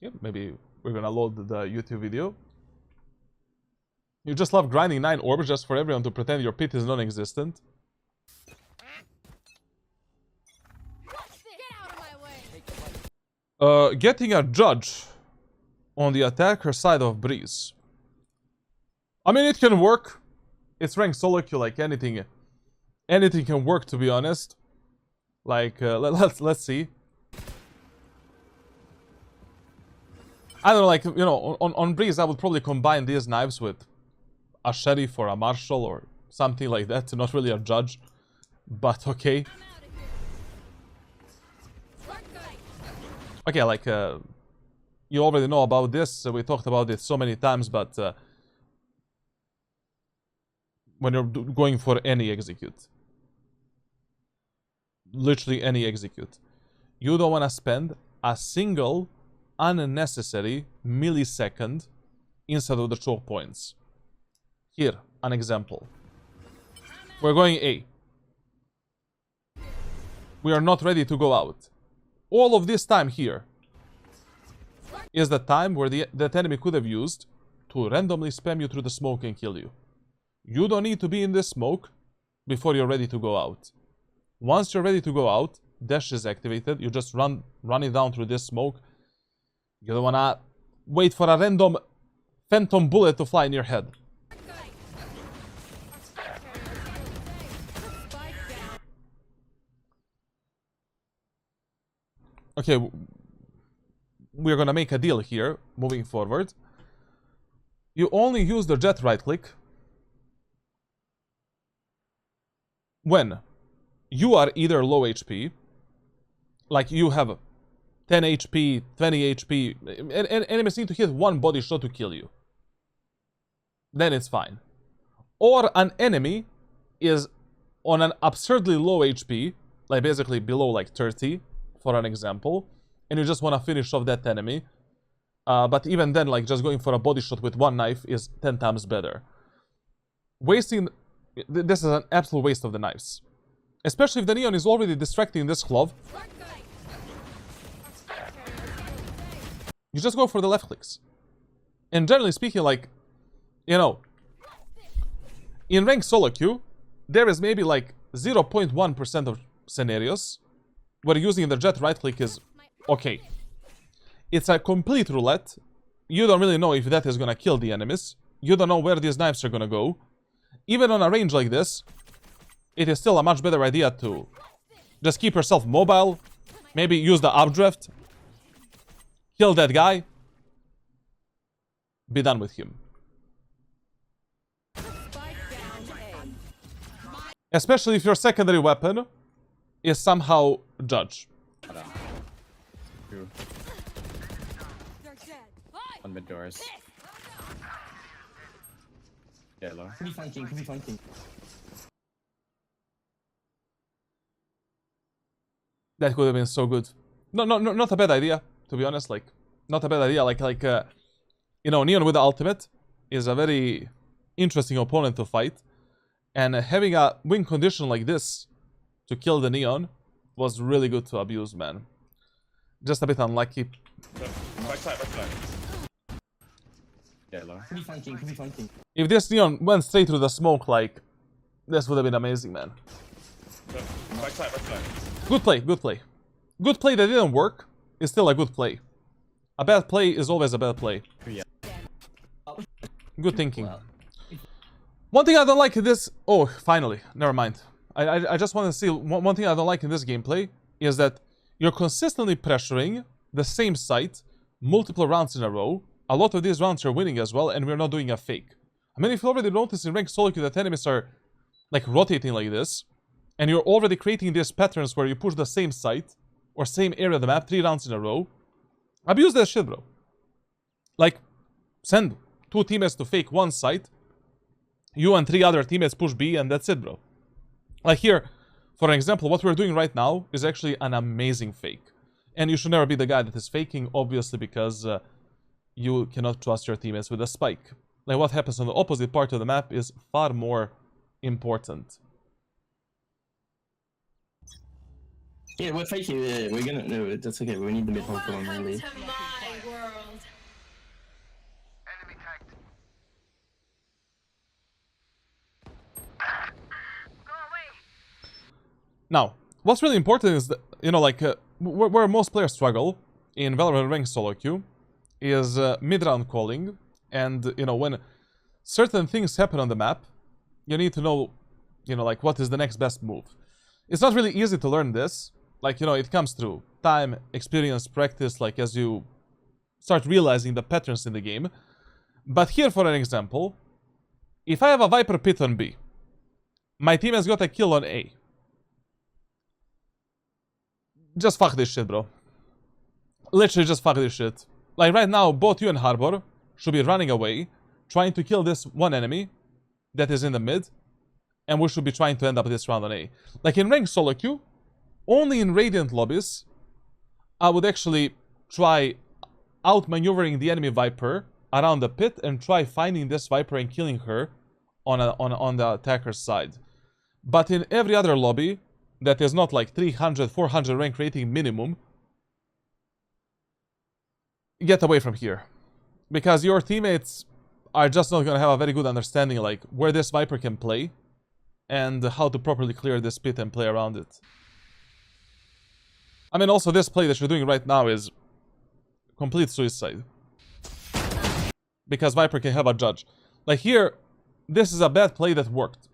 Yeah, maybe we're gonna load the YouTube video. You just love grinding 9 orbs just for everyone to pretend your pit is non-existent. Get out of my way. Getting a judge on the attacker side of Breeze. I mean, it can work. It's ranked solo queue, like anything can work, to be honest. Like, let's see. I don't know, like, you know, on Breeze, I would probably combine these knives with a sheriff or a marshal or something like that. Not really a judge, but okay. I'm out of here. Okay, like, you already know about this. We talked about it so many times, but when you're going for any execute, literally any execute, you don't want to spend a single unnecessary millisecond inside of the choke points. Here, an example. We're going A. We are not ready to go out. All of this time here is the time where that enemy could have used to randomly spam you through the smoke and kill you. You don't need to be in this smoke before you're ready to go out. Once you're ready to go out, dash is activated. You just run it down through this smoke. You don't wanna wait for a random phantom bullet to fly in your head. Okay, we're gonna make a deal here, moving forward. You only use the Jett right click when you are either low HP, like you have 10 HP, 20 HP, and enemies need to hit one body shot to kill you. Then it's fine. Or an enemy is on an absurdly low HP, like basically below like 30, for an example, and you just want to finish off that enemy. But even then, like just going for a body shot with one knife is 10 times better. Wasting... This is an absolute waste of the knives. Especially if the Neon is already distracting this glove. You just go for the left clicks. And generally speaking, like, you know, in ranked solo queue, there is maybe like 0.1% of scenarios where using the Jett right click is okay. It's a complete roulette. You don't really know if that is gonna kill the enemies. You don't know where these knives are gonna go. Even on a range like this, it is still a much better idea to just keep yourself mobile. Maybe use the updraft. Kill that guy. Be done with him. Especially if your secondary weapon is somehow Judge. Two. On mid doors. Yellow. Could be flanking, could be flanking. That could have been so good. No, not a bad idea, to be honest. Like, not a bad idea. You know, Neon with the ultimate is a very interesting opponent to fight. And having a win condition like this to kill the Neon was really good to abuse, man. Just a bit unlucky. Backside. Yellow. Could be flanking, could be flanking. If this Neon went straight through the smoke, like, this would have been amazing, man. Backside. Good play, good play. Good play that didn't work is still a good play. A bad play is always a bad play. Good thinking. One thing I don't like in this... Oh, finally. Never mind. I just want to see... One thing I don't like in this gameplay is that you're consistently pressuring the same site multiple rounds in a row. A lot of these rounds are winning as well, and we're not doing a fake. I mean, if you already noticed in ranked solo queue that enemies are, like, rotating like this, and you're already creating these patterns where you push the same site or same area of the map 3 rounds in a row, abuse that shit, bro. Like, send 2 teammates to fake one site, you and 3 other teammates push B, and that's it, bro. Like here, for an example, what we're doing right now is actually an amazing fake. And you should never be the guy that is faking, obviously, because you cannot trust your teammates with a spike. Like, what happens on the opposite part of the map is far more important. Yeah, we're faking. We're gonna... No, that's okay. We need the mid-hole for one really. Now, what's really important is that, you know, like, where most players struggle in Valorant ranked solo queue is mid-round calling, and, you know, when certain things happen on the map, you need to know, you know, like, what is the next best move. It's not really easy to learn this. Like, you know, it comes through time, experience, practice, like, as you start realizing the patterns in the game. But here, for an example, if I have a Viper pit on B, my team has got a kill on A. Just fuck this shit, bro. Literally just fuck this shit. Like, right now, both you and Harbor should be running away, trying to kill this one enemy that is in the mid, and we should be trying to end up this round on A. Like, in ranked solo queue, only in Radiant lobbies, I would actually try outmaneuvering the enemy Viper around the pit and try finding this Viper and killing her on the attacker's side. But in every other lobby that is not like 300, 400 rank rating minimum, get away from here. Because your teammates are just not going to have a very good understanding like where this Viper can play and how to properly clear this pit and play around it. I mean, also this play that you're doing right now is complete suicide. Because Viper can have a judge. Like here, this is a bad play that worked,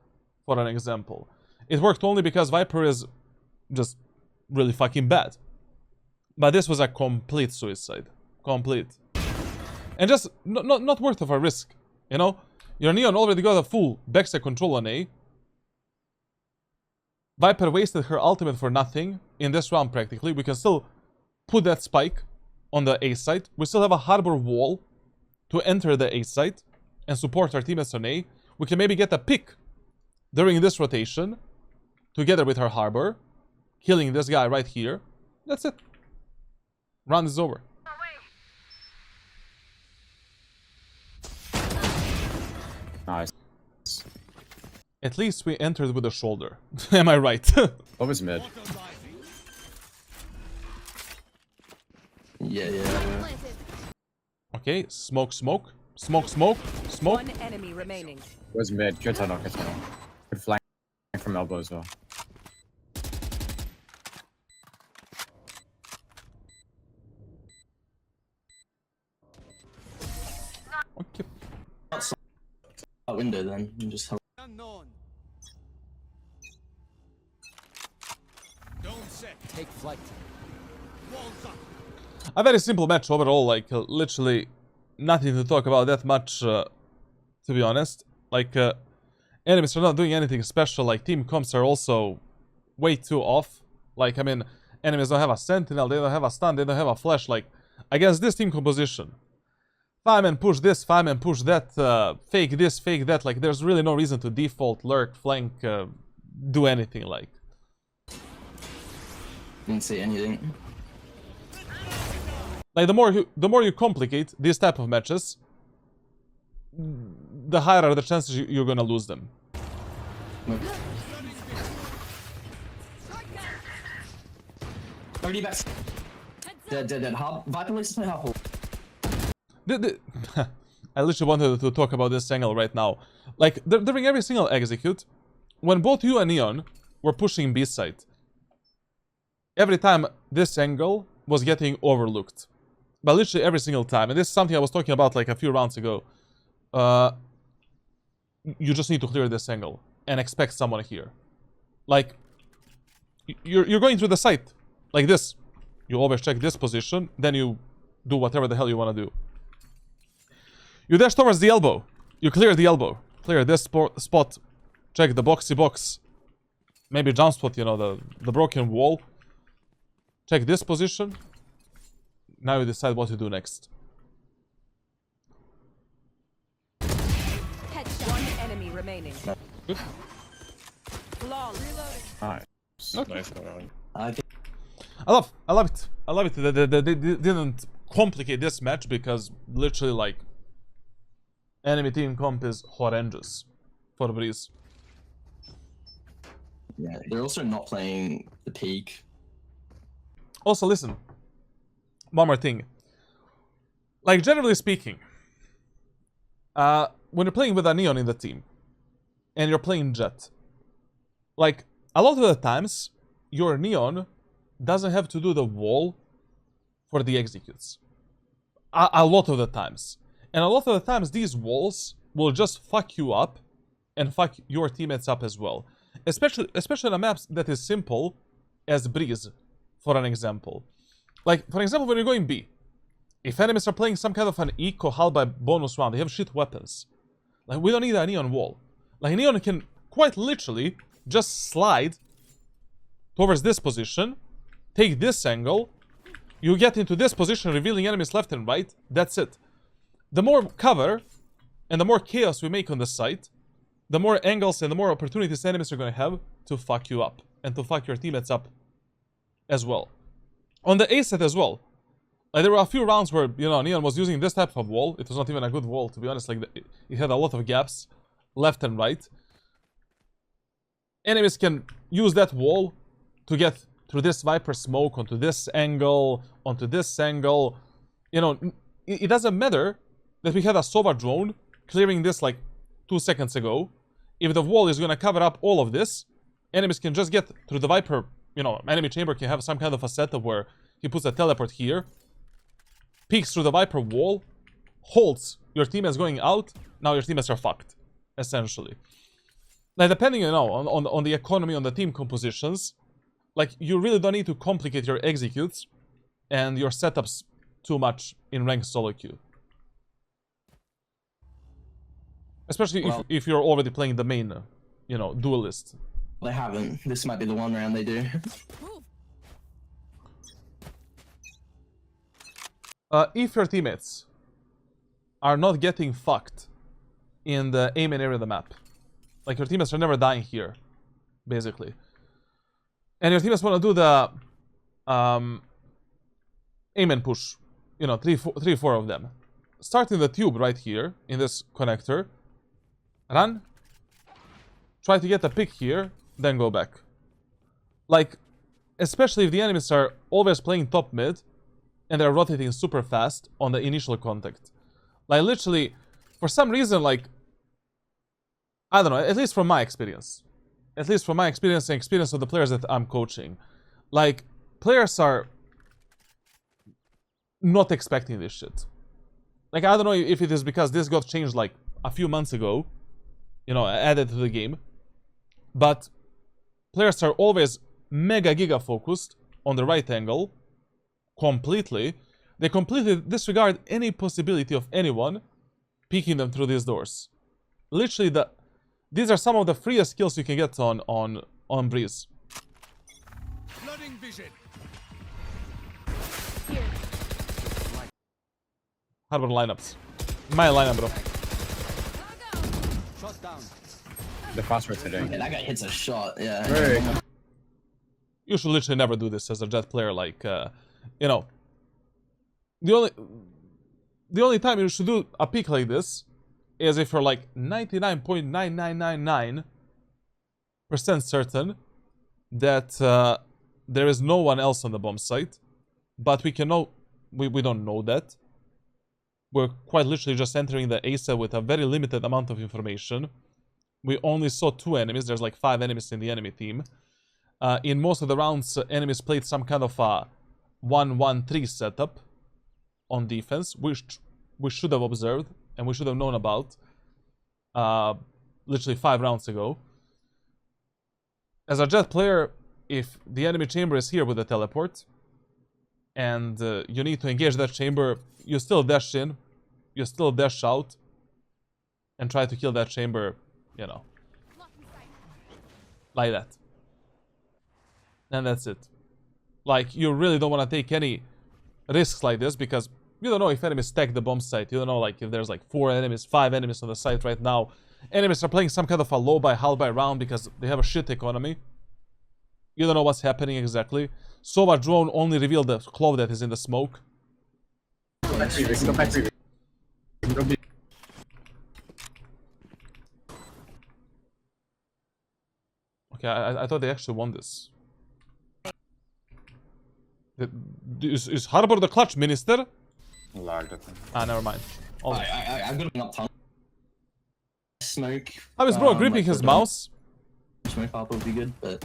for an example. It worked only because Viper is just really fucking bad. But this was a complete suicide. complete. And just not worth of a risk, you know? Your Neon already got a full backside control on A. Viper wasted her ultimate for nothing in this round practically. We can still put that spike on the A site. We still have a harbor wall to enter the A site and support our teammates on A. We can maybe get a pick during this rotation together with our harbor, killing this guy right here. That's it. Round is over. Nice. At least we entered with a shoulder. Am I right? What was mid? Yeah. Planted. Okay, smoke, smoke. Smoke, smoke, smoke. One enemy remaining. Was mid? Good tunnel, good tunnel. Good flank from elbow as well. Okay. That window then, and just help. Unknown. Dome set. Take flight. Walls up. A very simple match overall, like literally nothing to talk about that much, to be honest. Like, enemies are not doing anything special, like team comps are also way too off. Like, I mean, enemies don't have a sentinel, they don't have a stun, they don't have a flash, like, against this team composition. Fireman push this, fireman push that, fake this, fake that, like, there's really no reason to default, lurk, flank, do anything, like. Didn't say anything. Like, the more you complicate these type of matches, the higher are the chances you're gonna lose them. Already back. Dead. Viper likes to play half. I literally wanted to talk about this angle right now. Like, during every single execute, when both you and Neon were pushing B side, every time this angle was getting overlooked. But literally every single time. And this is something I was talking about like a few rounds ago. You just need to clear this angle and expect someone here. Like, you're going through the site like this. You always check this position, then you do whatever the hell you want to do. You dash towards the elbow. You clear the elbow. Clear this spot. Check the boxy box. Maybe jump spot, you know, the broken wall. Check this position. Now you decide what to do next. One enemy remaining. Good. Flawless. Nice. Okay. Nice round. I think I love it. I love it that they didn't complicate this match because literally like enemy team comp is horrendous for Breeze. yeah, they're also not playing the peak. Also, listen. One more thing. Like, generally speaking, when you're playing with a Neon in the team, and you're playing Jett, like, a lot of the times, your Neon doesn't have to do the wall for the executes. A lot of the times. And a lot of the times, these walls will just fuck you up, and fuck your teammates up as well. Especially on a map that is simple as Breeze, for an example. Like, for example, when you're going B, if enemies are playing some kind of an eco halberd bonus round, they have shit weapons. Like, we don't need a Neon wall. Like, Neon can quite literally just slide towards this position, take this angle, you get into this position, revealing enemies left and right, that's it. The more cover and the more chaos we make on the site, the more angles and the more opportunities enemies are going to have to fuck you up and to fuck your teammates up as well. On the A set as well, like there were a few rounds where, you know, Neon was using this type of wall. It was not even a good wall, to be honest. Like, it had a lot of gaps, left and right. Enemies can use that wall to get through this Viper smoke, onto this angle, onto this angle. You know, it doesn't matter that we had a Sova drone clearing this like 2 seconds ago. If the wall is going to cover up all of this, enemies can just get through the Viper. You know, enemy chamber can have some kind of a setup where he puts a teleport here, peeks through the Viper wall, holds your teammates going out. Now your teammates are fucked, essentially. Now, depending, you know, on the economy, on the team compositions, like, you really don't need to complicate your executes and your setups too much in ranked solo queue. Especially if you're already playing the main, you know, duelist. They haven't. This might be the one round they do. If your teammates are not getting fucked in the aim and area of the map, like your teammates are never dying here, basically, and your teammates want to do the aim and push, you know, three, four of them, start in the tube right here in this connector, run, try to get a pick here, then go back. Like, especially if the enemies are always playing top mid and they're rotating super fast on the initial contact. Like, literally, for some reason, like, I don't know, at least from my experience. At least from my experience and experience of the players that I'm coaching. Like, players are not expecting this shit. Like, I don't know if it is because this got changed, like, a few months ago. You know, added to the game. But players are always mega giga focused on the right angle. Completely. They completely disregard any possibility of anyone peeking them through these doors. Literally, these are some of the freest kills you can get on Breeze. Flooding vision. Harbor lineups. My lineup, bro. Shot down. The fast rotating. Yeah, that guy hits a shot. Yeah. Very. You should literally never do this as a Jett player. Like, you know, the only time you should do a peek like this is if you're like 99.9999% certain that there is no one else on the bomb site, but we don't know that. We're quite literally just entering the ASA with a very limited amount of information. We only saw 2 enemies. There's like 5 enemies in the enemy team. In most of the rounds, enemies played some kind of a 1-1-3 setup on defense, which we should have observed and we should have known about literally 5 rounds ago. As a Jett player, if the enemy chamber is here with the teleport and you need to engage that chamber, you still dash in, you still dash out and try to kill that chamber, you know, like that. And that's it. Like, you really don't want to take any risks like this because you don't know if enemies stack the bomb site. You don't know, like, if there's like 4 enemies, 5 enemies on the site right now. Enemies are playing some kind of a low by half by round because they have a shit economy. You don't know what's happening exactly. Sova drone only revealed the clove that is in the smoke. Okay, I thought they actually won this. Is Harbor the clutch, Minister? Lagged, I think. Ah, never mind. I've got enough time. Smoke. How is bro gripping like his the mouse? Smoke pop would be good, but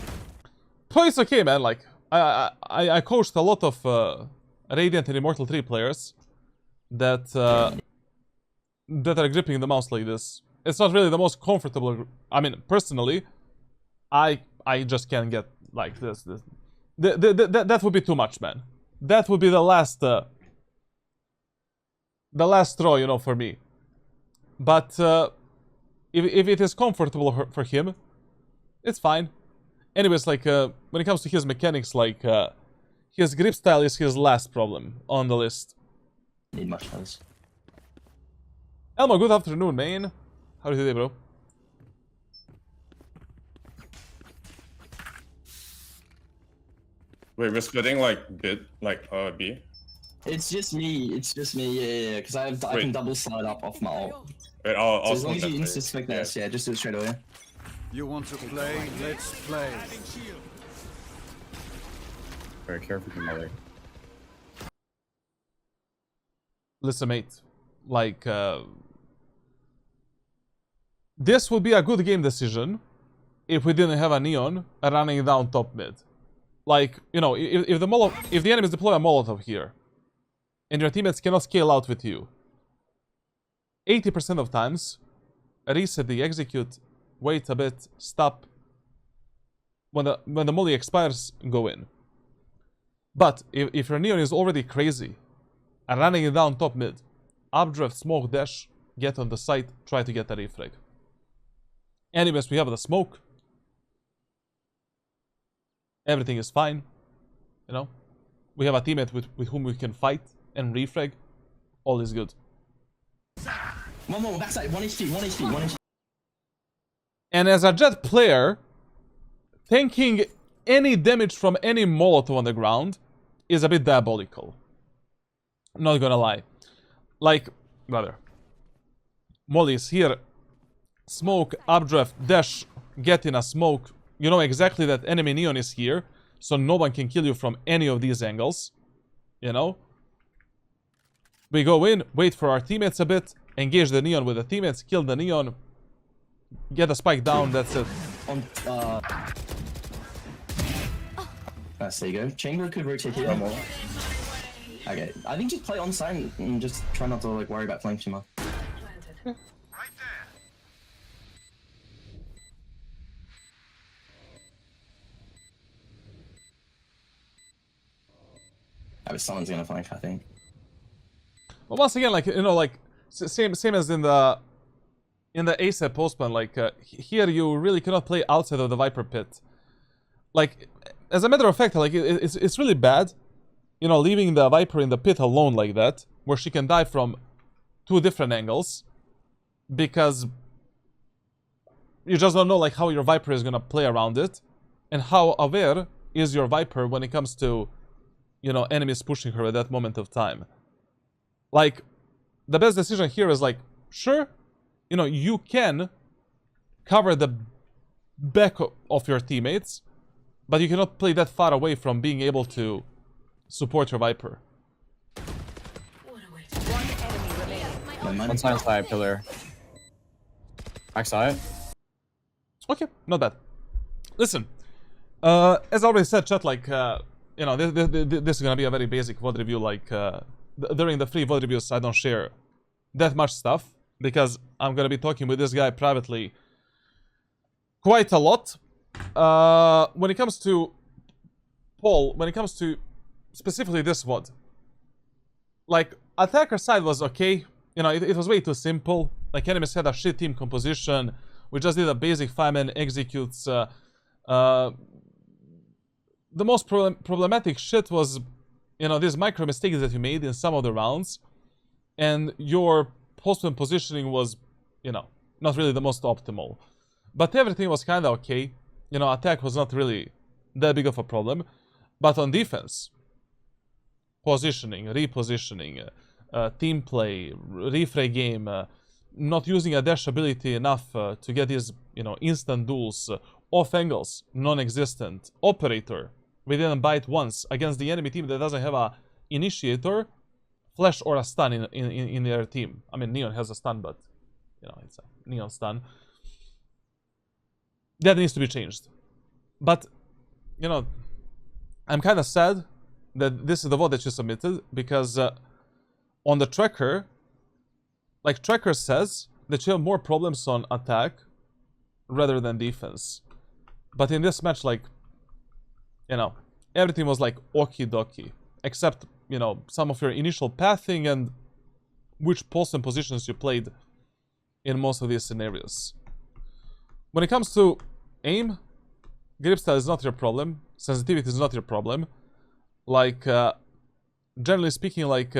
Oh, it's okay, man. Like, I coached a lot of Radiant and Immortal 3 players that are gripping the mouse like this. It's not really the most comfortable. I mean, personally, I just can't get like this. That would be too much, man. That would be the last straw, you know, for me. But if it is comfortable for him, it's fine. Anyways, like, when it comes to his mechanics, like, his grip style is his last problem on the list. need much else. Elmo, good afternoon, man. How are you today, bro? Wait, we're splitting like B? It's just me, yeah, because I can double slide up off my ult. Wait, So I'll as long as you split insta-spec this, yeah, just do it straight away. You want to play? Let's play. Very careful with my leg. Listen, mate. Like, this would be a good game decision if we didn't have a Neon running down top mid. Like, you know, if the enemies deploy a Molotov here, and your teammates cannot scale out with you, 80% of times, reset the execute, wait a bit, stop. When the molly expires, go in. But if your Neon is already crazy, and running it down top mid. Updraft, smoke, dash, get on the site, try to get a refrag. Anyways, we have the smoke. Everything is fine. You know? We have a teammate with whom we can fight and refrag. All is good. One more, backside, 1 HP, 1 HP, 1 HP. And as a Jett player, tanking any damage from any Molotov on the ground is a bit diabolical. Not gonna lie. Like, brother. Molly is here. Smoke, updraft, dash, get in a smoke. You know exactly that enemy Neon is here, so no one can kill you from any of these angles. You know? We go in, wait for our teammates a bit, engage the Neon with the teammates, kill the Neon, get a spike down, that's it. There you go. Chamber could rotate here. Okay, I think just play on site and just try not to like worry about flank too much. Someone's gonna flank, I think. But once again, like, you know, like, same as in the ASAP postman, like, here you really cannot play outside of the Viper pit. Like, as a matter of fact, like, it's really bad, you know, leaving the Viper in the pit alone like that, where she can die from 2 different angles, because you just don't know, like, how your Viper is gonna play around it, and how aware is your Viper when it comes to, you know, enemies pushing her at that moment of time. Like, the best decision here is like, sure, you know, you can cover the back of your teammates, but you cannot play that far away from being able to support your Viper. One enemy remaining. One side pillar. Backside. Okay, not bad. Listen, as I already said, chat, like, you know, this is gonna be a very basic VOD review. Like, during the free VOD reviews, I don't share that much stuff, because I'm gonna be talking with this guy privately quite a lot. When it comes to Paul, when it comes to specifically this VOD, like, attacker side was okay. You know, it was way too simple. Like, enemies had a shit team composition. We just did a basic 5-man executes. The most problematic shit was, you know, these micro mistakes that you made in some of the rounds, and your postman positioning was, you know, not really the most optimal. But everything was kind of okay. You know, attack was not really that big of a problem. But on defense, positioning, repositioning, team play, refray game, not using a dash ability enough to get these, you know, instant duels, off angles, non-existent, operator. We didn't bite once against the enemy team that doesn't have a initiator, flash, or a stun in their team. I mean, Neon has a stun, but, you know, it's a Neon stun. That needs to be changed. But, you know, I'm kind of sad that this is the VOD that you submitted, because on the tracker, like, tracker says that you have more problems on attack rather than defense. But in this match, like, you know, everything was like okie dokie, except, you know, some of your initial pathing and which posts and positions you played in most of these scenarios. When it comes to aim, grip style is not your problem, sensitivity is not your problem. Like, generally speaking, like,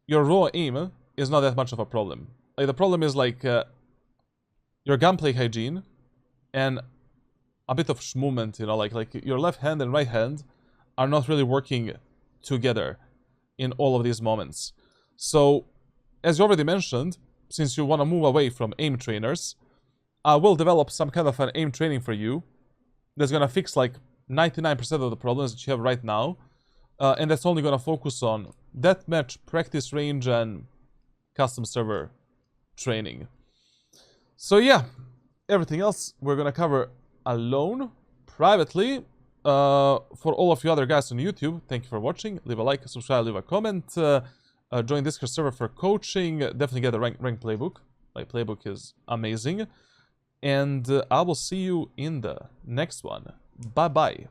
your raw aim is not that much of a problem. Like, the problem is, like, your gunplay hygiene and a bit of movement, you know, like your left hand and right hand are not really working together in all of these moments. So, as you already mentioned, since you want to move away from aim trainers, I will develop some kind of an aim training for you that's going to fix like 99% of the problems that you have right now, and that's only going to focus on deathmatch, practice range, and custom server training. So yeah, everything else we're going to cover alone, privately. For all of you other guys on YouTube, thank you for watching. Leave a like, subscribe, leave a comment. Join Discord server for coaching. Definitely get a rank playbook. Like, playbook is amazing. And I will see you in the next one. Bye bye.